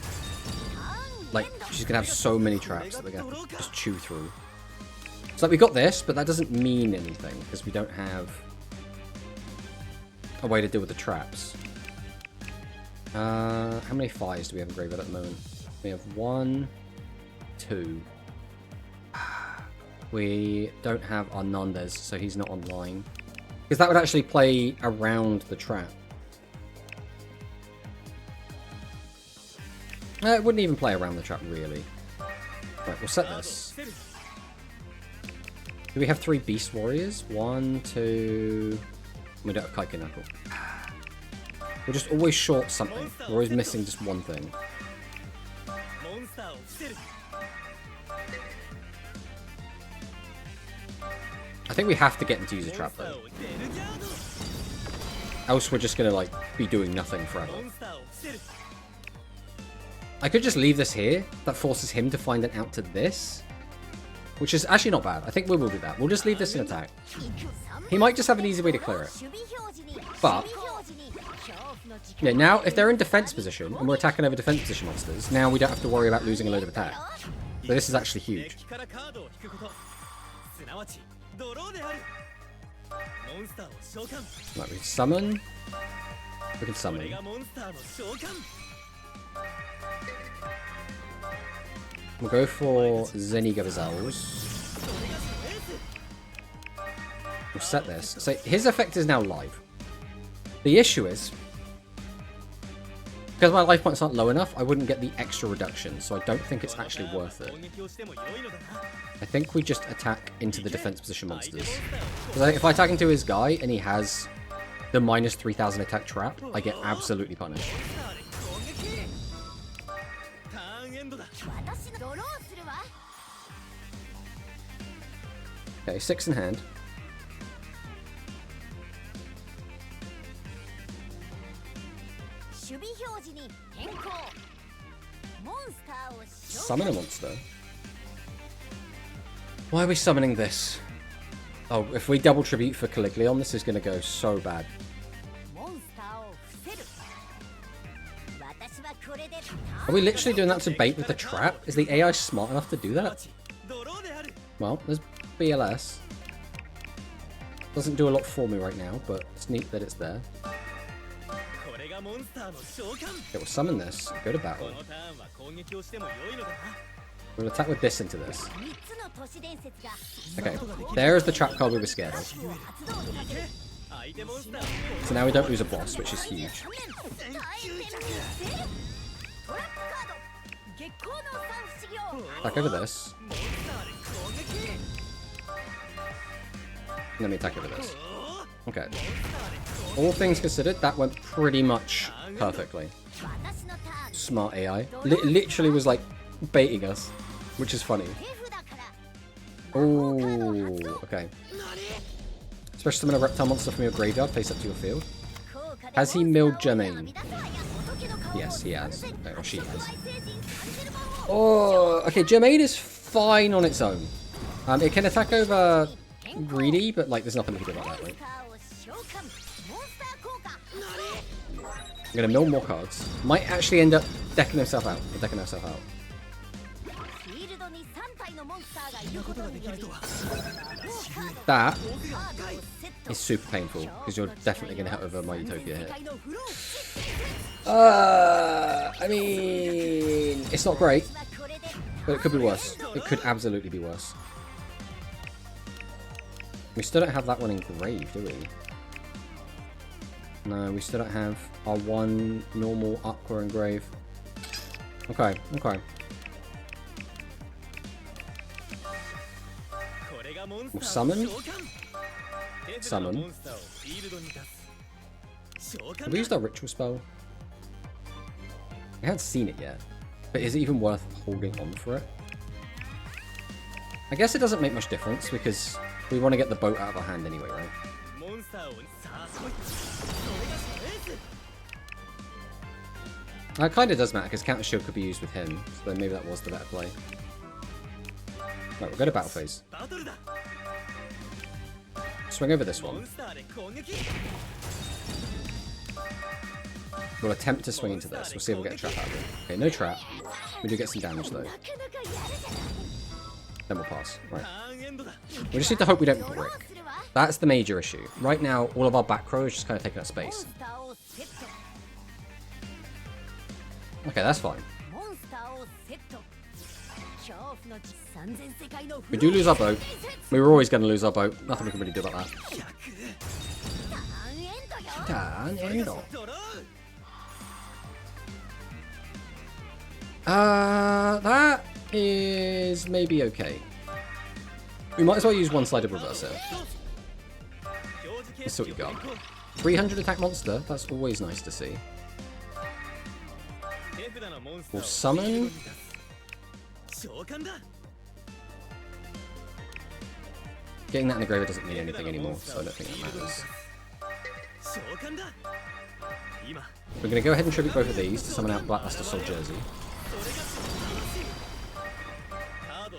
Like, she's going to have so many traps that we're going to just chew through. So we got this, but that doesn't mean anything, because we don't have a way to deal with the traps. How many 5s do we have in graveyard at the moment? We have 1, 2. We don't have Arnandez, so he's not online. Because that would actually play around the trap. It wouldn't even play around the trap, really. Right, we'll set this. Do we have 3 Beast Warriors? 1, 2... We don't have Kaiki Knuckle. We're just always short something. We're always missing just one thing. I think we have to get him to use a trap, though. Else we're just gonna, like, be doing nothing forever. I could just leave this here. That forces him to find an out to this. Which is actually not bad. I think we will do that. We'll just leave this in attack. He might just have an easy way to clear it. But... yeah, now, if they're in defense position, and we're attacking over defense position monsters, now we don't have to worry about losing a load of attack. So this is actually huge. Right, we can summon. We can summon. We'll go for Zeniga Gazelles. We'll set this. So his effect is now live. The issue is, because my life points aren't low enough, I wouldn't get the extra reduction, so I don't think it's actually worth it. I think we just attack into the defense position monsters. Because if I attack into his guy and he has the minus 3,000 attack trap, I get absolutely punished. Okay, 6 in hand. Summon a monster. Why are we summoning this? Oh, if we double tribute for Caliglion, this is going to go so bad. Are we literally doing that to bait with the trap? Is the AI smart enough to do that? Well, there's BLS. Doesn't do a lot for me right now, but it's neat that it's there. Okay, we'll summon this. Go to battle. We'll attack with this into this. Okay, there's the trap card we were scared of. So now we don't lose a boss, which is huge. Attack over this. Let me attack over this. Okay. All things considered, that went pretty much perfectly. Smart AI. Literally was like baiting us, which is funny. Oh, okay. Special summon a reptile monster from your graveyard, face up to your field. Has he milled Germain? Yes, he has. No, or she has. Oh, okay, Germain is fine on its own. It can attack over Greedy, but like there's nothing we can do about that, right? I'm gonna mill more cards. Might actually end up decking himself out. That is super painful because you're definitely gonna hit over my Utopia here. I mean, it's not great, but it could be worse. It could absolutely be worse. We still don't have that one engraved, do we? No, we still don't have our one normal Aqua engrave. Okay, okay. We'll summon. Summon. Have we used our ritual spell? I haven't seen it yet. But is it even worth holding on for it? I guess it doesn't make much difference because we want to get the boat out of our hand anyway, right? It kind of does matter because Counter Shield could be used with him, so then maybe that was the better play. Right, we'll go to battle phase. Swing over this one. We'll attempt to swing into this. We'll see if we'll get a trap out of it. Okay, no trap. We do get some damage though. Then we'll pass. Right. We just need to hope we don't brick. That's the major issue. Right now, all of our back row is just kind of taking up space. Okay, that's fine. We do lose our boat. We were always going to lose our boat. Nothing we can really do about that. That is maybe okay. We might as well use one-sided reverse here. Let's see what we got. 300 attack monster. That's always nice to see. We'll summon. Getting that in the graveyard doesn't mean anything anymore, so I don't think that matters. We're going to go ahead and tribute both of these to summon out Blackluster Soul Jersey.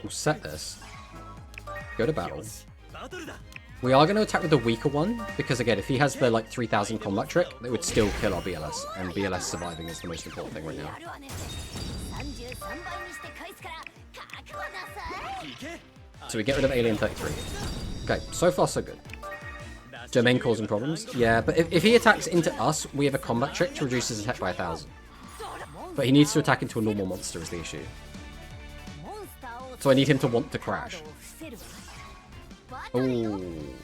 We'll set this. Go to battle. We are going to attack with the weaker one, because again, if he has the like 3000 combat trick, it would still kill our BLS, and BLS surviving is the most important thing right now. So we get rid of Alien 33. Okay, so far so good. Germain causing problems? Yeah, but if he attacks into us, we have a combat trick to reduce his attack by 1000. But he needs to attack into a normal monster is the issue. So I need him to want to crash. Oh,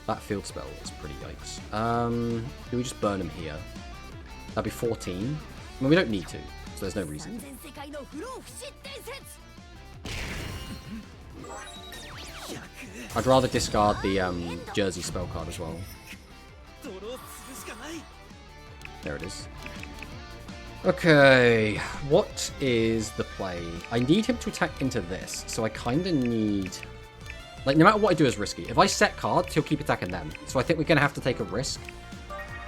that field spell is pretty yikes. Do we just burn him here? That'd be 14. I mean, we don't need to, so there's no reason. I'd rather discard the Jersey spell card as well. There it is. Okay, what is the play? I need him to attack into this, so I kind of need Like, no matter what I do is risky. If I set cards, he'll keep attacking them. So I think we're going to have to take a risk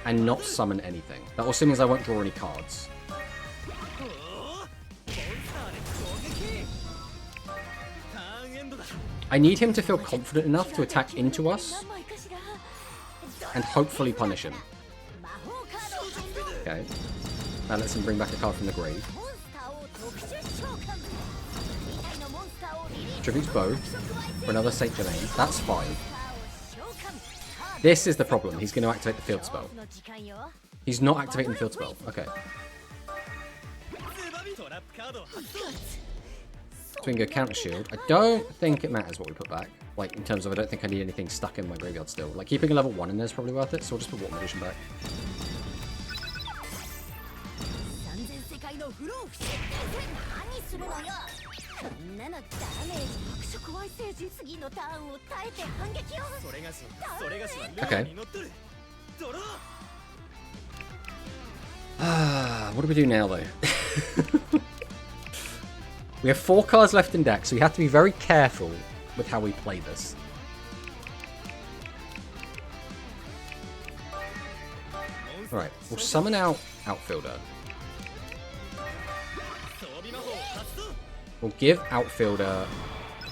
and not summon anything. That also means I won't draw any cards. I need him to feel confident enough to attack into us and hopefully punish him. Okay. That lets him bring back a card from the grave. Tributes both for another Saint Germain. That's fine. This is the problem. He's going to activate the field spell. He's not activating the field spell. Okay. So we can go counter shield. I don't think it matters what we put back. Like, in terms of I don't think I need anything stuck in my graveyard still. Like, keeping a level 1 in there is probably worth it, so we'll just put Water Magician back. Okay. What do we do now, though? We have 4 cards left in deck, so we have to be very careful with how we play this. Alright, we'll summon out Outfielder. We'll give Outfielder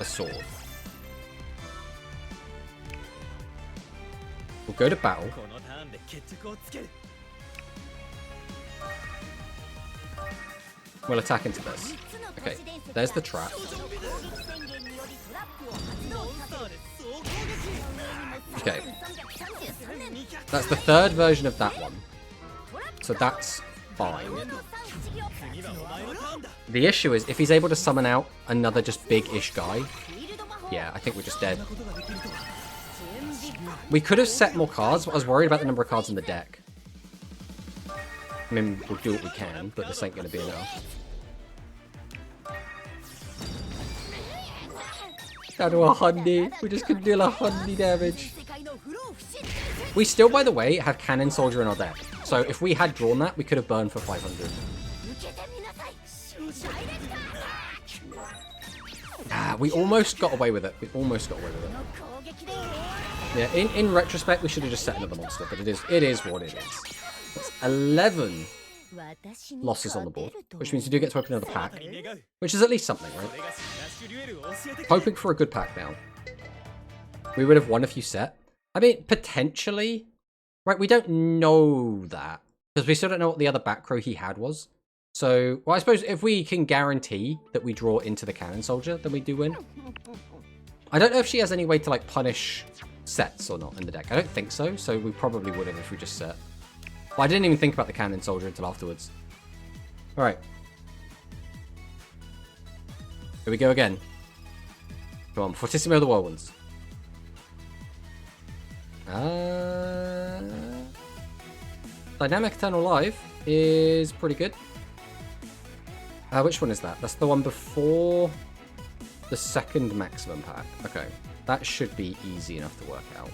a sword. We'll go to battle. We'll attack into this. Okay, there's the trap. Okay. That's the 3rd version of that one. So that's fine. The issue is, if he's able to summon out another just big-ish guy, yeah, I think we're just dead. We could have set more cards, but I was worried about the number of cards in the deck. I mean, we'll do what we can, but this ain't going to be enough. Down to 100. We just could deal 100 damage. We still, by the way, have Cannon Soldier in our deck. So if we had drawn that, we could have burned for 500. We almost got away with it. We almost got away with it. Yeah, in retrospect, we should have just set another monster, but it is what it is. That's 11 losses on the board, which means you do get to open another pack, which is at least something, right? Hoping for a good pack now. We would have won if you set. I mean, potentially, right? We don't know that because we still don't know what the other back row he had was. So, well, I suppose if we can guarantee that we draw into the Cannon Soldier, then we do win. I don't know if she has any way to, like, punish sets or not in the deck. I don't think so, so we probably would have if we just set. But I didn't even think about the Cannon Soldier until afterwards. Alright. Here we go again. Come on, Fortissimo of the Whirlwinds. Dynamic Eternal Life is pretty good. Which one is that? That's the one before the second maximum pack. Okay, that should be easy enough to work out.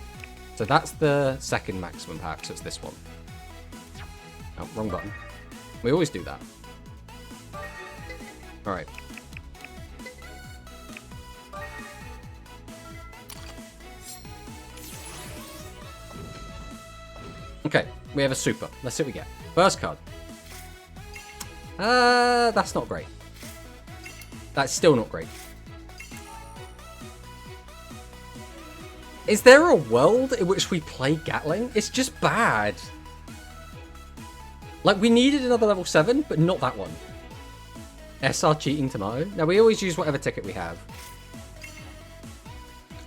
So that's the second maximum pack, so it's this one. Oh, wrong button. We always do that. Alright. Okay, we have a super. Let's see what we get. First card. That's not great. That's still not great. Is there a world in which we play Gatling? It's just bad. Like, we needed another level 7, but not that one. SR Cheating Tomato. Now, we always use whatever ticket we have.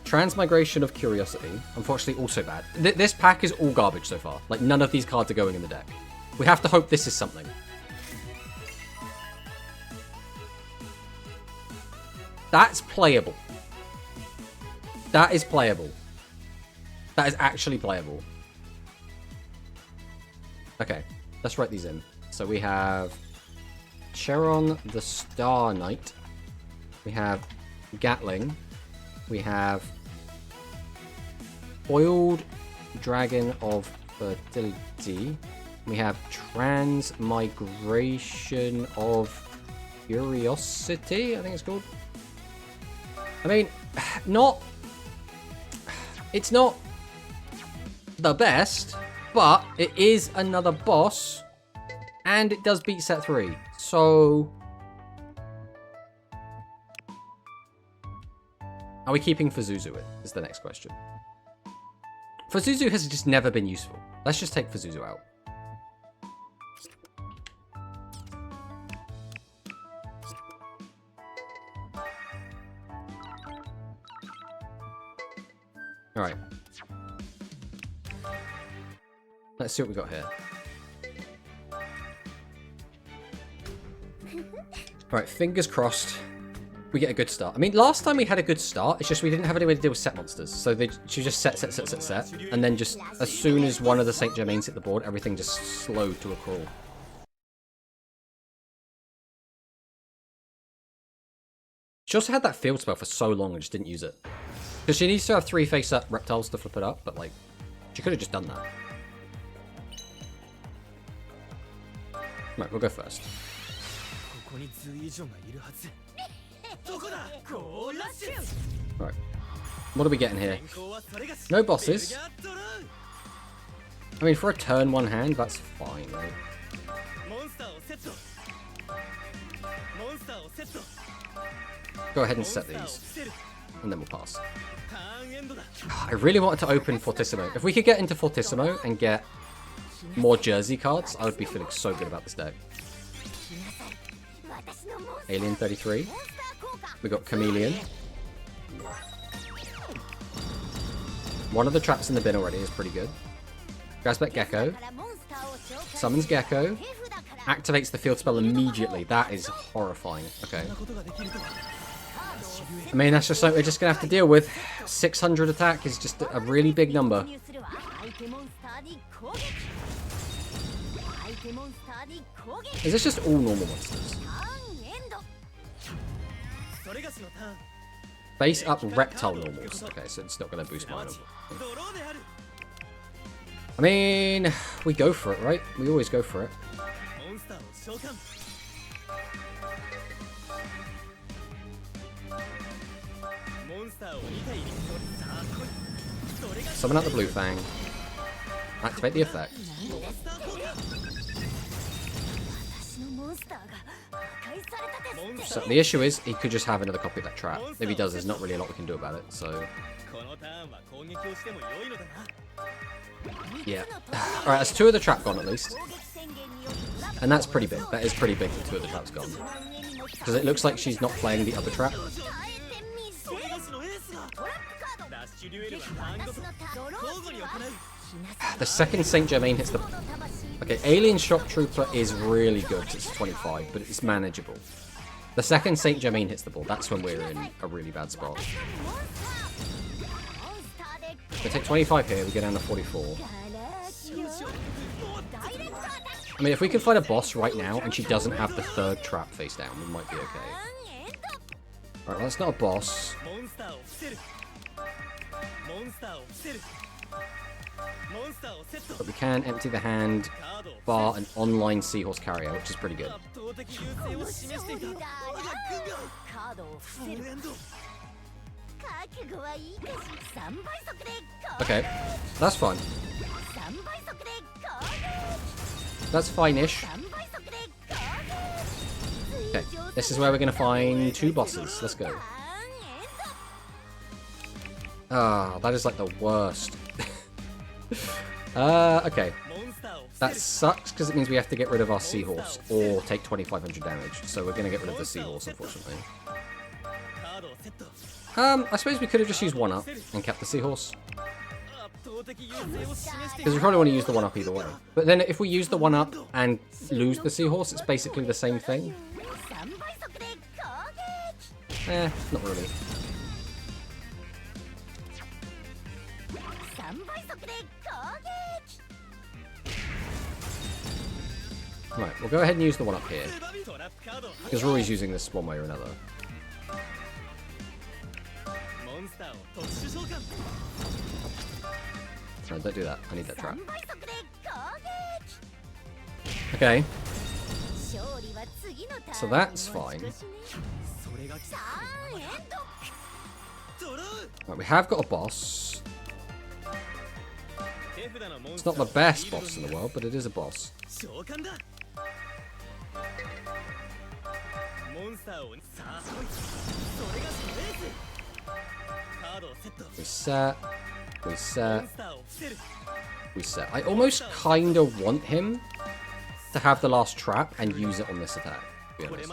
Transmigration of Curiosity. Unfortunately, also bad. This pack is all garbage so far. Like, none of these cards are going in the deck. We have to hope this is something. That's playable. That is playable. That is actually playable. Okay, let's write these in. So we have Charon the Star Knight. We have Gatling. We have Oiled Dragon of Fertility. We have Transmigration of Curiosity, I think it's called. I mean, not It's not the best, but it is another boss, and it does beat set 3. So, are we keeping Fuzuzu in? Is the next question. Fuzuzu has just never been useful. Let's just take Fuzuzu out. Alright. Let's see what we got here. Alright, fingers crossed we get a good start. I mean, last time we had a good start, it's just we didn't have any way to deal with set monsters. So she just set, and then just as soon as one of the Saint Germains hit the board, everything just slowed to a crawl. She also had that field spell for so long and just didn't use it. Because she needs to have 3 face-up reptiles to flip it up, but like, she could have just done that. Right, we'll go first. Right. What are we getting here? No bosses. I mean, for a turn 1 hand, that's fine, right? Go ahead and set these. And then we'll pass. I really wanted to open Fortissimo. If we could get into Fortissimo and get more Jersey cards, I would be feeling so good about this deck. Alien 33. We got Chameleon. One of the traps in the bin already is pretty good. Grasbeck Gecko. Summons Gecko. Activates the field spell immediately. That is horrifying. Okay. I mean, that's just something we're just going to have to deal with. 600 attack is just a really big number. Is this just all normal monsters? Face up reptile normals. Okay, so it's not going to boost mine. I mean, we go for it, right? We always go for it. Summon out the Blue Fang. Activate the effect. So the issue is, he could just have another copy of that trap. If he does, there's not really a lot we can do about it, so... Yeah. Alright, that's 2 of the trap gone at least. And that's pretty big. That is pretty big that 2 of the traps gone. Because it looks like she's not playing the other trap. The second Saint Germain hits the... Okay, Alien Shock Trooper is really good. It's 25, but it's manageable. The second Saint Germain hits the ball, that's when we're in a really bad spot. We take 25 here, we go down to 44. I mean, if we could find a boss right now and she doesn't have the 3rd trap face down, we might be okay. Alright, that's not a boss. But we can empty the hand, bar an online Seahorse Carrier, which is pretty good. Okay, that's fine. That's fine-ish. Okay, this is where we're going to find 2 bosses. Let's go. Ah, that is like the worst. Okay. That sucks because it means we have to get rid of our Seahorse or take 2,500 damage. So we're going to get rid of the Seahorse, unfortunately. I suppose we could have just used 1-up and kept the Seahorse. Because we probably want to use the 1-up either way. But then if we use the 1-up and lose the Seahorse, it's basically the same thing. Not really. Right, we'll go ahead and use the 1-up here. Because we're always using this one way or another. No, don't do that. I need that trap. Okay. So that's fine. Right, we have got a boss. It's not the best boss in the world, but it is a boss. Reset. Reset. Reset. I almost kind of want him to have the last trap and use it on this attack, to be honest.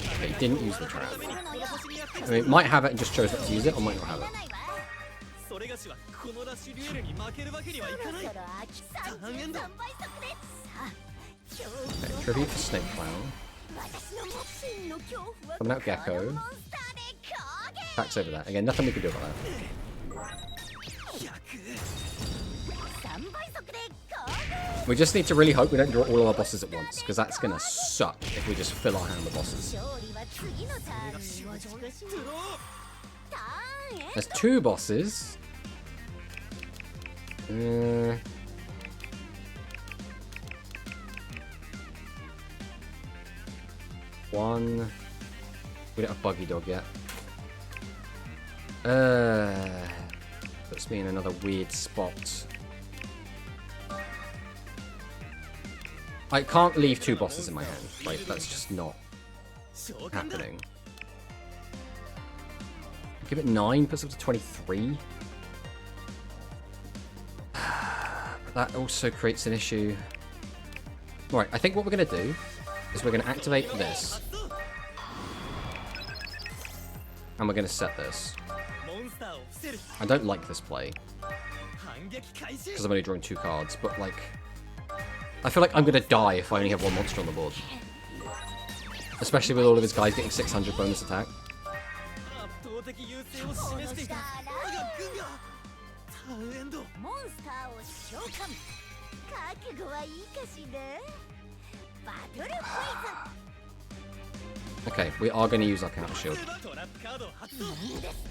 Okay, he didn't use the trap. I mean, might have it and just chose not to use it, or might not have it. Okay, tribute for Snake Clown. Coming out Gecko. Attacks over that. Again, nothing we can do about that. We just need to really hope we don't draw all of our bosses at once, because that's gonna suck if we just fill our hand with bosses. There's 2 bosses. One. We don't have Buggy Dog yet. Puts me in another weird spot. I can't leave 2 bosses in my hand. Like, that's just not happening. Give it 9, puts up to 23. That also creates an issue. Right, I think what we're going to do is we're going to activate this. And we're going to set this. I don't like this play. Because I'm only drawing 2 cards, but like... I feel like I'm going to die if I only have 1 monster on the board. Especially with all of his guys getting 600 bonus attack. Okay, we are going to use our counter shield.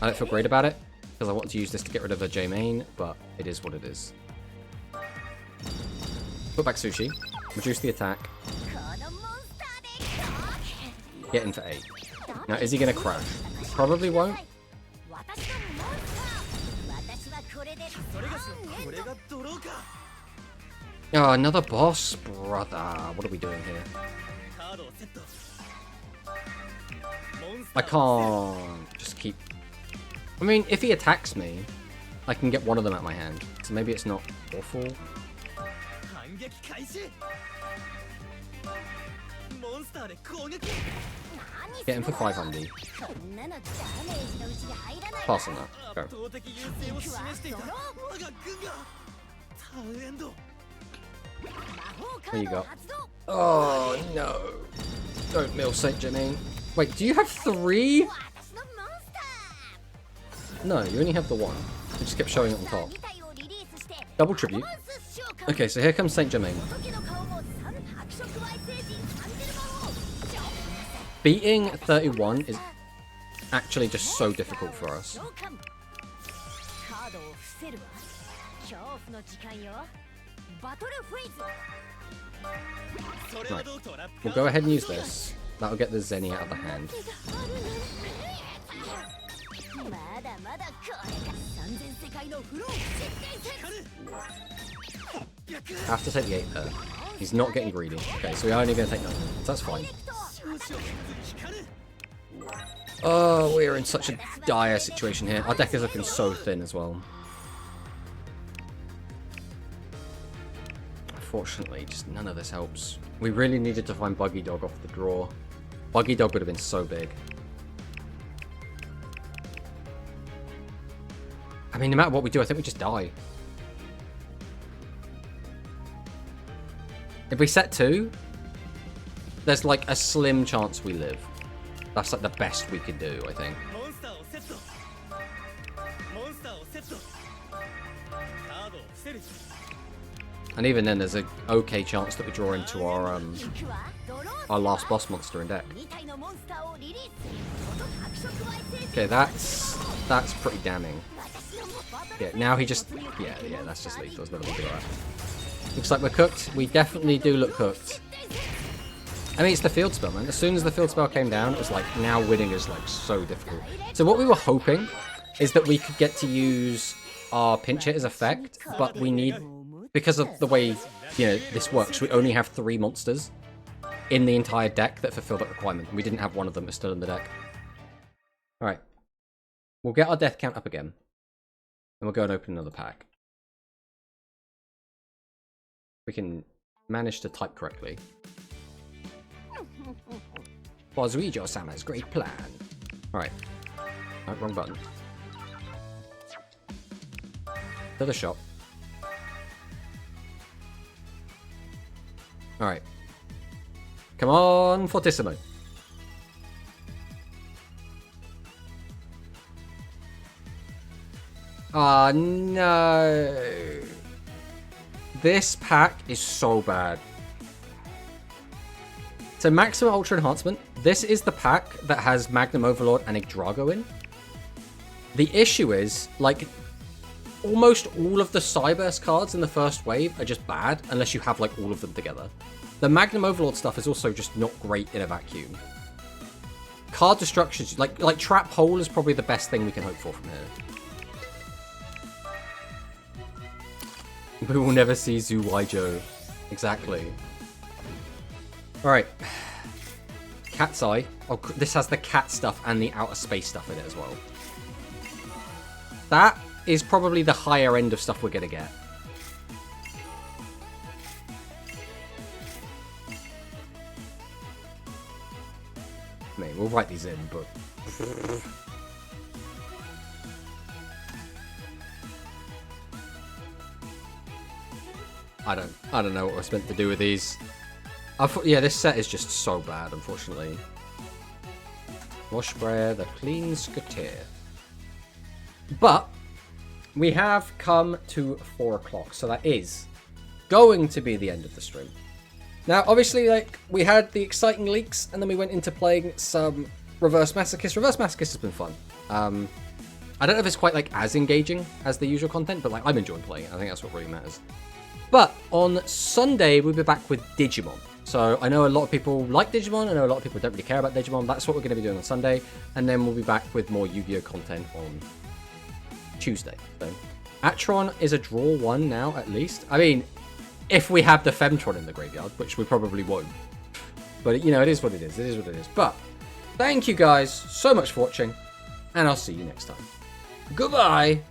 I don't feel great about it, because I want to use this to get rid of a J-Main, but it is what it is. Put back Sushi, reduce the attack, get in for 8. Now, is he going to crash? Probably won't. Oh, another boss? Brother, what are we doing here? I can't just keep... I mean, if he attacks me, I can get one of them out of my hand. So maybe it's not awful. Get him for 500. Pass on that. Go. What you got? Oh, no. Don't mill Saint Germain. Wait, do you have 3? No, you only have the 1. It just kept showing it on top. Double tribute. Okay, so here comes Saint Germain. Beating 31 is actually just so difficult for us. Right. We'll go ahead and use this. That'll get the Zenny out of the hand. Have to take the 8 there. He's not getting greedy. Okay, so we're only going to take 9. So that's fine. Oh, we're in such a dire situation here. Our deck is looking so thin as well. Unfortunately, just none of this helps. We really needed to find Buggy Dog off the draw. Buggy Dog would have been so big. I mean, no matter what we do, I think we just die. If we set 2, there's like a slim chance we live. That's like the best we could do, I think. And even then, there's an okay chance that we draw into our last boss monster in deck. Okay, that's pretty damning. Yeah, now he just... Yeah, that's just lethal. There's nothing we can do about that. Looks like we're cooked. We definitely do look cooked. I mean, it's the field spell, man. As soon as the field spell came down, it was like, now winning is like so difficult. So what we were hoping is that we could get to use our pinch hitters effect, but we need, because of the way, you know, this works, we only have 3 monsters in the entire deck that fulfill that requirement. And we didn't have one of them that's still in the deck. Alright. We'll get our death count up again. And we'll go and open another pack. We can manage to type correctly. Bozuijo-sama's great plan. Alright. Oh, wrong button. To the shop. Alright. Come on, Fortissimo. Ah, no. This pack is so bad. So Maximum Ultra Enhancement, this is the pack that has Magnum Overlord and Yggdrago in. The issue is, like, almost all of the Cyburst cards in the first wave are just bad, unless you have, like, all of them together. The Magnum Overlord stuff is also just not great in a vacuum. Card destructions, like Trap Hole is probably the best thing we can hope for from here. We will never see Zuwaijo. Exactly. Alright. Cat's Eye. Oh, this has the cat stuff and the outer space stuff in it as well. That is probably the higher end of stuff we're going to get. I mean, we'll write these in, but... I don't know what we're meant to do with these. Yeah, this set is just so bad, unfortunately. Wash Sprayer, the Clean Scateer. But we have come to 4 o'clock, so that is going to be the end of the stream. Now, obviously, like, we had the exciting leaks, and then we went into playing some Reverse Masochist. Reverse Masochist has been fun. I don't know if it's quite, like, as engaging as the usual content, but, like, I'm enjoying playing it. I think that's what really matters. But on Sunday, we'll be back with Digimon. So I know a lot of people like Digimon. I know a lot of people don't really care about Digimon. That's what we're going to be doing on Sunday. And then we'll be back with more Yu-Gi-Oh! Content on Tuesday. So Atron is a draw 1 now, at least. I mean, if we have the Femtron in the graveyard, which we probably won't. But, you know, it is what it is. It is what it is. But thank you guys so much for watching. And I'll see you next time. Goodbye.